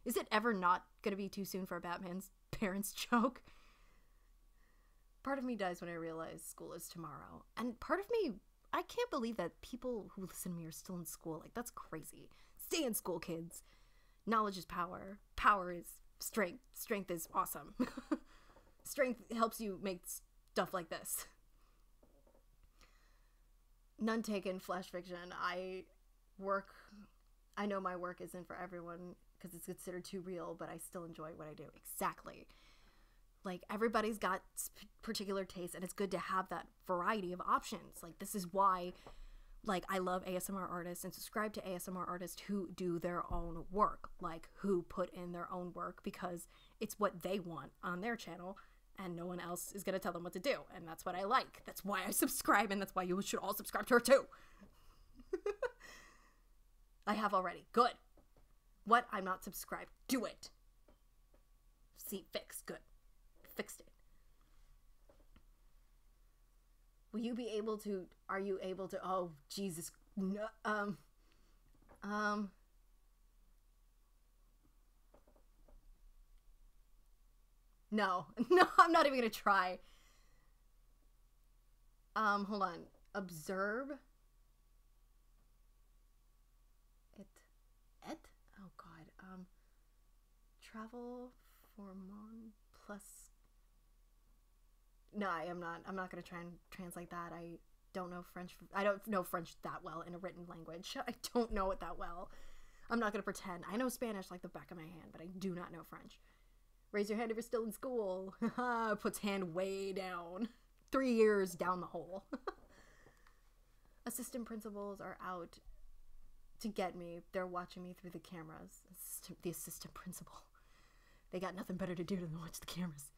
Is it ever not gonna be too soon for a Batman's parents joke? Part of me dies when I realize school is tomorrow. And part of me, I can't believe that people who listen to me are still in school. Like, that's crazy. Stay in school, kids. Knowledge is power. Power is strength. Strength is awesome. Strength helps you make stuff like this. None taken, flash fiction. I know my work isn't for everyone because it's considered too real, but I still enjoy what I do. Exactly. Like, everybody's got particular tastes, and it's good to have that variety of options. Like, this is why, like, I love ASMR artists and subscribe to ASMR artists who do their own work, like, who put in their own work because it's what they want on their channel, and no one else is going to tell them what to do. And that's what I like. That's why I subscribe, and that's why you should all subscribe to her, too. I have already. Good. What? I'm not subscribed. Do it. See, fix. Good. Fixed it. Will you be able to, are you able to, oh, Jesus, no, no, I'm not even gonna try. Hold on, observe, oh God, travel for mon plus. No, I'm not going to try and translate that. I don't know French. I don't know French that well in a written language. I don't know it that well. I'm not going to pretend. I know Spanish like the back of my hand, but I do not know French. Raise your hand if you're still in school. Puts hand way down. 3 years down the hole. Assistant principals are out to get me. They're watching me through the cameras. The assistant principal. They got nothing better to do than watch the cameras.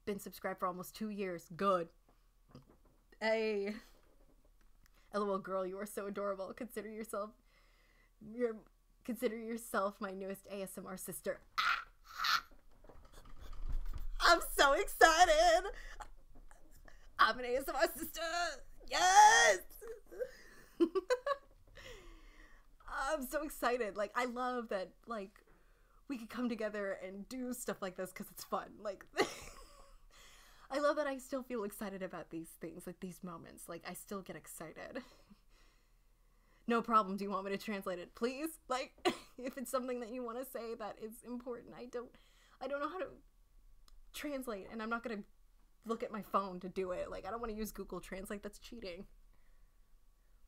Been subscribed for almost 2 years. Good. Hey. LOL girl, you are so adorable. Consider yourself my newest ASMR sister. I'm so excited. I'm an ASMR sister. Yes. I'm so excited. Like, I love that, like, we could come together and do stuff like this because it's fun. Like, I love that I still feel excited about these things, like these moments. Like, I still get excited. No problem. Do you want me to translate it? Please? Like, if it's something that you want to say that is important, I don't know how to translate, and I'm not going to look at my phone to do it. Like, I don't want to use Google Translate. That's cheating.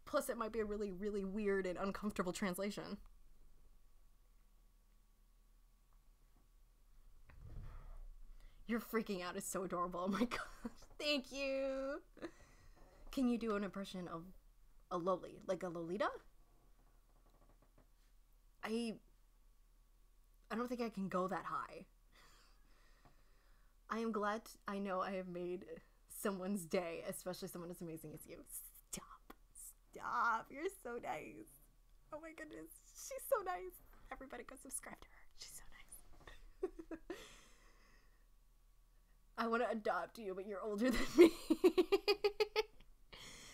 Plus, it might be a really, really weird and uncomfortable translation. You're freaking out is so adorable. Oh my gosh. Thank you. Can you do an impression of a Loli? Like a Lolita? I don't think I can go that high. I am glad I know I have made someone's day, especially someone as amazing as you. Stop. Stop. You're so nice. Oh my goodness. She's so nice. Everybody go subscribe to her. She's so nice. I want to adopt you, but you're older than me.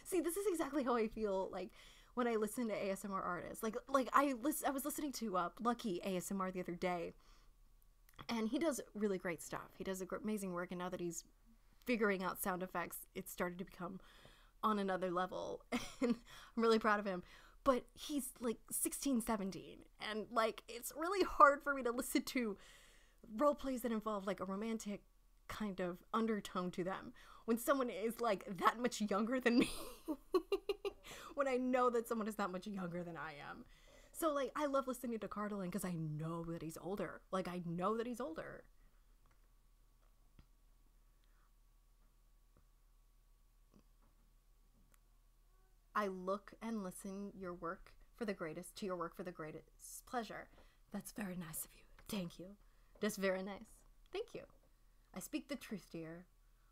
See, this is exactly how I feel like when I listen to ASMR artists. Like I was listening to Lucky ASMR the other day, and he does really great stuff. He does amazing work, and now that he's figuring out sound effects, it's started to become on another level, and I'm really proud of him. But he's like 16, 17, and like it's really hard for me to listen to role plays that involve like a romantic kind of undertone to them when someone is like that much younger than me. When I know that someone is that much younger than I am. So like I love listening to Cardinal because I know that he's older. Like I know that he's older. I look and listen to your work for the greatest pleasure. That's very nice of you. Thank you. That's very nice. Thank you. I speak the truth, dear.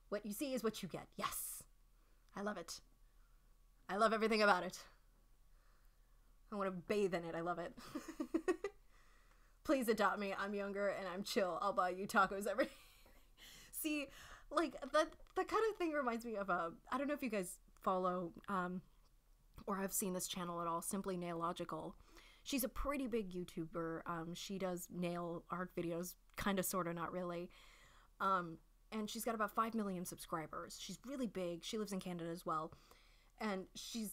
What you see is what you get. Yes. I love it. I love everything about it. I want to bathe in it. I love it. Please adopt me. I'm younger and I'm chill. I'll buy you tacos every See, like that kind of thing reminds me of I don't know if you guys follow or have seen this channel at all, Simply Nailogical. She's a pretty big YouTuber. She does nail art videos, kind of, sort of, not really. And she's got about 5 million subscribers. She's really big. She lives in Canada as well. And she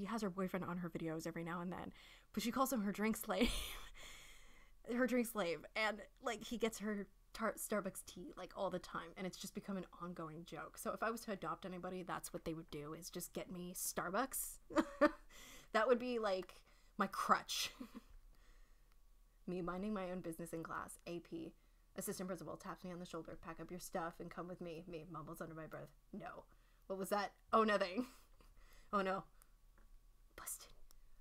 has her boyfriend on her videos every now and then, but she calls him her drink slave. Her drink slave. And like, he gets her Starbucks tea like all the time, and it's just become an ongoing joke. So if I was to adopt anybody, that's what they would do, is just get me Starbucks. That would be like my crutch. Me minding my own business in class. AP. Assistant principal taps me on the shoulder. Pack up your stuff and come with me. Me mumbles under my breath. No. What was that? Oh, nothing. Oh, no. Busted.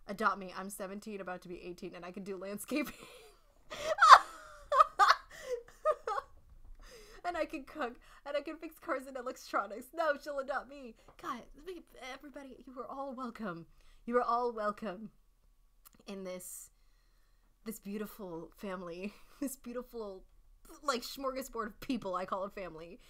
Adopt me. I'm 17, about to be 18, and I can do landscaping. And I can cook, and I can fix cars and electronics. No, she'll adopt me. God, everybody, you are all welcome. You are all welcome in this beautiful family. This beautiful, like, smorgasbord of people. I call it family.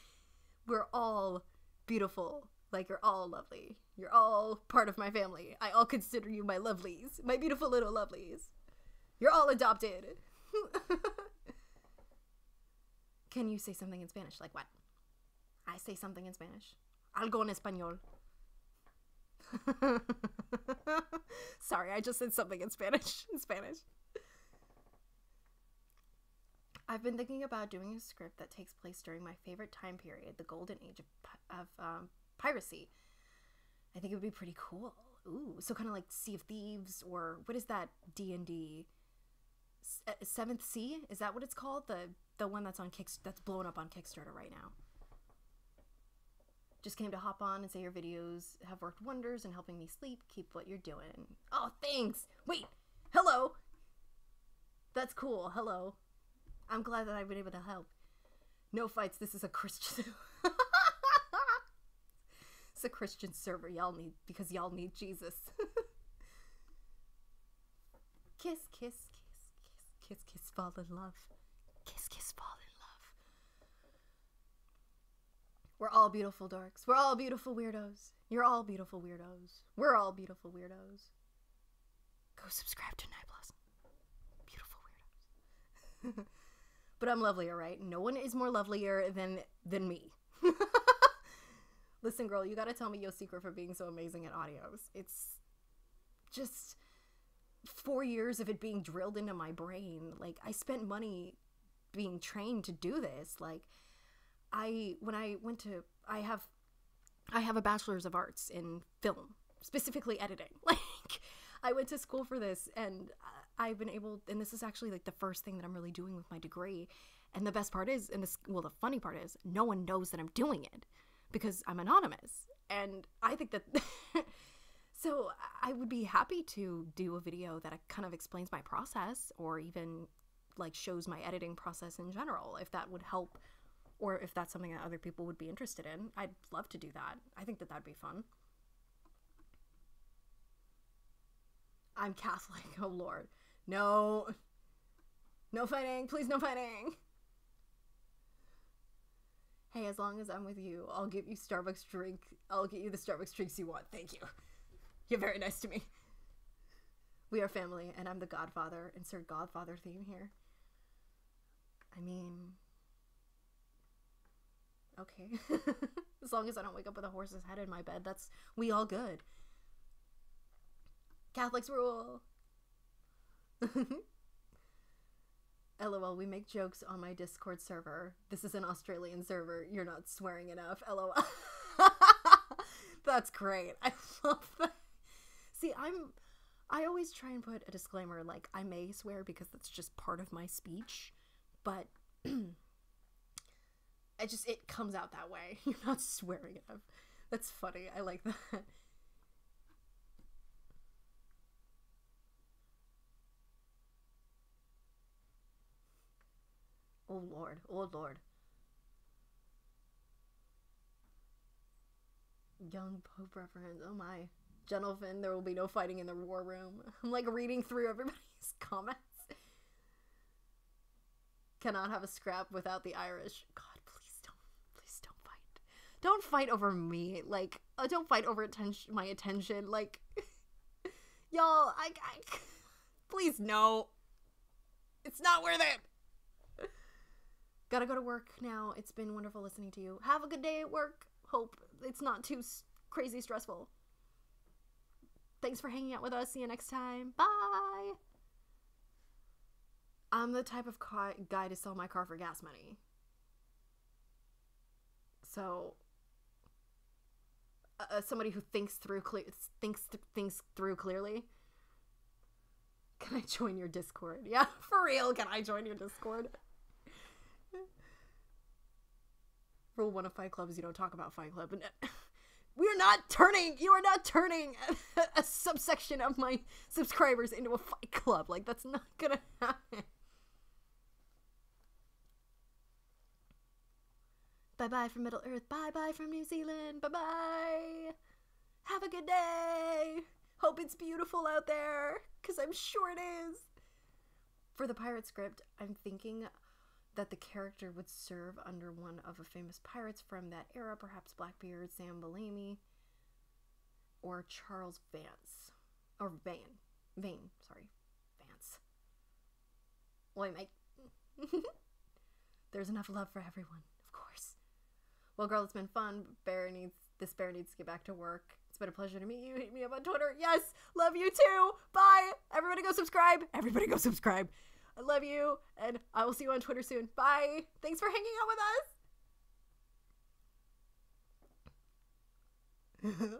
We're all beautiful. Like, you're all lovely. You're all part of my family. I all consider you my lovelies. My beautiful little lovelies. You're all adopted. Can you say something in Spanish? Like what? I say something in Spanish. Algo en español. Sorry, I just said something in Spanish. I've been thinking about doing a script that takes place during my favorite time period, the golden age of piracy. I think it would be pretty cool. Ooh, so kind of like Sea of Thieves, or what is that D&D? Seventh Sea? Is that what it's called? The one that's that's blowing up on Kickstarter right now. Just came to hop on and say your videos have worked wonders in helping me sleep. Keep what you're doing. Oh, thanks. Wait. Hello. That's cool. Hello. I'm glad that I've been able to help. No fights. This is a Christian. It's a Christian server. Because y'all need Jesus. Kiss, kiss, kiss, kiss, kiss, kiss, fall in love. Kiss, kiss, fall in love. We're all beautiful dorks. We're all beautiful weirdos. You're all beautiful weirdos. We're all beautiful weirdos. Go subscribe to Night Blossom. Beautiful weirdos. But I'm lovelier, right? No one is more lovelier than me. Listen, girl, you gotta tell me your secret for being so amazing at audios. It's just 4 years of it being drilled into my brain. Like, I spent money being trained to do this. Like, I have a bachelor's of arts in film, specifically editing. Like, I went to school for this, and I've been able, and this is actually like the first thing that I'm really doing with my degree. And the best part is, the funny part is, no one knows that I'm doing it because I'm anonymous. And I think that so I would be happy to do a video that kind of explains my process, or even like shows my editing process in general, if that would help, or if that's something that other people would be interested in. I'd love to do that. I think that that'd be fun. I'm Catholic. Oh Lord. No. No fighting. Please, no fighting. Hey, as long as I'm with you, I'll give you Starbucks drink. I'll get you the Starbucks drinks you want. Thank you. You're very nice to me. We are family, and I'm the Godfather. Insert Godfather theme here. I mean, okay. As long as I don't wake up with a horse's head in my bed, we all good. Catholics rule. LOL, we make jokes on my Discord server. This is an Australian server. You're not swearing enough. LOL. That's great. I love that. See, I always try and put a disclaimer, like, I may swear because that's just part of my speech, but it comes out that way. You're not swearing enough. That's funny. I like that. Oh lord. Oh lord. Young Pope reference. Oh my. Gentlemen, there will be no fighting in the war room. I'm like reading through everybody's comments. Cannot have a scrap without the Irish. God, please don't fight. Don't fight over me. Like, don't fight over my attention. Like, y'all, I please no. It's not worth it. Gotta go to work now. It's been wonderful listening to you. Have a good day at work. Hope it's not too crazy stressful. Thanks for hanging out with us. See you next time. Bye. I'm the type of guy to sell my car for gas money. So, somebody who thinks through clearly. Can I join your Discord? Yeah, for real. Can I join your Discord? Rule 1 of Fight Club is you don't talk about Fight Club. And you are not turning a subsection of my subscribers into a Fight Club. Like, that's not gonna happen. Bye-bye from Middle Earth. Bye-bye from New Zealand. Bye-bye. Have a good day. Hope it's beautiful out there, because I'm sure it is. For the pirate script, I'm thinking that the character would serve under one of the famous pirates from that era, perhaps Blackbeard, Sam Bellamy, or Charles Vance. Or Vane, sorry. Vance. Oi, mate. There's enough love for everyone, of course. Well, girl, it's been fun. This bear needs to get back to work. It's been a pleasure to meet you. Hit me up on Twitter. Yes, love you too. Bye. Everybody go subscribe. I love you, and I will see you on Twitter soon. Bye. Thanks for hanging out with us.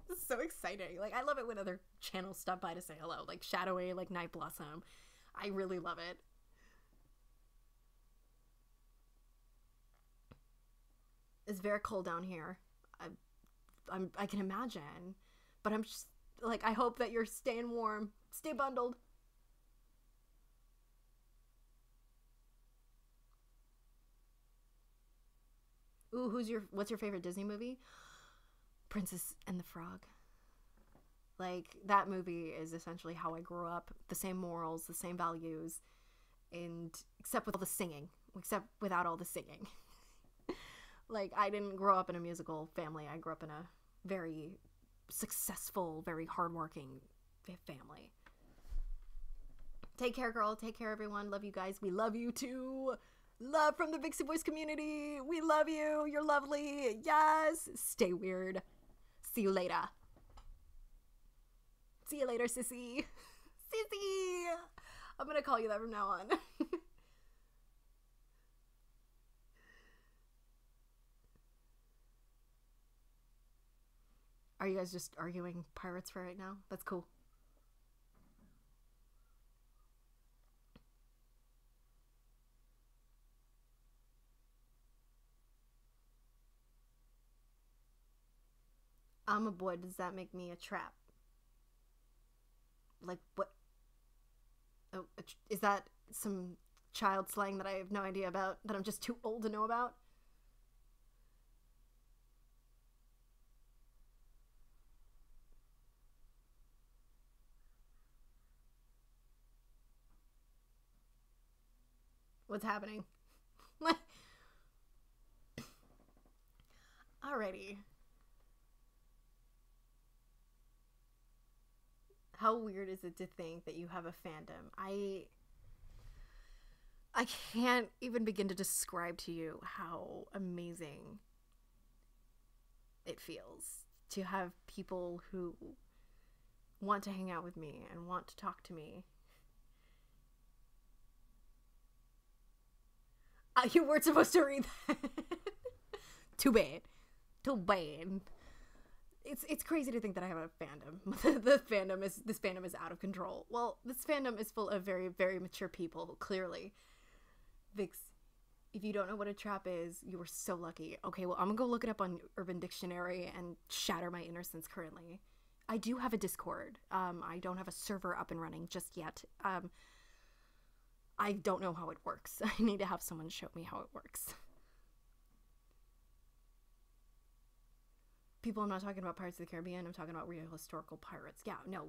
This is so exciting. Like, I love it when other channels stop by to say hello. Like Shadoway, like Night Blossom. I really love it. It's very cold down here. I can imagine, but I'm just like, I hope that you're staying warm. Stay bundled. Ooh, what's your favorite Disney movie? Princess and the Frog. Like, that movie is essentially how I grew up. The same morals, the same values, and except without all the singing. Like, I didn't grow up in a musical family. I grew up in a very successful, very hardworking family. Take care, girl. Take care, everyone. Love you guys. We love you too. Love from the Vixie Voice community. We love you. You're lovely. Yes. Stay weird. See you later. See you later, sissy. Sissy. I'm gonna call you that from now on. Are you guys just arguing pirates for right now? That's cool. I'm a boy. Does that make me a trap? Like, what? Oh, is that some child slang that I have no idea about, that I'm just too old to know about? What's happening? Alrighty. How weird is it to think that you have a fandom? I can't even begin to describe to you how amazing it feels to have people who want to hang out with me and want to talk to me. You weren't supposed to read that. Too bad. Too bad. It's crazy to think that I have a fandom. This fandom is out of control. Well, this fandom is full of very, very mature people, clearly. Vix, if you don't know what a trap is, you were so lucky. Okay, well, I'm gonna go look it up on Urban Dictionary and shatter my innocence currently. I do have a Discord. I don't have a server up and running just yet. I don't know how it works. I need to have someone show me how it works. People, I'm not talking about Pirates of the Caribbean. I'm talking about real historical pirates. Yeah, no,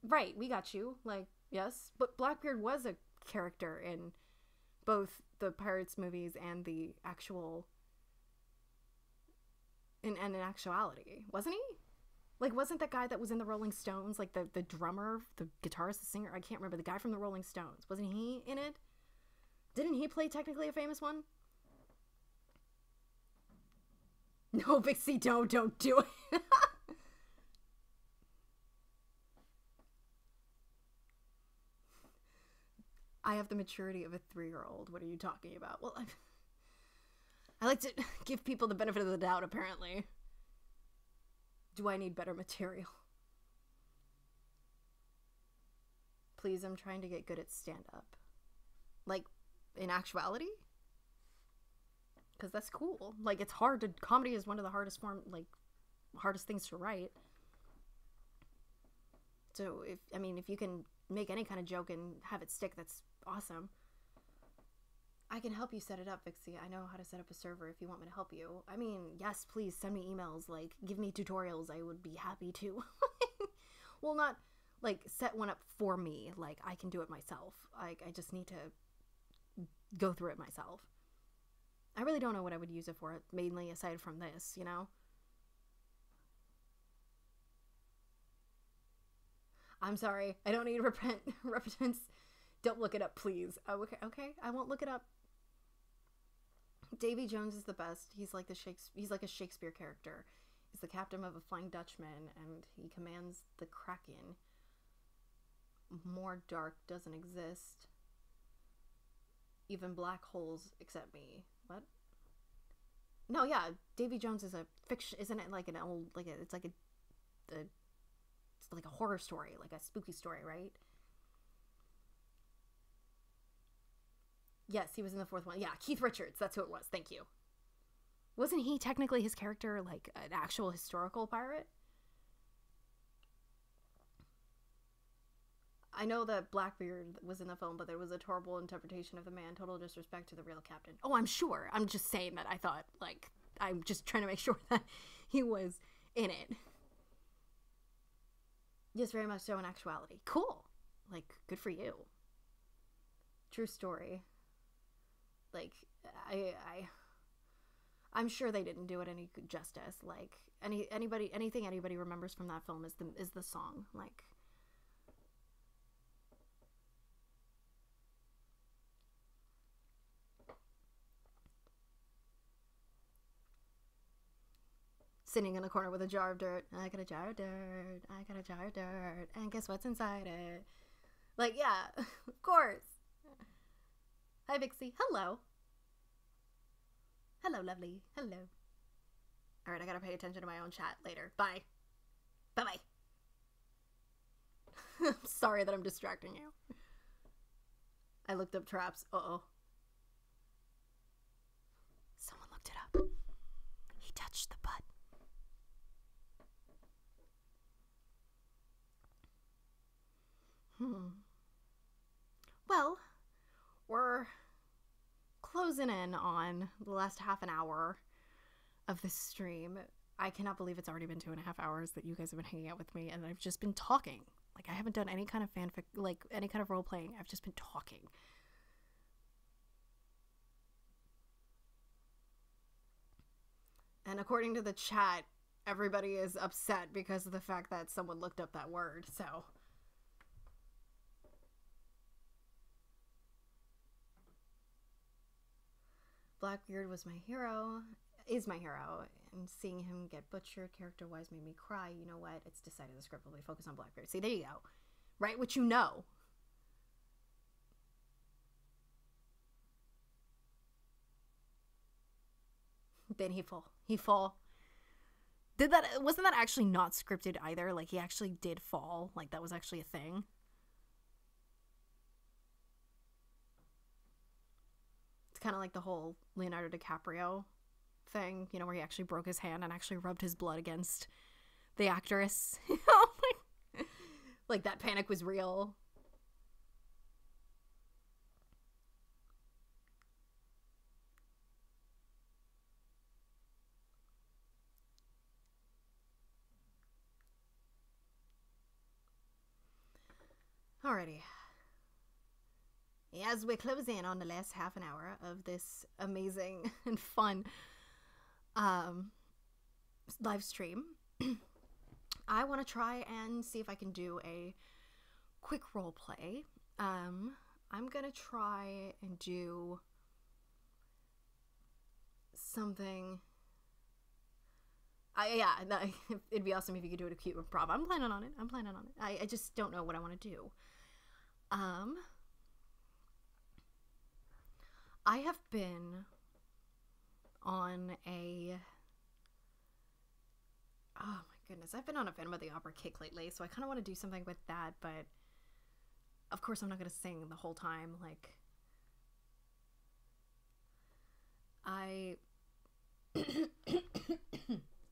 right, we got you. Like, yes. But Blackbeard was a character in both the Pirates movies and the actual, in actuality, wasn't he? Like, wasn't that guy that was in the Rolling Stones, like the drummer, the guitarist, the singer? I can't remember. The guy from the Rolling Stones. Wasn't he in it? Didn't he play technically a famous one? No, Vixie, don't do it. I have the maturity of a 3-year-old. What are you talking about? Well, I like to give people the benefit of the doubt, apparently. Do I need better material? Please, I'm trying to get good at stand-up. Like, in actuality? Because that's cool. Like, it's hard to... Comedy is one of the hardest hardest things to write. So, if you can make any kind of joke and have it stick, that's awesome. I can help you set it up, Vixie. I know how to set up a server if you want me to help you. I mean, yes, please send me emails. Like, give me tutorials. I would be happy to. Well, not, like, set one up for me. Like, I can do it myself. Like, I just need to go through it myself. I really don't know what I would use it for, mainly aside from this, you know? I'm sorry. I don't need repentance. Don't look it up, please. Oh, okay. I won't look it up. Davy Jones is the best. He's like a Shakespeare character. He's the captain of a Flying Dutchman, and he commands the Kraken. More dark doesn't exist. Even black holes accept me. What? No, yeah, Davy Jones is a fiction. Isn't it like an old, it's like a horror story, like a spooky story, right? Yes, he was in the fourth one. Yeah, Keith Richards. That's who it was. Thank you. Wasn't he technically his character like an actual historical pirate? I know that Blackbeard was in the film, but there was a terrible interpretation of the man. Total disrespect to the real captain. Oh, I'm sure. I'm just saying that I thought, like, I'm just trying to make sure that he was in it. Yes, very much so in actuality. Cool. Like, good for you. True story. Like, I'm sure they didn't do it any justice. Like, anything anybody remembers from that film is the song. Like, sitting in the corner with a jar of dirt. I got a jar of dirt. I got a jar of dirt. And guess what's inside it? Like, yeah, of course. Hi, Vixie. Hello. Hello, lovely. Hello. All right, I gotta pay attention to my own chat later. Bye. Bye-bye. I'm sorry that I'm distracting you. I looked up traps. Uh-oh. Someone looked it up. He touched the butt. Well, we're closing in on the last half an hour of this stream. I cannot believe it's already been 2.5 hours that you guys have been hanging out with me, and I've just been talking. Like, I haven't done any kind of fanfic, like, any kind of role-playing. I've just been talking. And according to the chat, everybody is upset because of the fact that someone looked up that word, so... Blackbeard was my hero, is my hero, and seeing him get butchered character-wise made me cry. You know what? It's decided the script will be focused on Blackbeard. See, there you go. Right? What you know. Then he fall. Wasn't that actually not scripted either? Like, he actually did fall. Like, that was actually a thing. Kind of like the whole Leonardo DiCaprio thing, you know, where he actually broke his hand and actually rubbed his blood against the actress. You know, like that panic was real. Alrighty. As we close in on the last half an hour of this amazing and fun live stream, I want to try and see if I can do a quick role play. I'm gonna try and do something. It'd be awesome if you could do it a cute improv. I'm planning on it. I just don't know what I want to do. I have been on a, oh my goodness, I've been on a Phantom of the Opera kick lately, so I kind of want to do something with that, but of course I'm not going to sing the whole time. Like,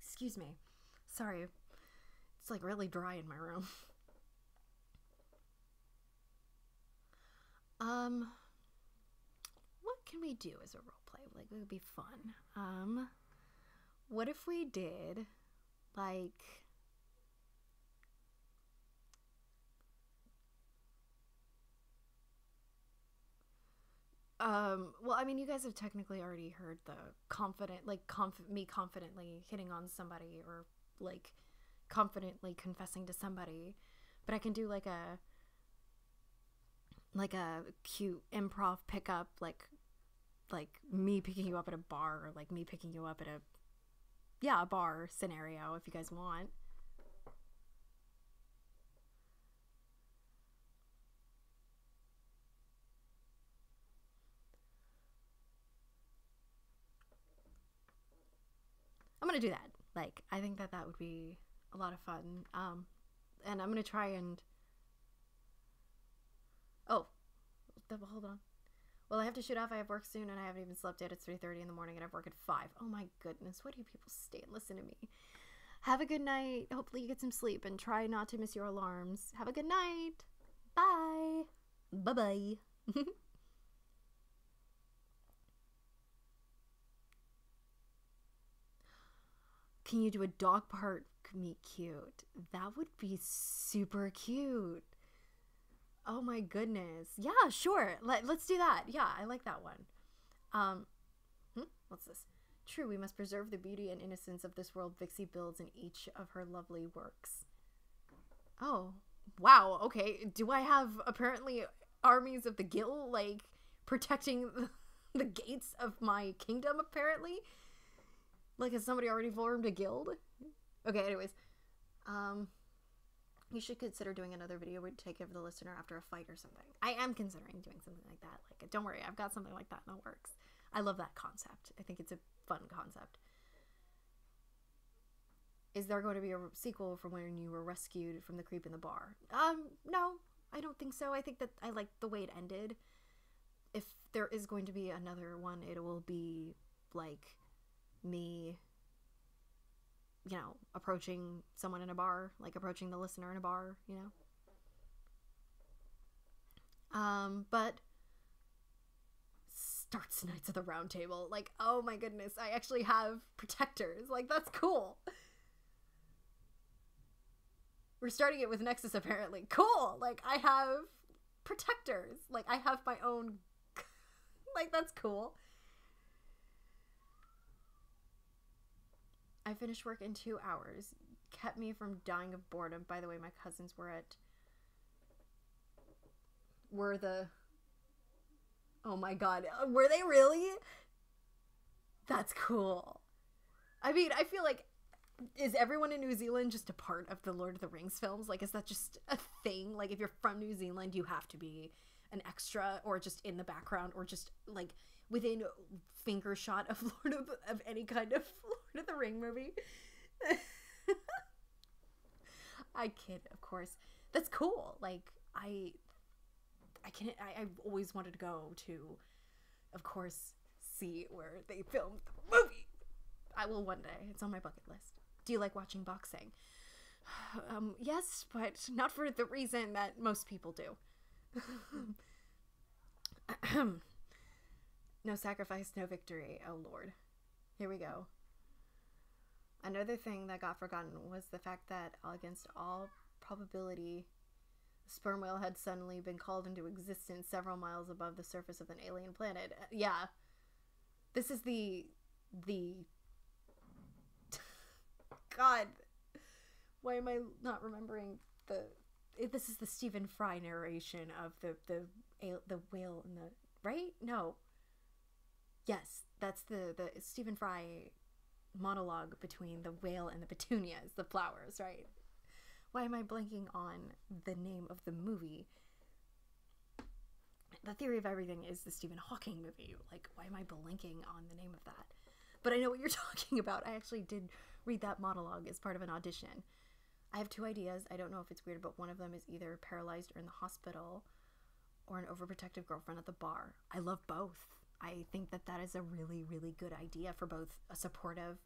excuse me. Sorry. It's like really dry in my room. What can we do as a role play? Like, it would be fun. What if we did like well, I mean, you guys have technically already heard the confident, like, me confidently hitting on somebody, or like confidently confessing to somebody, but I can do like a cute improv pickup, like me picking you up at a bar, or like me picking you up at a bar scenario, if you guys want. I'm gonna do that. Like, I think that would be a lot of fun. And I'm gonna try and, oh, hold on. Well, I have to shoot off. I have work soon, and I haven't even slept yet. It's 3:30 in the morning, and I have work at 5. Oh my goodness, why do people stay and listen to me? Have a good night. Hopefully you get some sleep, and try not to miss your alarms. Have a good night. Bye. Bye-bye. Can you do a dog park meet cute? That would be super cute. Oh my goodness. Yeah, sure. Let's do that. Yeah, I like that one. What's this? True, we must preserve the beauty and innocence of this world Vixie builds in each of her lovely works. Oh, wow. Okay. Do I have apparently armies of the guild, like, protecting the gates of my kingdom, apparently? Like, has somebody already formed a guild? Okay, anyways. You should consider doing another video where you take care of the listener after a fight or something. I am considering doing something like that. Like, don't worry, I've got something like that in the works. I love that concept. I think it's a fun concept. Is there going to be a sequel from when you were rescued from the creep in the bar? No, I don't think so. I think that I like the way it ended. If there is going to be another one, it will be, like, me, you know, approaching someone in a bar, like approaching the listener in a bar, you know. But starts Knights of the Round Table. Like, oh my goodness, I actually have protectors. Like, that's cool. We're starting it with Nexus, apparently. Cool. Like, I have protectors. Like, I have my own. Like, that's cool. I finished work in 2 hours. Kept me from dying of boredom. By the way, my cousins were the... Oh my god. Were they really? That's cool. I mean, I feel like, is everyone in New Zealand just a part of the Lord of the Rings films? Like, is that just a thing? Like, if you're from New Zealand, you have to be an extra, or just in the background, or just, like, within finger shot of of any kind of Lord of the Ring movie. I kid, of course. That's cool. Like, I've always wanted to go to, of course, see where they filmed the movie. I will one day. It's on my bucket list. Do you like watching boxing? Yes, but not for the reason that most people do. No sacrifice, no victory. Oh Lord. Here we go. Another thing that got forgotten was the fact that, against all probability, Sperm whale had suddenly been called into existence several miles above the surface of an alien planet. Yeah. This is the God, why am I not remembering this is the Stephen Fry narration of the whale in the, right? No. Yes, that's the Stephen Fry monologue between the whale and the petunias, the flowers, right? Why am I blanking on the name of the movie? The Theory of Everything is the Stephen Hawking movie. Like, why am I blanking on the name of that? But I know what you're talking about. I actually did read that monologue as part of an audition. I have 2 ideas. I don't know if it's weird, but one of them is either paralyzed or in the hospital, or an overprotective girlfriend at the bar. I love both. I think that is a really, really good idea for both a supportive,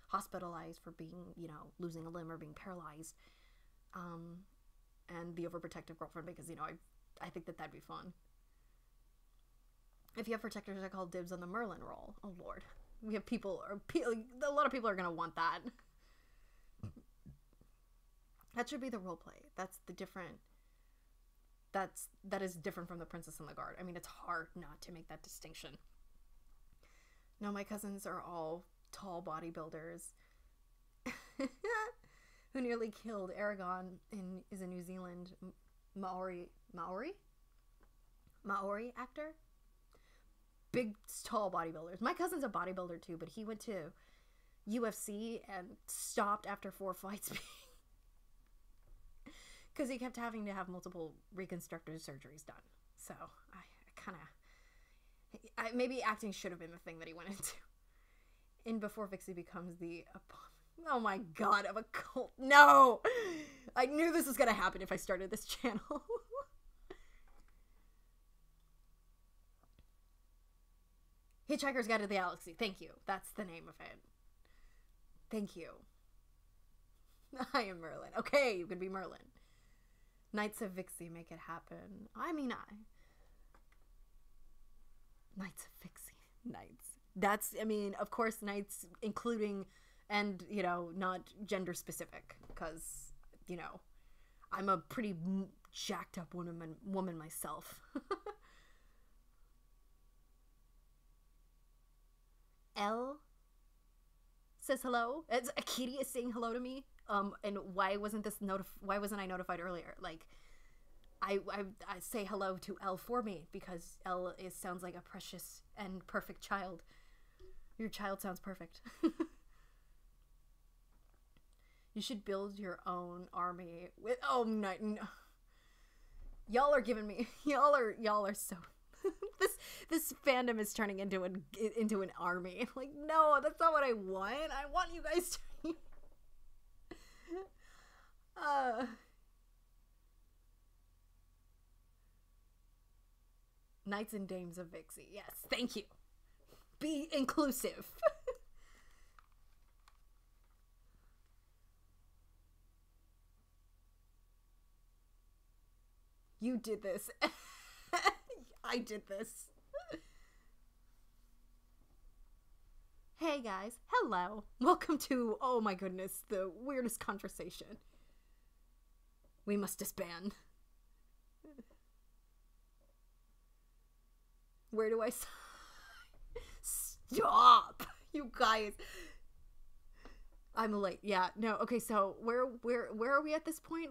hospitalized for being, you know, losing a limb or being paralyzed, and the overprotective girlfriend, because, you know, I think that'd be fun. If you have protectors, I call dibs on the Merlin role. Oh, Lord. We have a lot of people are going to want that. That should be the role play. That is different from the Princess and the Guard. I mean, it's hard not to make that distinction. No, my cousins are all tall bodybuilders who nearly killed Aragon is a New Zealand Maori actor. Big, tall bodybuilders. My cousin's a bodybuilder too, but he went to UFC and stopped after 4 fights because he kept having to have multiple reconstructive surgeries done. So I maybe acting should have been the thing that he went into. In before Vixie becomes the, oh my god, of a cult. No! I knew this was going to happen if I started this channel. Hitchhiker's Guide to the Galaxy. Thank you. That's the name of it. Thank you. I am Merlin. Okay, you can be Merlin. Knights of Vixie, make it happen. Knights of Vixie. Knights. That's, I mean, of course, knights, including, and, you know, not gender specific, because, you know, I'm a pretty jacked up woman myself. L says hello. It's a kitty is saying hello to me. And why wasn't I notified earlier? Like, I say hello to L for me because L sounds like a precious and perfect child. Your child sounds perfect. You should build your own army with. Oh no. Y'all are giving me. Y'all are so. This fandom is turning into an army. Like, no, that's not what I want. I want you guys to. Knights and Dames of Vixie. Yes, thank you. Be inclusive. You did this. I did this. Hey guys, hello. Welcome to, oh my goodness, the weirdest conversation. We must disband. Where do I stop? You guys. I'm late. Yeah, no. Okay, so where are we at this point?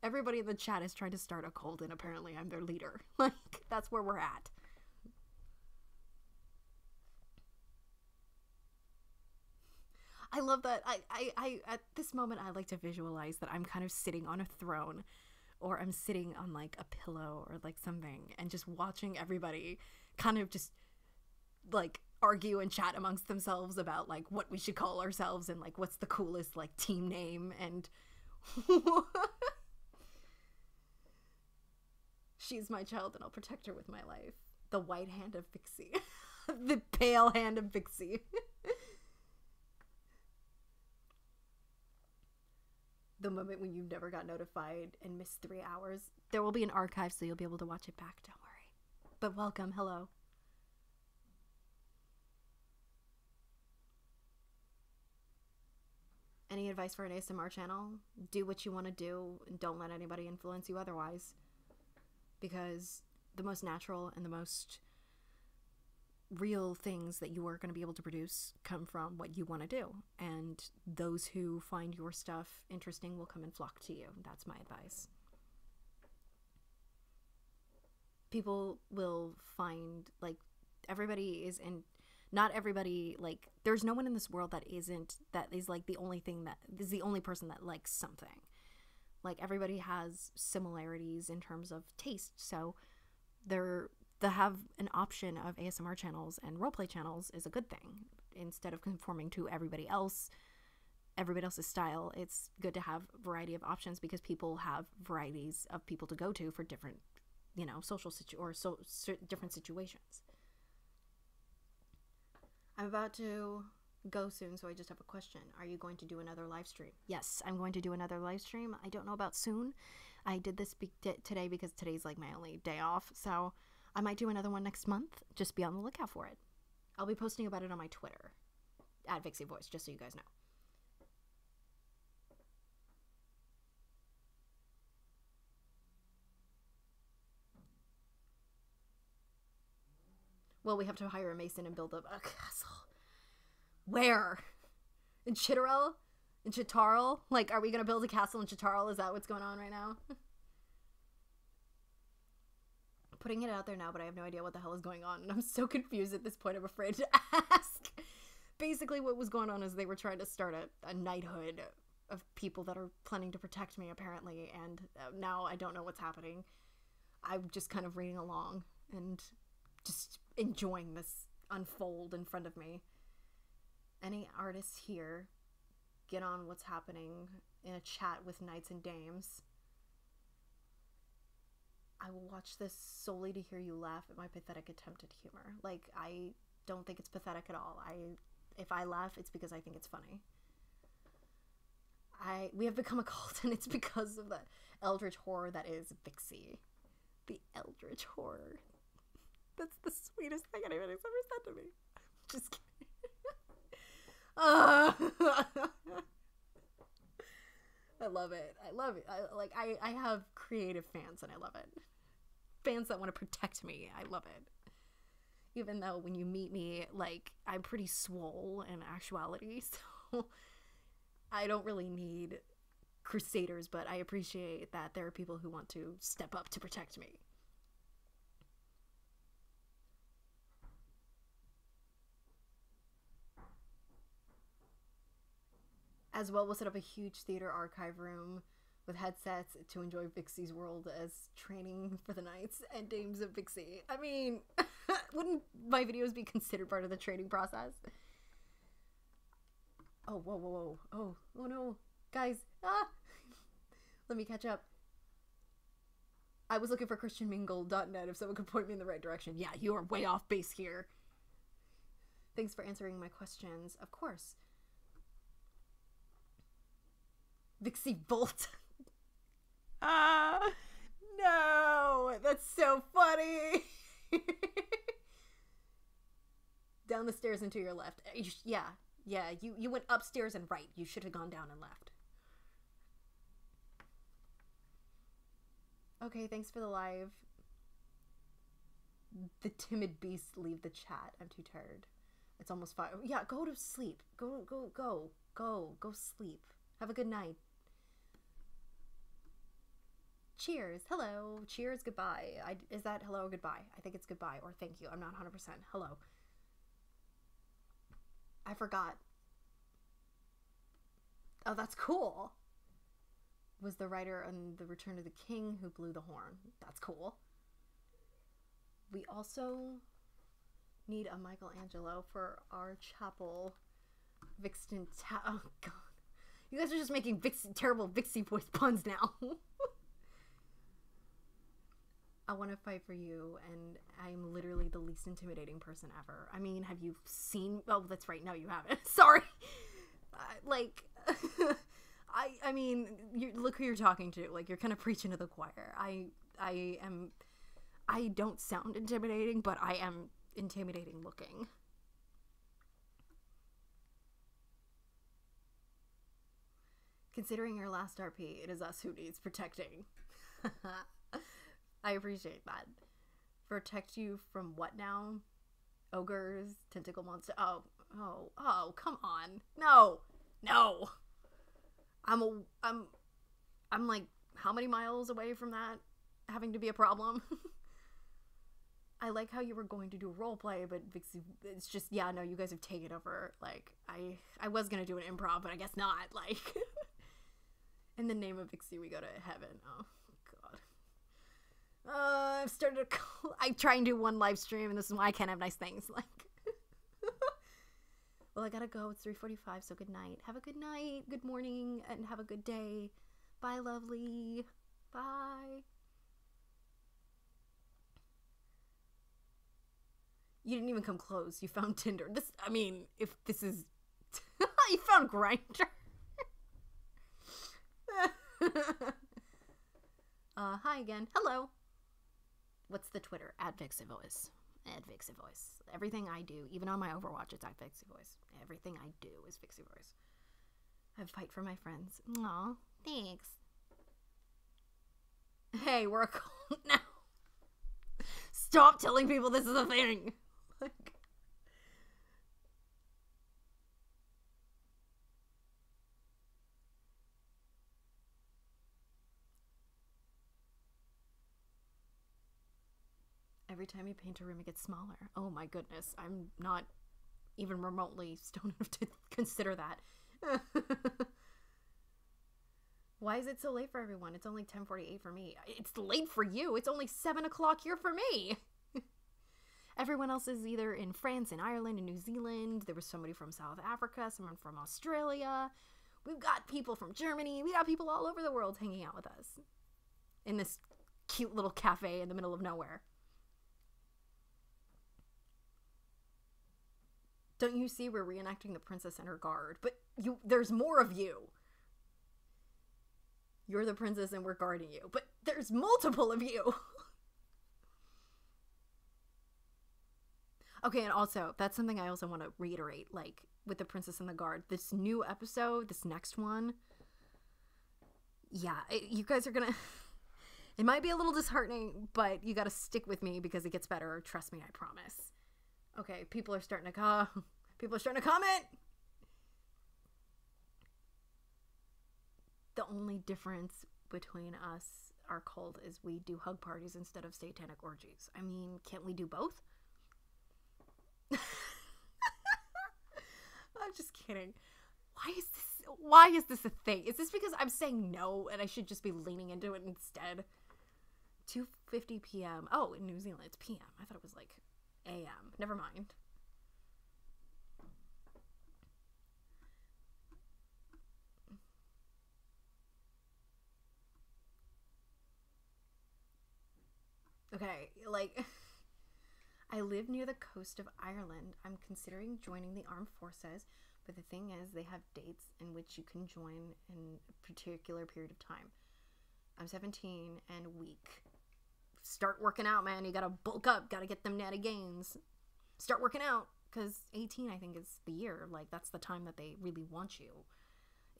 Everybody in the chat is trying to start a cult, and apparently I'm their leader. Like, that's where we're at. I love that. I at this moment I like to visualize that I'm kind of sitting on a throne, or I'm sitting on like a pillow or like something, and just watching everybody kind of just like argue and chat amongst themselves about like what we should call ourselves and like what's the coolest like team name. And she's my child and I'll protect her with my life. The white hand of Vixie. The pale hand of Vixie. The moment when you never got notified and missed 3 hours. There will be an archive so you'll be able to watch it back, don't worry. But welcome, hello. Any advice for an ASMR channel? Do what you want to do and don't let anybody influence you otherwise. Because the most natural and the most real things that you are going to be able to produce come from what you want to do. And those who find your stuff interesting will come and flock to you. That's my advice. People will find, like, everybody is in, not everybody, like, there's no one in this world that is like the only thing that is the only person that likes something. Like, everybody has similarities in terms of taste, so to have an option of ASMR channels and roleplay channels is a good thing. Instead of conforming to everybody else's style, it's good to have variety of options, because people have varieties of people to go to for different, social different situations. I'm about to go soon, so I just have a question. Are you going to do another live stream? Yes, I'm going to do another live stream. I don't know about soon. I did this today because today's like my only day off, so I might do another one next month. Just be on the lookout for it. I'll be posting about it on my Twitter, @Vixie Voice, just so you guys know. Well, we have to hire a mason and build a castle. Where? In Chitterell? In Chittarl? Like, are we going to build a castle in Chittarl? Is that what's going on right now? Putting it out there now, but I have no idea what the hell is going on. And I'm so confused at this point, I'm afraid to ask. Basically, what was going on is they were trying to start a knighthood of people that are planning to protect me, apparently. And now I don't know what's happening. I'm just kind of reading along and just enjoying this unfold in front of me. Any artists here, get on what's happening in a chat with knights and dames. I will watch this solely to hear you laugh at my pathetic attempt at humor. Like, I don't think it's pathetic at all. If I laugh, it's because I think it's funny. We have become a cult, and it's because of the eldritch horror that is Vixie. The eldritch horror. That's the sweetest thing anybody's ever said to me. Just kidding. I love it. I love it. I have creative fans, and I love it. Fans that want to protect me. I love it. Even though when you meet me, like, I'm pretty swole in actuality, so I don't really need crusaders, but I appreciate that there are people who want to step up to protect me. As well, we'll set up a huge theater archive room with headsets to enjoy Vixie's world as training for the knights and dames of Vixie. I mean, wouldn't my videos be considered part of the training process? Oh, whoa, whoa, whoa. Oh no. Guys, let me catch up. I was looking for christianmingle.net if someone could point me in the right direction. Yeah, you are way off base here. Thanks for answering my questions. Of course. Vixie Bolt. No, that's so funny. Down the stairs and to your left. Yeah, you went upstairs and right. You should have gone down and left. Okay, thanks for the live. The timid beasts leave the chat. I'm too tired. It's almost 5. Yeah, go to sleep. Go sleep. Have a good night. Cheers. Hello. Cheers. Goodbye. Is that hello or goodbye? I think it's goodbye or thank you. I'm not 100%. Hello. I forgot. Oh, that's cool. Was the writer on The Return of the King who blew the horn. That's cool. We also need a Michelangelo for our chapel. Vixen. Oh, God. You guys are just making terrible Vixie voice puns now. I want to fight for you, and I'm literally the least intimidating person ever. I mean, have you seen... Oh, that's right. No, you haven't. Sorry. I mean, look who you're talking to. Like, you're kind of preaching to the choir. I don't sound intimidating, but I am intimidating looking. Considering your last RP, it is us who needs protecting. I appreciate that. Protect you from what now? Ogres, tentacle monster. Oh, come on. No. I'm like, how many miles away from that having to be a problem? I like how you were going to do a role play, but Vixie, it's just, yeah, no, you guys have taken over. Like, I was gonna do an improv, but I guess not. Like, in the name of Vixie, we go to heaven. Oh, God. I've started I try and do one live stream, and this is why I can't have nice things. Like, well, I gotta go. It's 3:45, so good night. Have a good night, good morning, and have a good day. Bye, lovely. Bye. You didn't even come close. You found Tinder. If this is... you found Grindr. Hi again. Hello. What's the Twitter? @Vixie Voice. @Vixie Voice. Everything I do, even on my Overwatch, it's @Vixie Voice. Everything I do is Vixie Voice. I fight for my friends. Aw, thanks. Hey, we're a cult now. Stop telling people this is a thing. Like, every time you paint a room, it gets smaller. Oh my goodness. I'm not even remotely stoned enough to consider that. Why is it so late for everyone? It's only 10:48 for me. It's late for you. It's only 7 o'clock here for me. Everyone else is either in France, in Ireland, in New Zealand. There was somebody from South Africa, someone from Australia. We've got people from Germany. We got people all over the world hanging out with us in this cute little cafe in the middle of nowhere. Don't you see we're reenacting the princess and her guard? But there's more of you. You're the princess and we're guarding you. But there's multiple of you. Okay, and also, that's something I also want to reiterate, like, with the princess and the guard. This new episode, this next one, yeah, you guys are gonna... It might be a little disheartening, but you gotta stick with me because it gets better. Trust me, I promise. Okay, people are starting to comment. The only difference between us, our cult, is we do hug parties instead of satanic orgies. I mean, can't we do both? I'm just kidding. Why is this a thing? Is this because I'm saying no and I should just be leaning into it instead? 2:50 p.m. Oh, in New Zealand it's p.m. I thought it was like a.m. Never mind. Okay, like, I live near the coast of Ireland. I'm considering joining the armed forces, but the thing is, they have dates in which you can join in a particular period of time. I'm 17 and weak. Start working out, man. You gotta bulk up, gotta get them natty gains. Start working out, because 18, I think, is the year. Like, that's the time that they really want you,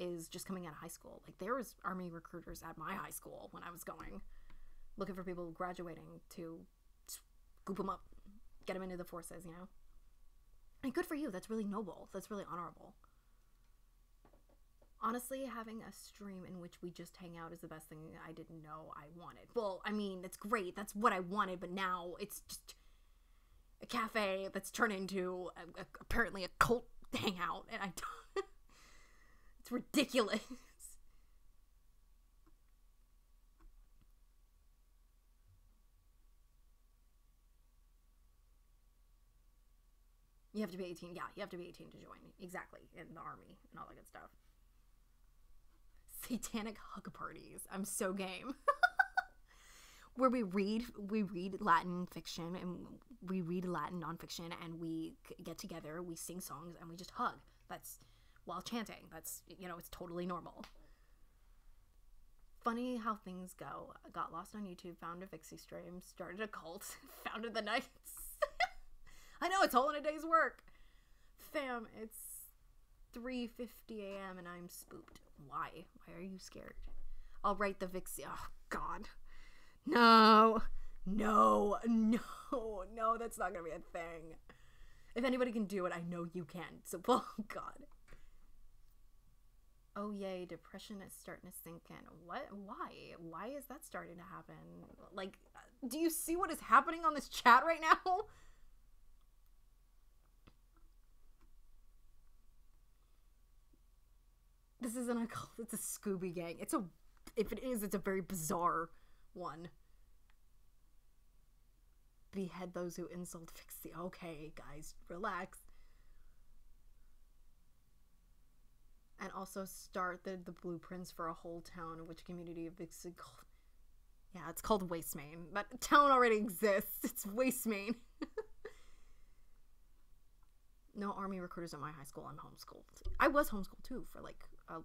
is just coming out of high school. Like, there was army recruiters at my high school when I was going, looking for people graduating to scoop them up, get them into the forces, you know? And good for you. That's really noble. That's really honorable. Honestly, having a stream in which we just hang out is the best thing I didn't know I wanted. Well, I mean, it's great. That's what I wanted, but now it's just a cafe that's turned into apparently a cult hangout, and I don't... It's ridiculous. You have to be 18. Yeah, you have to be 18 to join. Exactly. In the army and all that good stuff. Satanic hug parties. I'm so game. Where we read Latin fiction and we read Latin nonfiction and we get together, we sing songs and we just hug. That's while chanting. That's, you know, it's totally normal. Funny how things go. Got lost on YouTube, found a Vixie stream, started a cult, founded the Knights. I know, it's all in a day's work. Fam, it's 3:50 a.m. and I'm spooked. Why? Why are you scared? I'll write the Vixie. Oh, God. No. No. No. No, that's not going to be a thing. If anybody can do it, I know you can. So, oh, God. Oh, yay. Depression is starting to sink in. What? Why? Why is that starting to happen? Like, do you see what is happening on this chat right now? This isn't a cult, it's a Scooby Gang. If it is, it's a very bizarre one. Behead those who insult Vixie. Okay, guys, relax. And also start the blueprints for a whole town in which community of Vixie. Yeah, it's called Waste Main. That town already exists. It's Waste Main. No army recruiters at my high school. I'm homeschooled. I was homeschooled too for like a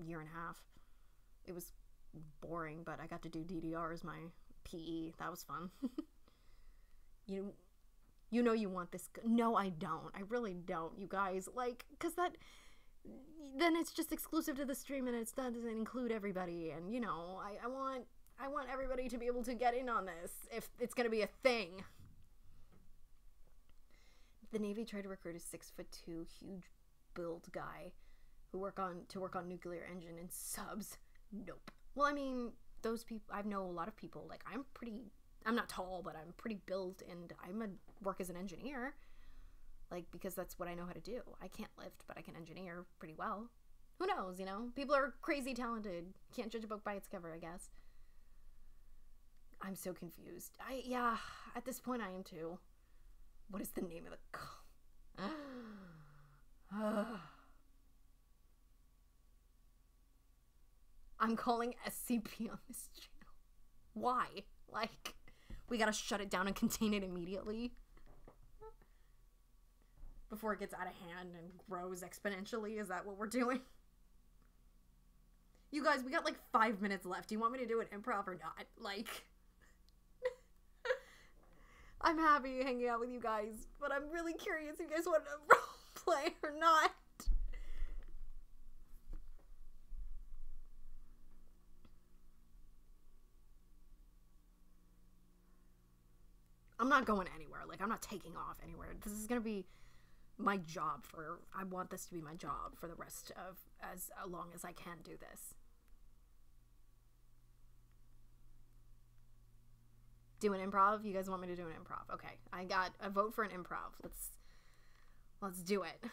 year and a half. It was boring, but I got to do DDR as my PE. That was fun. You know you want this. No, I don't. I really don't, you guys. Like, because then it's just exclusive to the stream and that doesn't include everybody. And, you know, I want everybody to be able to get in on this if it's going to be a thing. The Navy tried to recruit a 6'2" huge build guy to work on nuclear engine and subs. Nope. Well, I mean, those people, I know a lot of people, like, I'm not tall, but I'm pretty built, and work as an engineer, like, because that's what I know how to do. I can't lift, but I can engineer pretty well. Who knows, you know? People are crazy talented. Can't judge a book by its cover, I guess. I'm so confused. Yeah, at this point I am too. What is the name of the cult? I'm calling SCP on this channel. Why? Like, we gotta shut it down and contain it immediately before it gets out of hand and grows exponentially? Is that what we're doing? You guys, we got like 5 minutes left. Do you want me to do an improv or not? Like, I'm happy hanging out with you guys, but I'm really curious if you guys want to roleplay or not. I'm not going anywhere. Like, I'm not taking off anywhere. This is going to be my job I want this to be my job for the rest of as long as I can do this. Do an improv? You guys want me to do an improv? Okay. I got a vote for an improv. Let's do it.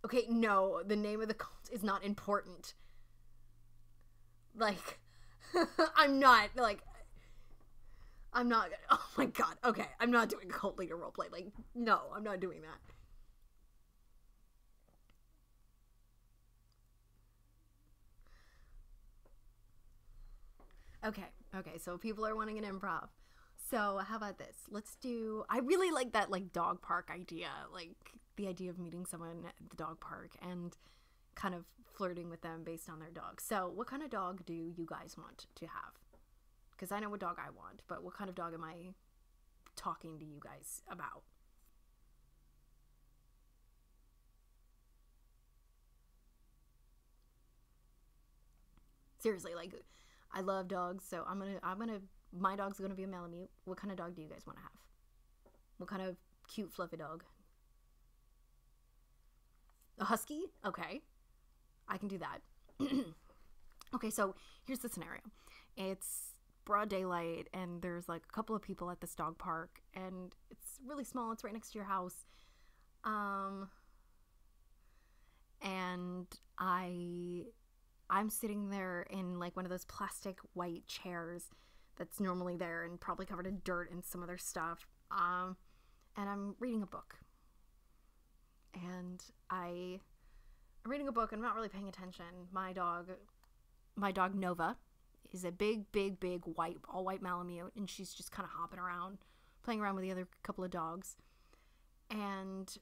Okay, no, the name of the cult is not important. Like, I'm not, oh my god, okay, I'm not doing cult leader roleplay. Like, no, I'm not doing that. Okay, so people are wanting an improv. So how about this? I really like that, like, dog park idea. Like, the idea of meeting someone at the dog park and kind of flirting with them based on their dog. So what kind of dog do you guys want to have? Because I know what dog I want, but what kind of dog am I talking to you guys about? Seriously, like, I love dogs, so my dog's gonna be a Malamute. What kind of dog do you guys want to have? What kind of cute fluffy dog? A husky? Okay. I can do that. Okay, so here's the scenario. It's broad daylight, and there's like a couple of people at this dog park, and it's really small. It's right next to your house. And I'm sitting there in like one of those plastic white chairs that's normally there and probably covered in dirt and some other stuff. And I'm reading a book. And I'm reading a book and I'm not really paying attention. My dog Nova is a big all white Malamute, and she's just kind of hopping around, playing around with the other couple of dogs. And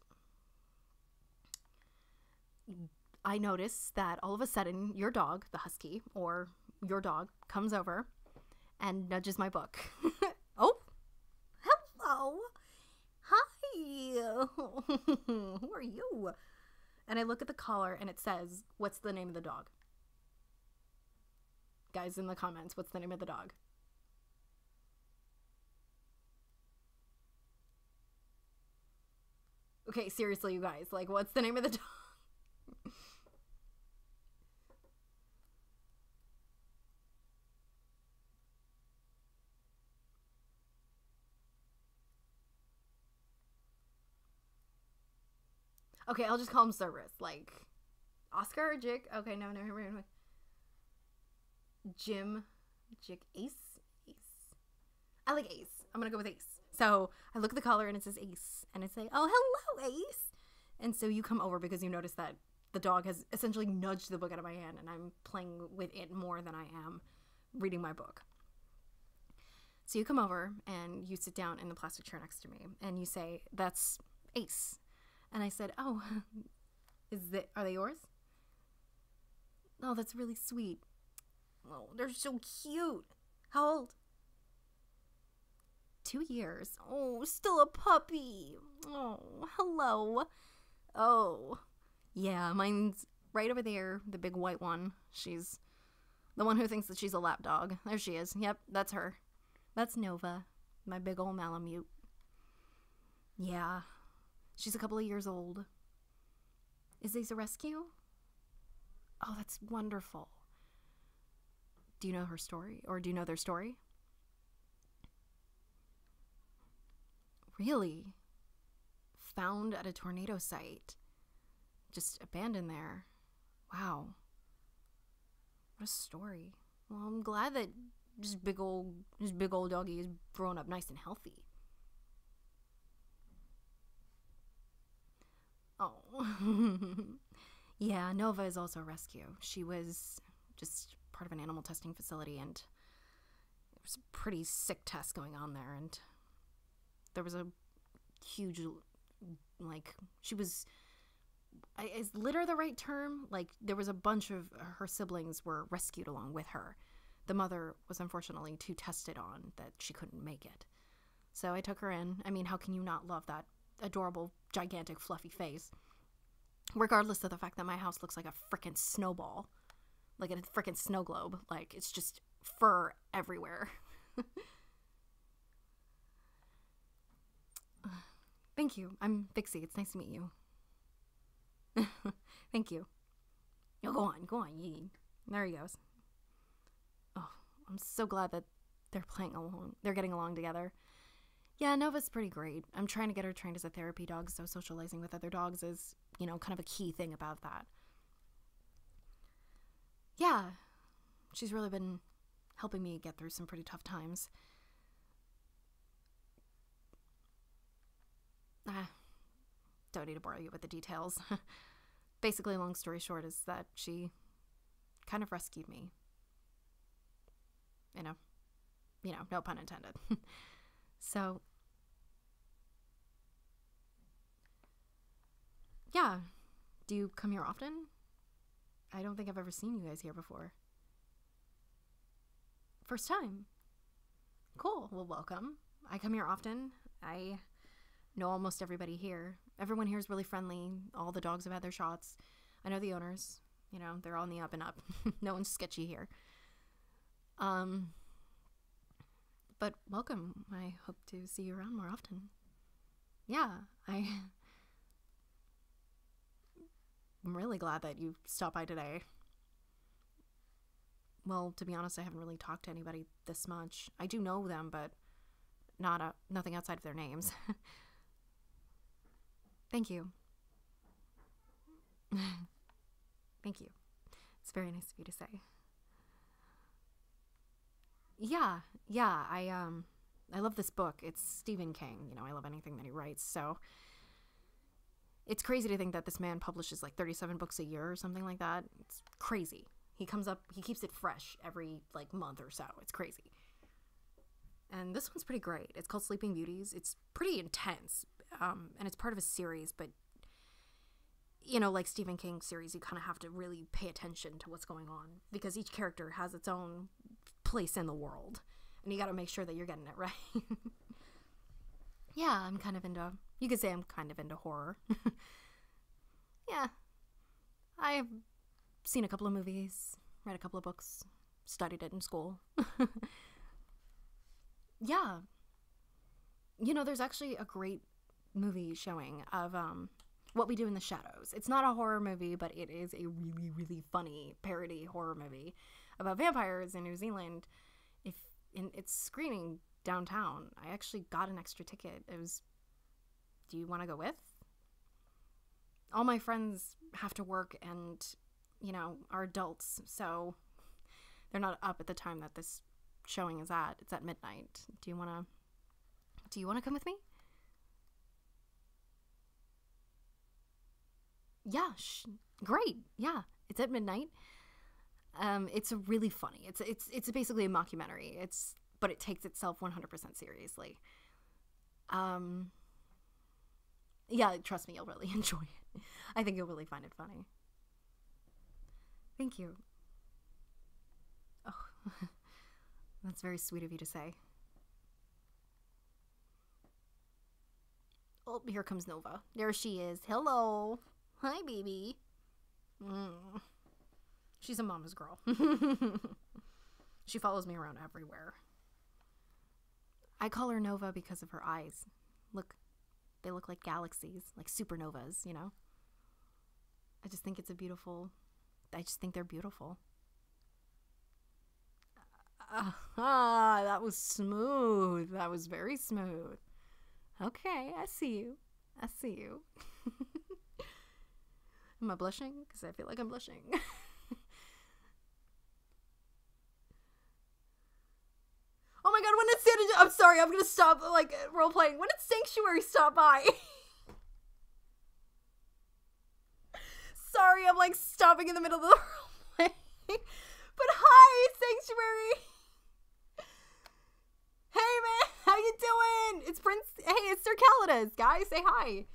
I notice that all of a sudden your dog, the husky, or your dog, comes over and nudges my book. Oh, hello. Hi. Who are you? And I look at the collar and it says, what's the name of the dog? Guys, in the comments, what's the name of the dog? Okay, seriously, you guys, like, what's the name of the dog? Okay, I'll just call him Cerberus. Like, Oscar, Jig. Okay, no. Jim, Jig, Ace. I like Ace. I'm gonna go with Ace. So I look at the collar and it says Ace, and I say, "Oh, hello, Ace." And so you come over because you notice that the dog has essentially nudged the book out of my hand, and I'm playing with it more than I am reading my book. So you come over and you sit down in the plastic chair next to me, and you say, "That's Ace." And I said, "Oh, are they yours?" "Oh, that's really sweet." "Oh, they're so cute." "How old?" 2 years. "Oh, still a puppy." "Oh, hello." "Oh, yeah, mine's right over there, the big white one. She's the one who thinks that she's a lap dog. There she is. Yep, that's her. That's Nova, my big old Malamute. Yeah, she's a couple of years old." "Is this a rescue?" "Oh, that's wonderful." "Do you know her story? Or do you know their story?" "Really? Found at a tornado site. Just abandoned there. Wow. What a story. Well, I'm glad that this big old doggy is growing up nice and healthy." "Oh." Yeah, Nova is also a rescue. She was just part of an animal testing facility, and there was a pretty sick test going on there, and there was a huge, like, she was, is litter the right term? Like, there was a bunch of her siblings were rescued along with her. The mother was unfortunately too tested on that she couldn't make it. So I took her in. I mean, how can you not love that adorable, gigantic, fluffy face? Regardless of the fact that my house looks like a frickin' snowball. Like a frickin' snow globe. Like, it's just fur everywhere. Thank you. I'm Vixie. It's nice to meet you. Thank you. Oh, go on. There he goes. Oh, I'm so glad that they're getting along together. Yeah, Nova's pretty great. I'm trying to get her trained as a therapy dog, so socializing with other dogs is, kind of a key thing about that. Yeah, she's really been helping me get through some pretty tough times. Don't need to bore you with the details. Basically, long story short is that she kind of rescued me. No pun intended. So, yeah. Do you come here often? I don't think I've ever seen you guys here before. First time. Cool. Well, welcome. I come here often. I know almost everybody here. Everyone here is really friendly. All the dogs have had their shots. I know the owners. They're all on the up and up. No one's sketchy here. But welcome. I hope to see you around more often. Yeah, I'm really glad that you stopped by today. Well, to be honest, I haven't really talked to anybody this much. I do know them, but nothing outside of their names. Thank you. Thank you. It's very nice of you to say. Yeah, I love this book. It's Stephen King. I love anything that he writes, so it's crazy to think that this man publishes like 37 books a year or something like that. It's crazy. He keeps it fresh every month or so. It's crazy. And this one's pretty great. It's called Sleeping Beauties. It's pretty intense, and it's part of a series, but like Stephen King series, you kind of have to really pay attention to what's going on because each character has its own place in the world, and you got to make sure that you're getting it right. yeah, I'm kind of into, you could say I'm kind of into horror. Yeah. I've seen a couple of movies, read a couple of books, studied it in school. Yeah. You know, there's actually a great movie showing of What We Do in the Shadows. It's not a horror movie, but it is a really, really funny parody horror movie about vampires in New Zealand. It's screening downtown. I actually got an extra ticket. It was, do you want to go with? All my friends have to work and, you know, are adults, so they're not up at the time that this showing is at. It's at midnight. Do you want to come with me? Yeah, great. Yeah, it's at midnight. It's really funny. It's basically a mockumentary. But it takes itself 100% seriously. Yeah, trust me, you'll really enjoy it. I think you'll really find it funny. Thank you. Oh, that's very sweet of you to say. Oh, here comes Nova. There she is. Hello. Hi, baby. She's a mama's girl. She follows me around everywhere. I call her Nova because of her eyes. Look, they look like galaxies, like supernovas, you know? I just think they're beautiful. That was smooth. That was very smooth. Okay, I see you. Am I blushing? Because I feel like I'm blushing. Oh my god, when did Santa... I'm sorry, I'm gonna stop, like, role-playing. When did Sanctuary stop by? Sorry, I'm, like, stopping in the middle of the role-play. But hi, Sanctuary! Hey, man, how you doing? It's Prince... Hey, it's Sir Calidus, guys, say hi.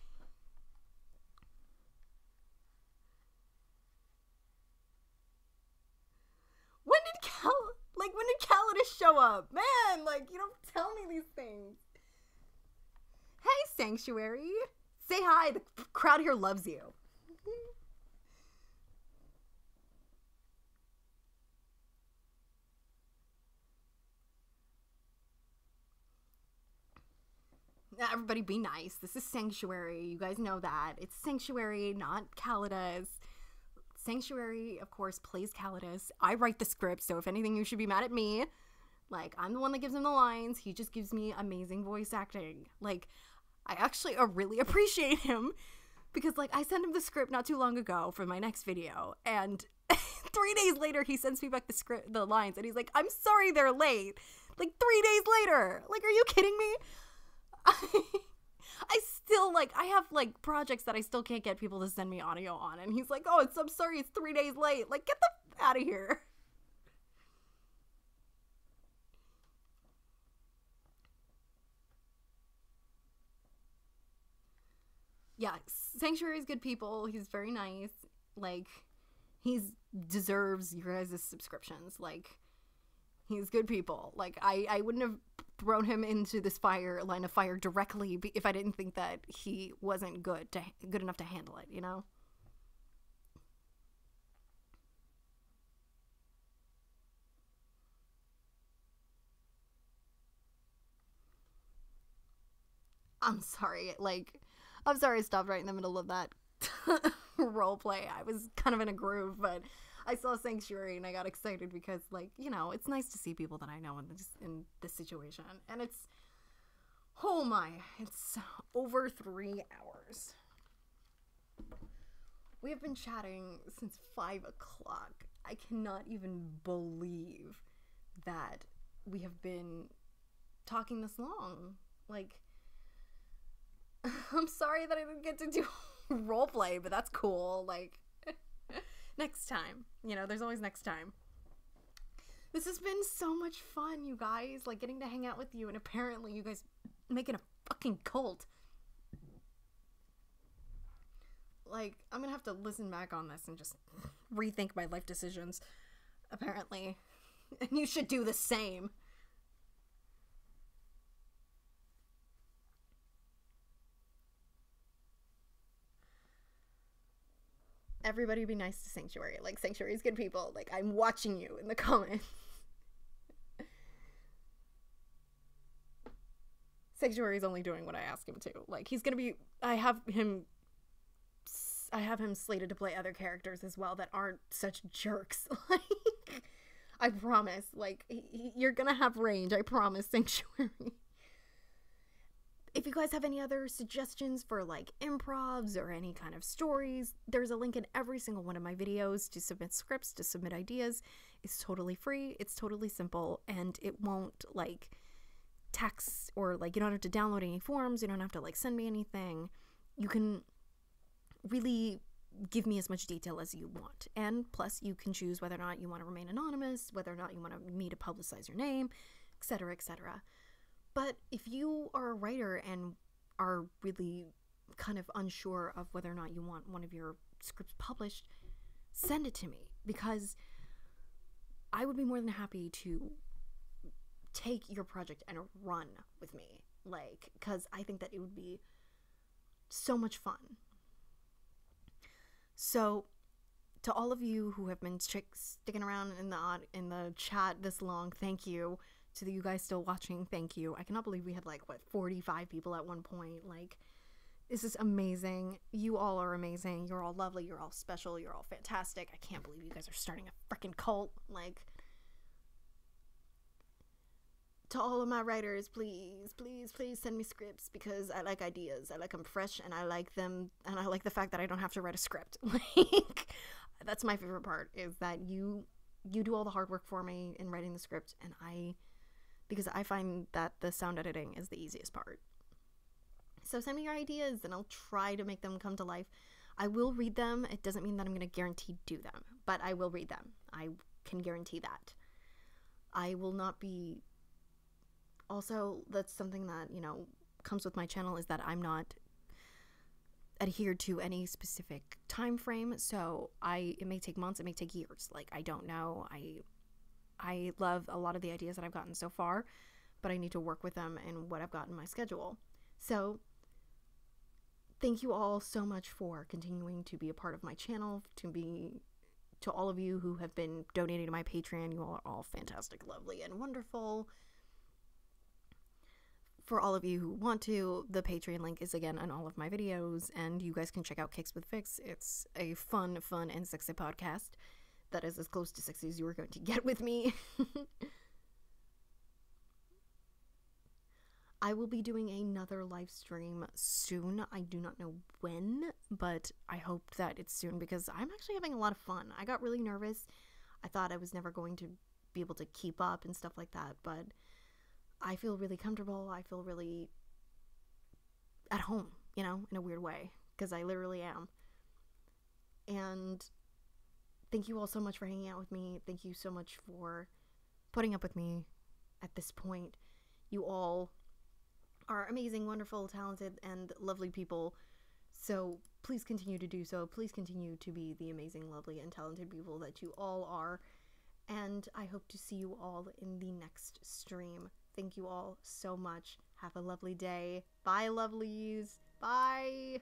When did Calidus show up? Man, like, you don't tell me these things. Hey, Sanctuary. Say hi. The crowd here loves you. Everybody be nice. This is Sanctuary. You guys know that. It's Sanctuary, not Calidus. Sanctuary, of course, plays Calidus. I write the script, so if anything, you should be mad at me. Like, I'm the one that gives him the lines. He just gives me amazing voice acting. Like, I actually really appreciate him because, like, I sent him the script not too long ago for my next video, and 3 days later, he sends me back the lines, and he's like, I'm sorry they're late. Like, 3 days later. Like, are you kidding me? I still, like, I have, like, projects that I still can't get people to send me audio on. And he's like, oh, I'm sorry, it's 3 days late. Like, get the out of here. Yeah, Sanctuary's good people. He's very nice. Like, he deserves your guys' subscriptions. Like, he's good people. Like, I wouldn't have thrown him into this line of fire directly if I didn't think that he wasn't good enough to handle it, you know? I'm sorry I stopped right in the middle of that role play. I was kind of in a groove, but I saw Sanctuary and I got excited because, like, you know, it's nice to see people that I know in this situation. And it's over 3 hours. We have been chatting since 5 o'clock. I cannot even believe that we have been talking this long. Like, I'm sorry that I didn't get to do roleplay, but that's cool. Like, next time. You know, there's always next time. This has been so much fun, you guys. Like, getting to hang out with you, and apparently you guys making a fucking cult. Like, I'm gonna have to listen back on this and just rethink my life decisions, apparently. And you should do the same. everybody be nice to Sanctuary. Like, Sanctuary's good people. Like, I'm watching you in the comments. Sanctuary's only doing what I ask him to. Like, he's gonna be, I have him slated to play other characters as well that aren't such jerks. Like, I promise. Like, you're gonna have range. I promise, Sanctuary. If you guys have any other suggestions for, like, improvs or any kind of stories, there's a link in every single one of my videos to submit scripts, to submit ideas. It's totally free. It's totally simple. And it won't, like, tax or, like, you don't have to download any forms. You don't have to, like, send me anything. You can really give me as much detail as you want. And plus, you can choose whether or not you want to remain anonymous, whether or not you want me to publicize your name, etc., etc. But if you are a writer and are really kind of unsure of whether or not you want one of your scripts published, send it to me, because I would be more than happy to take your project and run with me. Like, because I think that it would be so much fun. So, to all of you who have been sticking around in the chat this long, thank you. To you guys still watching, thank you. I cannot believe we had, like, what, 45 people at one point. Like, this is amazing. You all are amazing. You're all lovely. You're all special. You're all fantastic. I can't believe you guys are starting a freaking cult. Like, to all of my writers, please, please, please send me scripts, because I like ideas. I like them fresh, and I like them, and I like the fact that I don't have to write a script. Like, that's my favorite part, is that you do all the hard work for me in writing the script, and because I find that the sound editing is the easiest part. So send me your ideas, and I'll try to make them come to life. I will read them. It doesn't mean that I'm going to guarantee do them, but I will read them. I can guarantee that. I will not be... Also, that's something that, you know, comes with my channel, is that I'm not adhered to any specific time frame. So it may take months, it may take years. Like, I don't know. I love a lot of the ideas that I've gotten so far, but I need to work with them and what I've got in my schedule. So thank you all so much for continuing to be a part of my channel, to all of you who have been donating to my Patreon. You all are all fantastic, lovely, and wonderful. For all of you who want to, the Patreon link is again on all of my videos, and you guys can check out Kicks with Vix. It's a fun, and sexy podcast that is as close to sexy as you are going to get with me. I will be doing another live stream soon. I do not know when, but I hope that it's soon, because I'm actually having a lot of fun. I got really nervous. I thought I was never going to be able to keep up and stuff like that, but I feel really comfortable. I feel really at home, you know, in a weird way, because I literally am. And thank you all so much for hanging out with me. Thank you so much for putting up with me at this point. You all are amazing, wonderful, talented, and lovely people. So please continue to do so. Please continue to be the amazing, lovely, and talented people that you all are. And I hope to see you all in the next stream. Thank you all so much. Have a lovely day. Bye, lovelies. Bye.